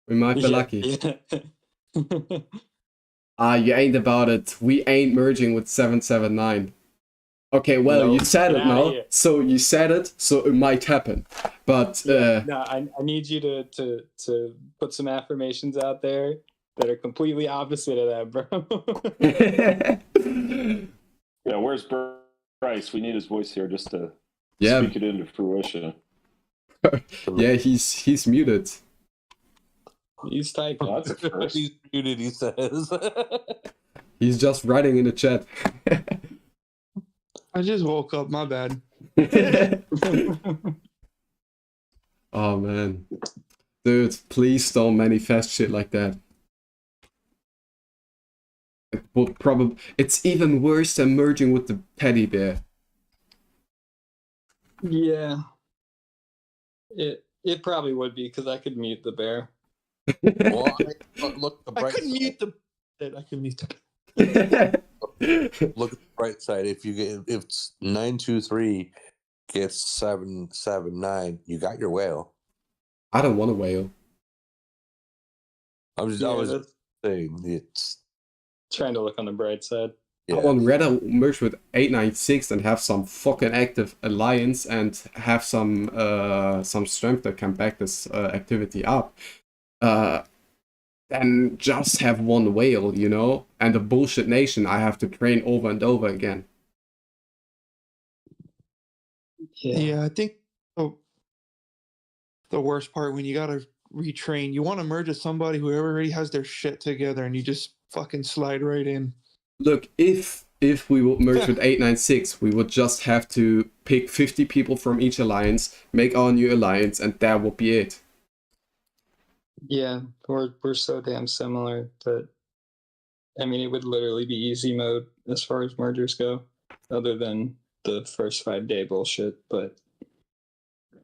we might be lucky. You ain't about it. We ain't merging with 779. Okay, well, No, you said get it outta now. here. So you said it, so it might happen. But no, I need you to put some affirmations out there that are completely opposite of that, bro. Yeah, where's Bryce? We need his voice here just to Yeah. speak it into fruition. yeah, he's muted. He's typing. Oh, that's a first. He's muted, he says. He's just writing in the chat. I just woke up, my bad. Oh man. Dude, please don't manifest shit like that. It would probably, it's even worse than merging with the teddy bear. Yeah. It probably would be, because I could mute the bear. Well, look the I bright couldn't side. mute the. I couldn't mute the. Look at the bright side. If 923 gets 779, you got your whale. I don't want a whale. I was saying it's trying to look on the bright side. I want rather merge with 896 and have some fucking active alliance and have some strength that can back this activity up. Than just have one whale, you know, and a bullshit nation I have to train over and over again. Yeah, I think the worst part when you gotta retrain, you want to merge with somebody who already has their shit together, and you just fucking slide right in. Look, if we would merge with 896, we would just have to pick 50 people from each alliance, make our new alliance, and that would be it. Yeah, we're so damn similar that, I mean, it would literally be easy mode as far as mergers go, other than the first 5-day bullshit. But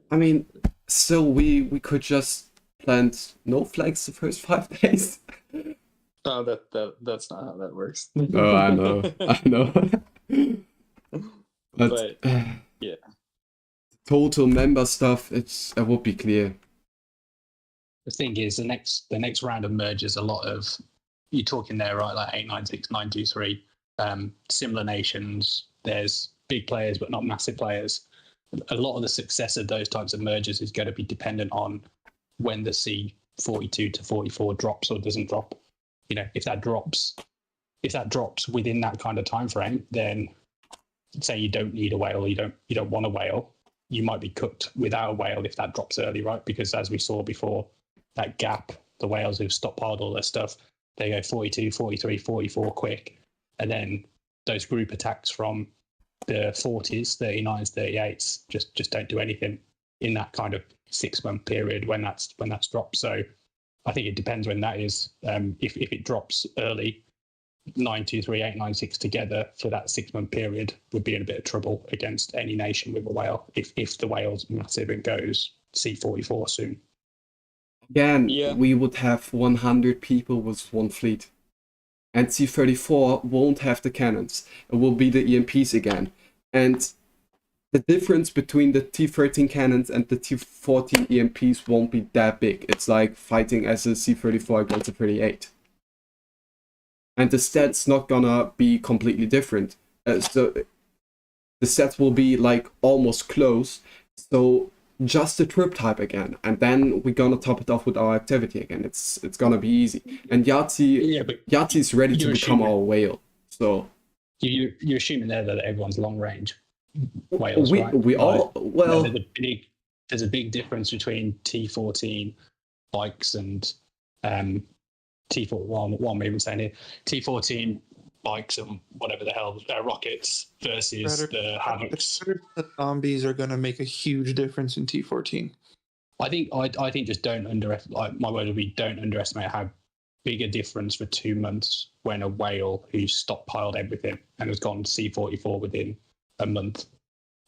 I mean, still we could just plant no flags the first 5 days. oh, that's not how that works. Oh, I know. But yeah, total member stuff, it would be clear. The thing is, the next round of mergers, a lot of, you're talking there, right, like 896, 923, similar nations. There's big players, but not massive players. A lot of the success of those types of mergers is going to be dependent on when the C42 to 44 drops or doesn't drop. You know, if that drops within that kind of time frame, then say you don't need a whale, you don't want a whale, you might be cooked without a whale if that drops early, right? Because as we saw before, that gap, the whales who've stockpiled all their stuff, they go 42, 43, 44 quick. And then those group attacks from the 40s, 39s, 38s just don't do anything in that kind of 6-month period when that's dropped. So I think it depends when that is. If it drops early, 923, 896 together for that 6-month period would be in a bit of trouble against any nation with a whale if the whale's massive and goes C44 soon. Again, Yeah. we would have 100 people with one fleet. And C-34 won't have the cannons. It will be the EMPs again. And the difference between the T-13 cannons and the T-14 EMPs won't be that big. It's like fighting as a C-34 against a 38. And the stats not gonna be completely different. So the stats will be like almost close. So just the trip type again, and then we're gonna top it off with our activity again. It's gonna be easy. And Yahtzee is ready to become our whale. So you're assuming there that everyone's long range whales, right? We all well. There's a big difference between T14 bikes and T4. What I'm even saying here, T14 bikes and whatever the hell rockets versus the Havocs. The zombies are going to make a huge difference in T14. I think just don't underestimate. My word would be don't underestimate how big a difference for 2 months when a whale who's stockpiled everything and has gone C44 within a month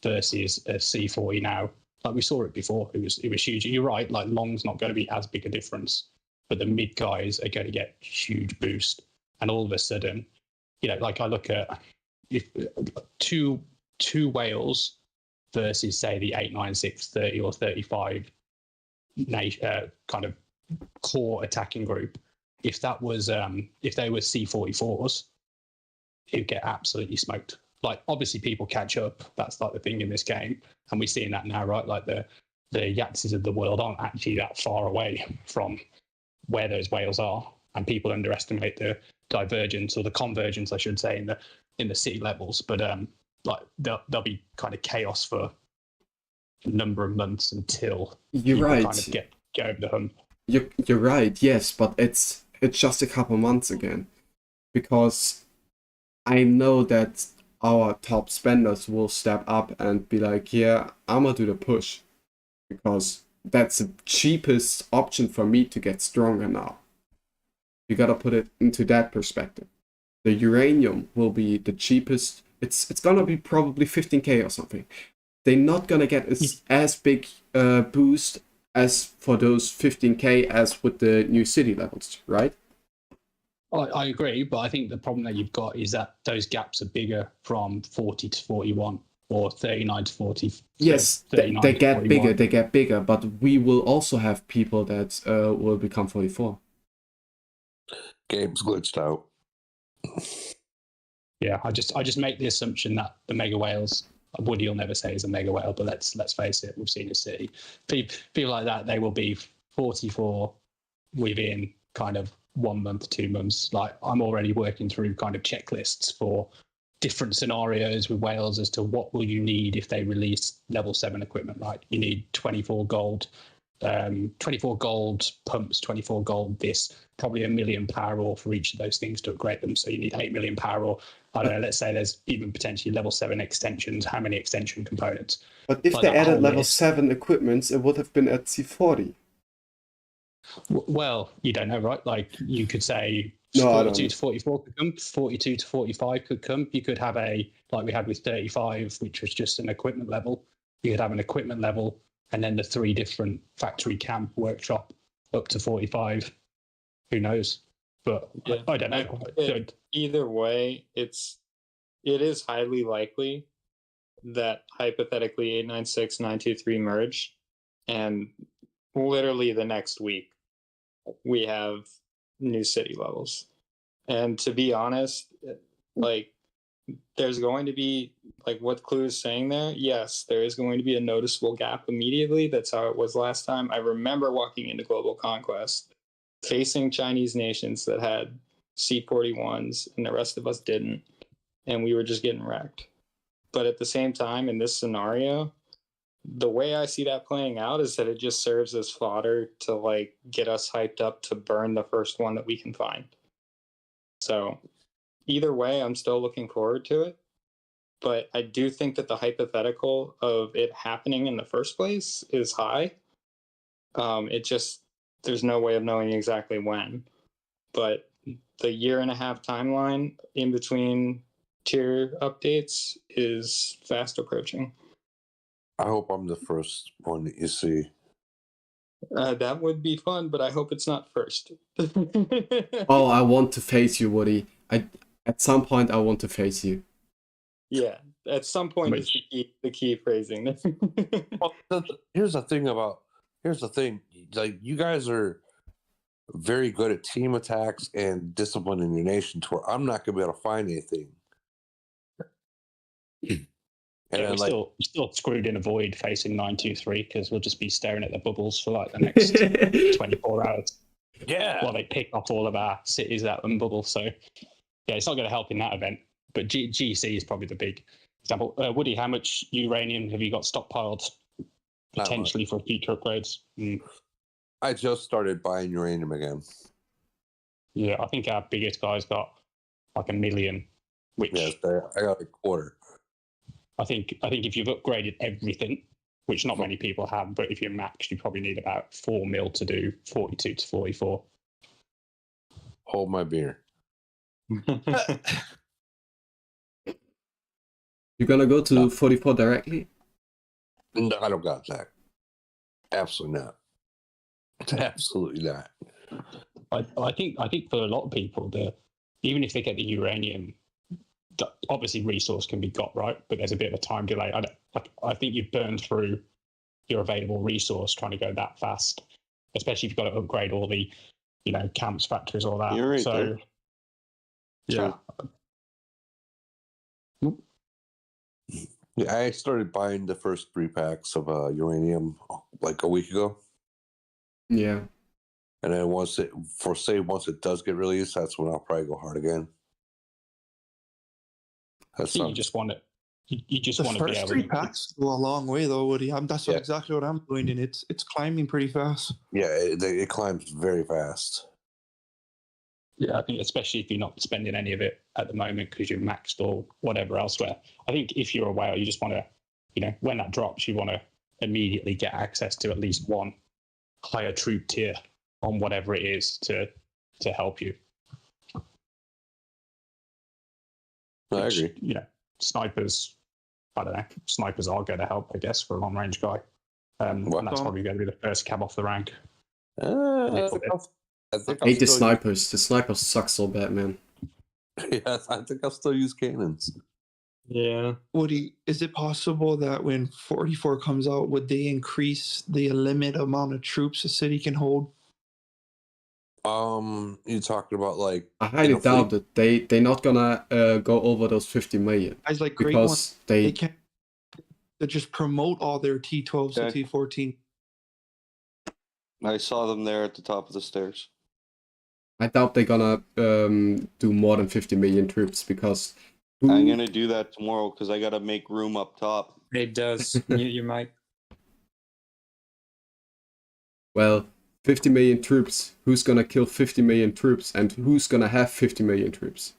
versus a C40 now. Like we saw it before, it was huge. You're right. Like long's not going to be as big a difference, but the mid guys are going to get huge boost, and all of a sudden, like I look at if two whales versus say the 896, 30 or 35 kind of core attacking group. If that was if they were C44s, it'd get absolutely smoked. Like obviously people catch up. That's like the thing in this game, and we're seeing that now, right? Like the Yahtzees of the world aren't actually that far away from where those whales are, and people underestimate the divergence or the convergence, I should say, in the city levels. But like there'll be kind of chaos for a number of months until you're right. Kind of get over the hump. You're right, yes, but it's just a couple months again, because I know that our top spenders will step up and be like, yeah, I'm gonna do the push, because that's the cheapest option for me to get stronger now. You gotta put it into that perspective. The uranium will be the cheapest. It's gonna be probably 15k or something. They're not gonna get as big boost as for those 15k as with the new city levels, right? I agree, but I think the problem that you've got is that those gaps are bigger from 40 to 41 or 39 to 40. Yes, they get bigger. They get bigger, but we will also have people that will become 44. Game's glitched out. Yeah, I just make the assumption that the mega whales. Woody will never say is a mega whale, but let's face it, we've seen a city. People like that, they will be 44 within kind of 1 month, 2 months. Like I'm already working through kind of checklists for different scenarios with whales as to what will you need if they release level 7 equipment. Like you need 24 gold, 24 gold pumps, 24 gold this, probably 1 million power ore for each of those things to upgrade them. So you need 8 million power ore. I don't know, let's say there's even potentially level 7 extensions. How many extension components? But if they added level 7 equipments, it would have been at C40. Well, you don't know, right? Like you could say 42 to 44 could come, 42 to 45 could come. You could have like we had with 35, which was just an equipment level. You could have an equipment level and then the 3 different factory camp workshop up to 45. Who knows? But yeah, I don't know. Either way, it is highly likely that hypothetically 896, 923 merge, and literally the next week we have new city levels. And to be honest, like there's going to be, like what Clue is saying there, yes, there is going to be a noticeable gap immediately. That's how it was last time. I remember walking into Global Conquest facing Chinese nations that had C41s and the rest of us didn't, and we were just getting wrecked. But at the same time, in this scenario, the way I see that playing out is that it just serves as fodder to like get us hyped up to burn the first one that we can find. So either way, I'm still looking forward to it. But I do think that the hypothetical of it happening in the first place is high. There's no way of knowing exactly when. But the 1.5-year timeline in between tier updates is fast approaching. I hope I'm the first one that you see. That would be fun, but I hope it's not first. Oh, I want to face you, Woody. At some point I want to face you. Yeah, at some point is the key phrasing. Well, here's the thing. Like, you guys are very good at team attacks and discipline in your nation, to where I'm not gonna be able to find anything. And yeah, we're still screwed in a void facing 923 because we'll just be staring at the bubbles for like the next 24 hours. Yeah. While they pick off all of our cities out and bubble. So yeah, it's not going to help in that event. But GC is probably the big example. Woody, how much uranium have you got stockpiled potentially for future upgrades? I just started buying uranium again. Yeah, I think our biggest guy's got like 1 million, which I got a quarter. I think if you've upgraded everything, which not many people have, but if you're maxed, you probably need about 4 mil to do 42 to 44. Hold my beer. You're gonna go to 44 directly? No, I don't got that. Absolutely not. Absolutely not. I think for a lot of people, even if they get the uranium, obviously resource can be got, right? But there's a bit of a time delay. I think you've burned through your available resource trying to go that fast, especially if you've got to upgrade all the, camps, factories, all that. You're right so, there. yeah. Yeah, I started buying the first 3 packs of uranium like a week ago. Yeah. And then once it does get released, that's when I'll probably go hard again. You just want it. You just want to be able to. The first 3 packs go a long way, though, Woody. That's exactly what I'm doing, and it's climbing pretty fast. Yeah, it climbs very fast. Yeah, I think especially if you're not spending any of it at the moment because you're maxed or whatever elsewhere. I think if you're a whale, you just want to, when that drops, you want to immediately get access to at least one higher troop tier on whatever it is to help you. I agree. Snipers, I don't know. Snipers are going to help, I guess, for a long range guy. And that's probably going to be the first cab off the rank. I hate the snipers. The snipers suck so bad, man. Yeah, I think I'll still use cannons. Yeah. Woody, is it possible that when 44 comes out, would they increase the limit amount of troops a city can hold? You're talking about like I highly doubt that they're not gonna go over those 50 million. Guys like Great because One, they can't. They just promote all their T12s to T14. I saw them there at the top of the stairs. I doubt they're gonna do more than 50 million troops because I'm gonna do that tomorrow because I gotta make room up top. It does. you might. Well, 50 million troops. Who's gonna kill 50 million troops, and who's gonna have 50 million troops?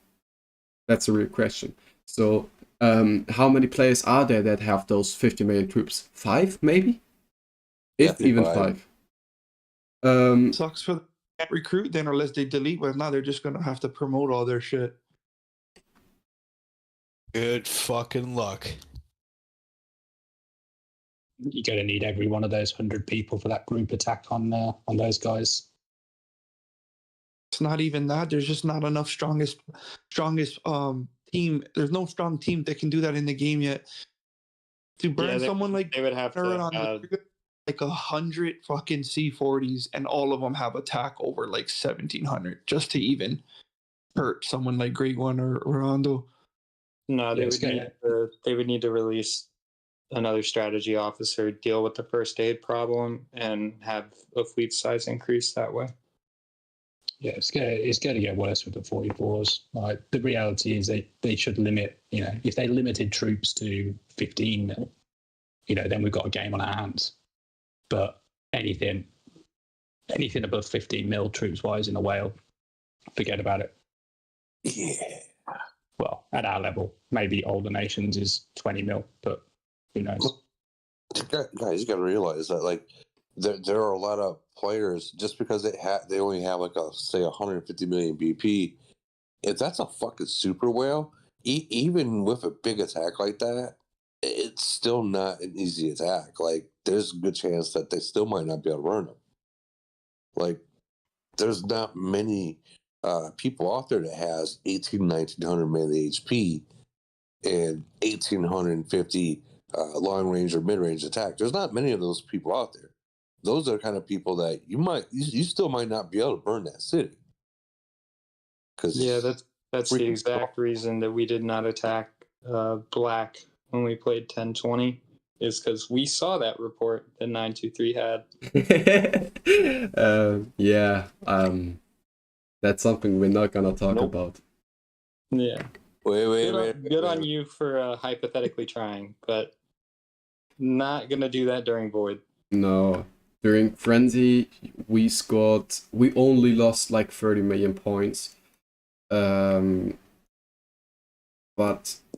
That's a real question. So, how many players are there that have those 50 million troops? 5, maybe? If even 5. Sucks for the recruit then, unless they delete. Well, now they're just gonna have to promote all their shit. Good fucking luck. You're going to need every one of those 100 people for that group attack on those guys. It's not even that. There's just not enough strongest team. There's no strong team that can do that in the game yet. To burn someone like they would have to like 100 fucking C40s, and all of them have attack over like 1700 just to even hurt someone like Great One or Rondo. No, they would need to release another strategy officer, deal with the first aid problem, and have a fleet size increase that way. Yeah, it's going to get worse with the 44s. Like, the reality is they should limit, if they limited troops to 15 mil, then we've got a game on our hands. But anything above 15 mil troops-wise in a whale, forget about it. Yeah. Well, at our level, maybe older nations is 20 mil, but who knows? Guys, you got to realize that like there are a lot of players just because they only have like say 150 million BP. If that's a fucking super whale, even with a big attack like that, it's still not an easy attack. Like there's a good chance that they still might not be able to run them. Like, there's not many people out there that has 1900 melee HP and 1850 long range or mid range attack. There's not many of those people out there. Those are the kind of people that you still might not be able to burn that city. Yeah, that's the exact reason that we did not attack black when we played 1020, is because we saw that report that 923 had. That's something we're not gonna talk about. Yeah. Wait. Good on you for hypothetically trying, but not gonna do that during Void. No. During Frenzy, we only lost like 30 million points. But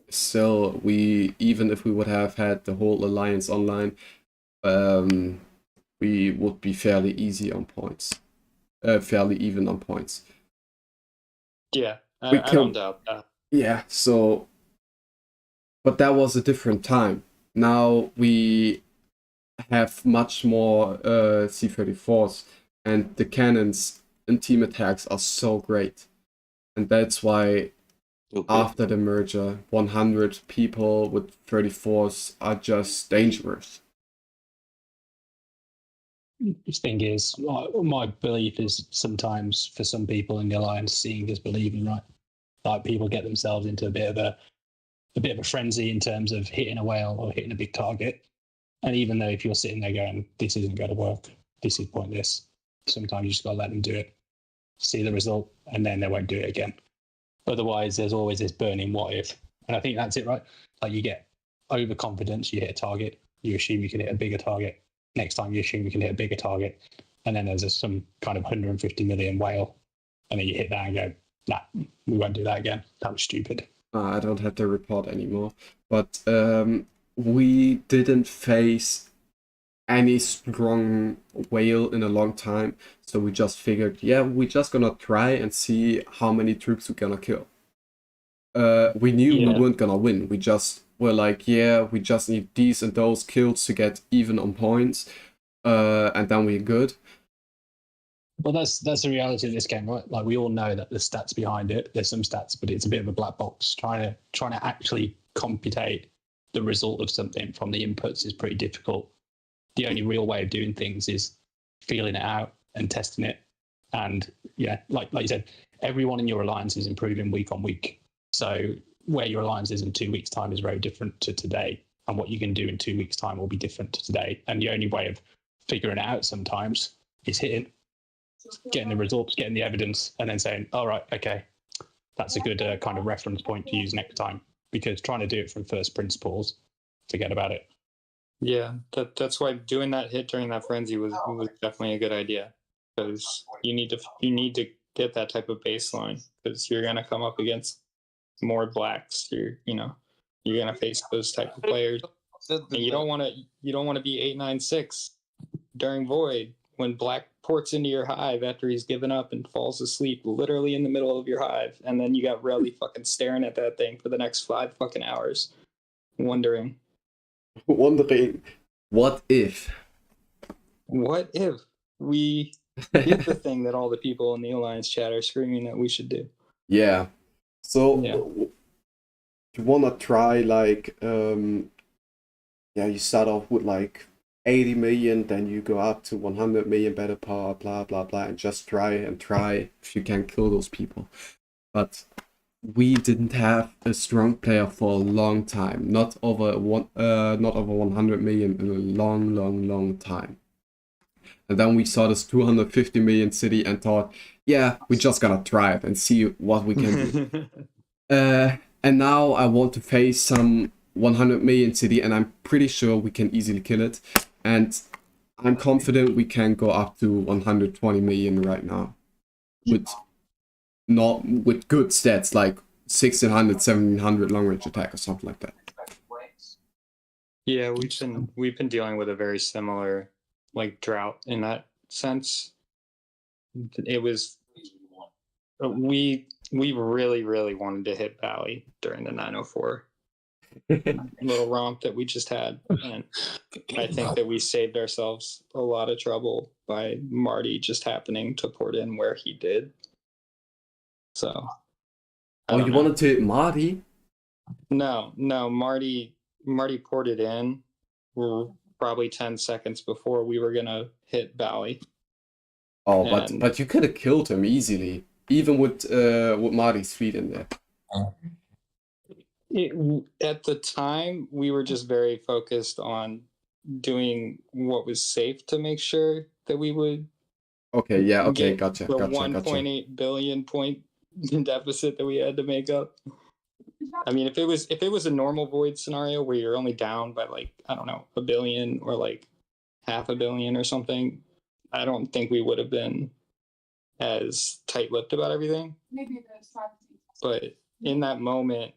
still, even if we would have had the whole alliance online, we would be fairly easy on points. Fairly even on points. Yeah, I don't doubt that. Yeah, so... But that was a different time. Now we have much more C-34s, and the cannons in team attacks are so great. And that's why after the merger, 100 people with 34s are just dangerous. The thing is, my belief is sometimes for some people in the alliance, seeing is believing, right? Like people get themselves into a bit of a frenzy in terms of hitting a whale or hitting a big target. And even though if you're sitting there going, this isn't going to work, this is pointless, sometimes you just got to let them do it, see the result, and then they won't do it again. Otherwise, there's always this burning what if. And I think that's it, right? Like you get overconfidence, you hit a target, you assume you can hit a bigger target. Next time you assume you can hit a bigger target. And then there's some kind of 150 million whale. And then you hit that and go, nah, we won't do that again. That was stupid. I don't have the report anymore. But we didn't face any strong whale in a long time. So we just figured, yeah, we're just gonna try and see how many troops we're gonna kill. We knew we weren't gonna win. We just were like, yeah, we just need these and those kills to get even on points. And then we're good. Well, that's the reality of this game, right? Like we all know that there's stats behind it. There's some stats, but it's a bit of a black box. Trying to actually computate the result of something from the inputs is pretty difficult. The only real way of doing things is feeling it out and testing it. And yeah, like you said, everyone in your alliance is improving week on week. So where your alliance is in 2 weeks' time is very different to today. And what you can do in 2 weeks' time will be different to today. And the only way of figuring it out sometimes is getting the results, getting the evidence, and then saying, all right, okay, that's a good kind of reference point to use next time. Because trying to do it from first principles, forget about it. Yeah, that's why doing that hit during that frenzy was definitely a good idea. Because you need to get that type of baseline, because you're gonna come up against more blacks. You're gonna face those type of players, and you don't want to be 896 during Void when black ports into your hive after he's given up and falls asleep literally in the middle of your hive, and then you got Relly fucking staring at that thing for the next 5 fucking hours, wondering what if we did the thing that all the people in the Alliance chat are screaming that we should do. Yeah. So you wanna try like you start off with like 80 million, then you go up to 100 million battle power, blah blah blah, and just try if you can kill those people. But we didn't have a strong player for a long time, not over 100 million in a long time. And then we saw this 250 million city and thought, yeah, we just gotta try it and see what we can do. And now I want to face some 100 million city, and I'm pretty sure we can easily kill it. And I'm confident we can go up to 120 million right now. With good stats like 1600, 1700 long range attack or something like that. Yeah, we've been dealing with a very similar drought in that sense. It was we really wanted to hit Valley during the 904, little romp that we just had, and I think that we saved ourselves a lot of trouble by Marty just happening to port in where he did. So. Oh, you wanted to hit Marty? No, Marty ported in. We're probably 10 seconds before we were gonna hit Bally. Oh, but you could have killed him easily, even with Marty's feet in there. At the time, we were just very focused on doing what was safe to make sure that we would. Okay, yeah, okay, get gotcha, the gotcha, 1.8 billion point deficit that we had to make up. I mean, if it was a normal void scenario where you're only down by like, I don't know, 1 billion or like $500 million or something, I don't think we would have been as tight-lipped about everything. But in that moment,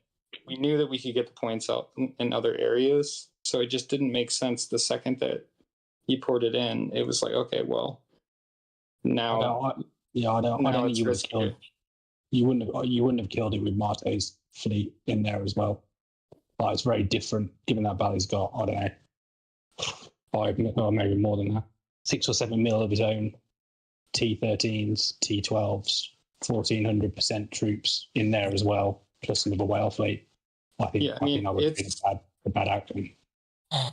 we knew that we could get the points out in other areas, so it just didn't make sense the second that he poured it in. It was like, okay, well, now I don't think you would have killed. You wouldn't have killed it with Marte's fleet in there as well. Like, it's very different, given that Bally's got, I don't know, 5 or maybe more than that, 6 or 7 mil of his own T13s, T12s, 1400% troops in there as well, plus another whale fleet. I think that would have been a bad outcome.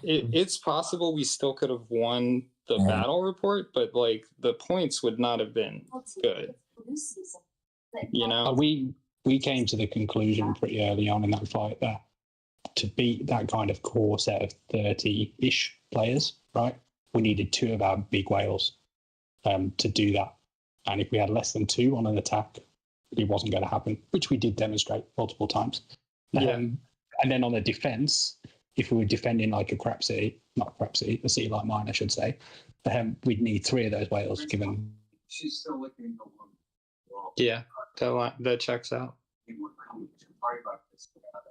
It's possible we still could have won the battle report, but like the points would not have been good. You know, we came to the conclusion pretty early on in that fight that to beat that kind of core set of 30-ish players, right, we needed 2 of our big whales to do that. And if we had less than 2 on an attack, it wasn't going to happen, which we did demonstrate multiple times. And then on the defense, if we were defending like a crap city, not a crap city, a city like mine, I should say, we'd need 3 of those whales given. She's still looking. Yeah, that checks out.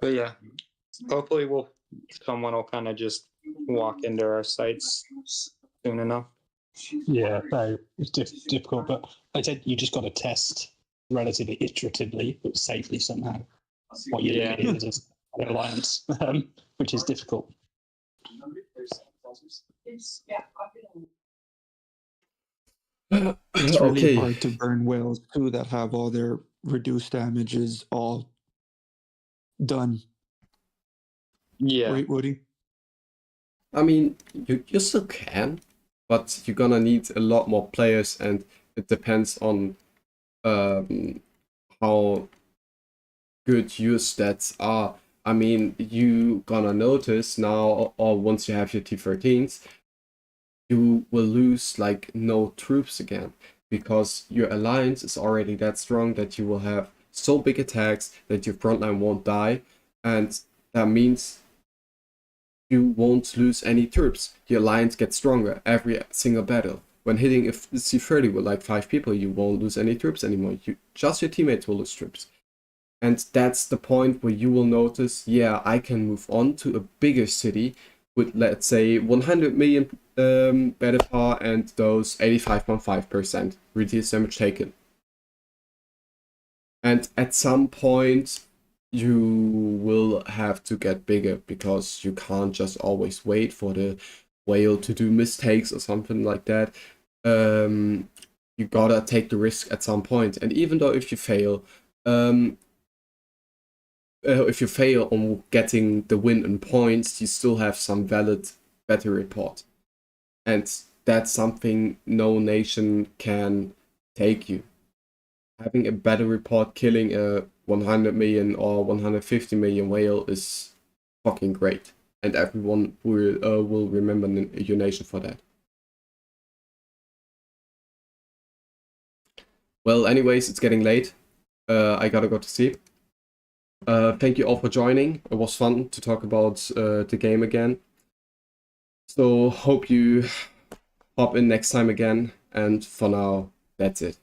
But yeah, hopefully someone will kind of just walk into our sites soon enough. Yeah, so it's difficult, but like I said, you just got to test relatively iteratively, but safely somehow what your limit is as an alliance, which is difficult. It's really hard to burn whales too that have all their reduced damages all done. Yeah. Right, Woody? I mean, you still can, but you're gonna need a lot more players, and it depends on how good your stats are. I mean, you gonna notice now, or once you have your T13s, you will lose like no troops again, because your alliance is already that strong that you will have so big attacks that your frontline won't die, and that means you won't lose any troops. Your alliance gets stronger every single battle. When hitting a C30 with like 5 people, you won't lose any troops anymore. Just your teammates will lose troops. And that's the point where you will notice, yeah, I can move on to a bigger city with, let's say, 100 million battle power and those 85.5% reduced damage taken. And at some point, you will have to get bigger, because you can't just always wait for the whale to do mistakes or something like that. You gotta take the risk at some point. And even though if you fail on getting the win in points, you still have some valid battle report. And that's something no nation can take you. Having a battle report killing a 100 million or 150 million whale is fucking great. And everyone will remember your nation for that. Well, anyways, it's getting late. I gotta go to sleep. Thank you all for joining. It was fun to talk about the game again. So hope you hop in next time again. And for now, that's it.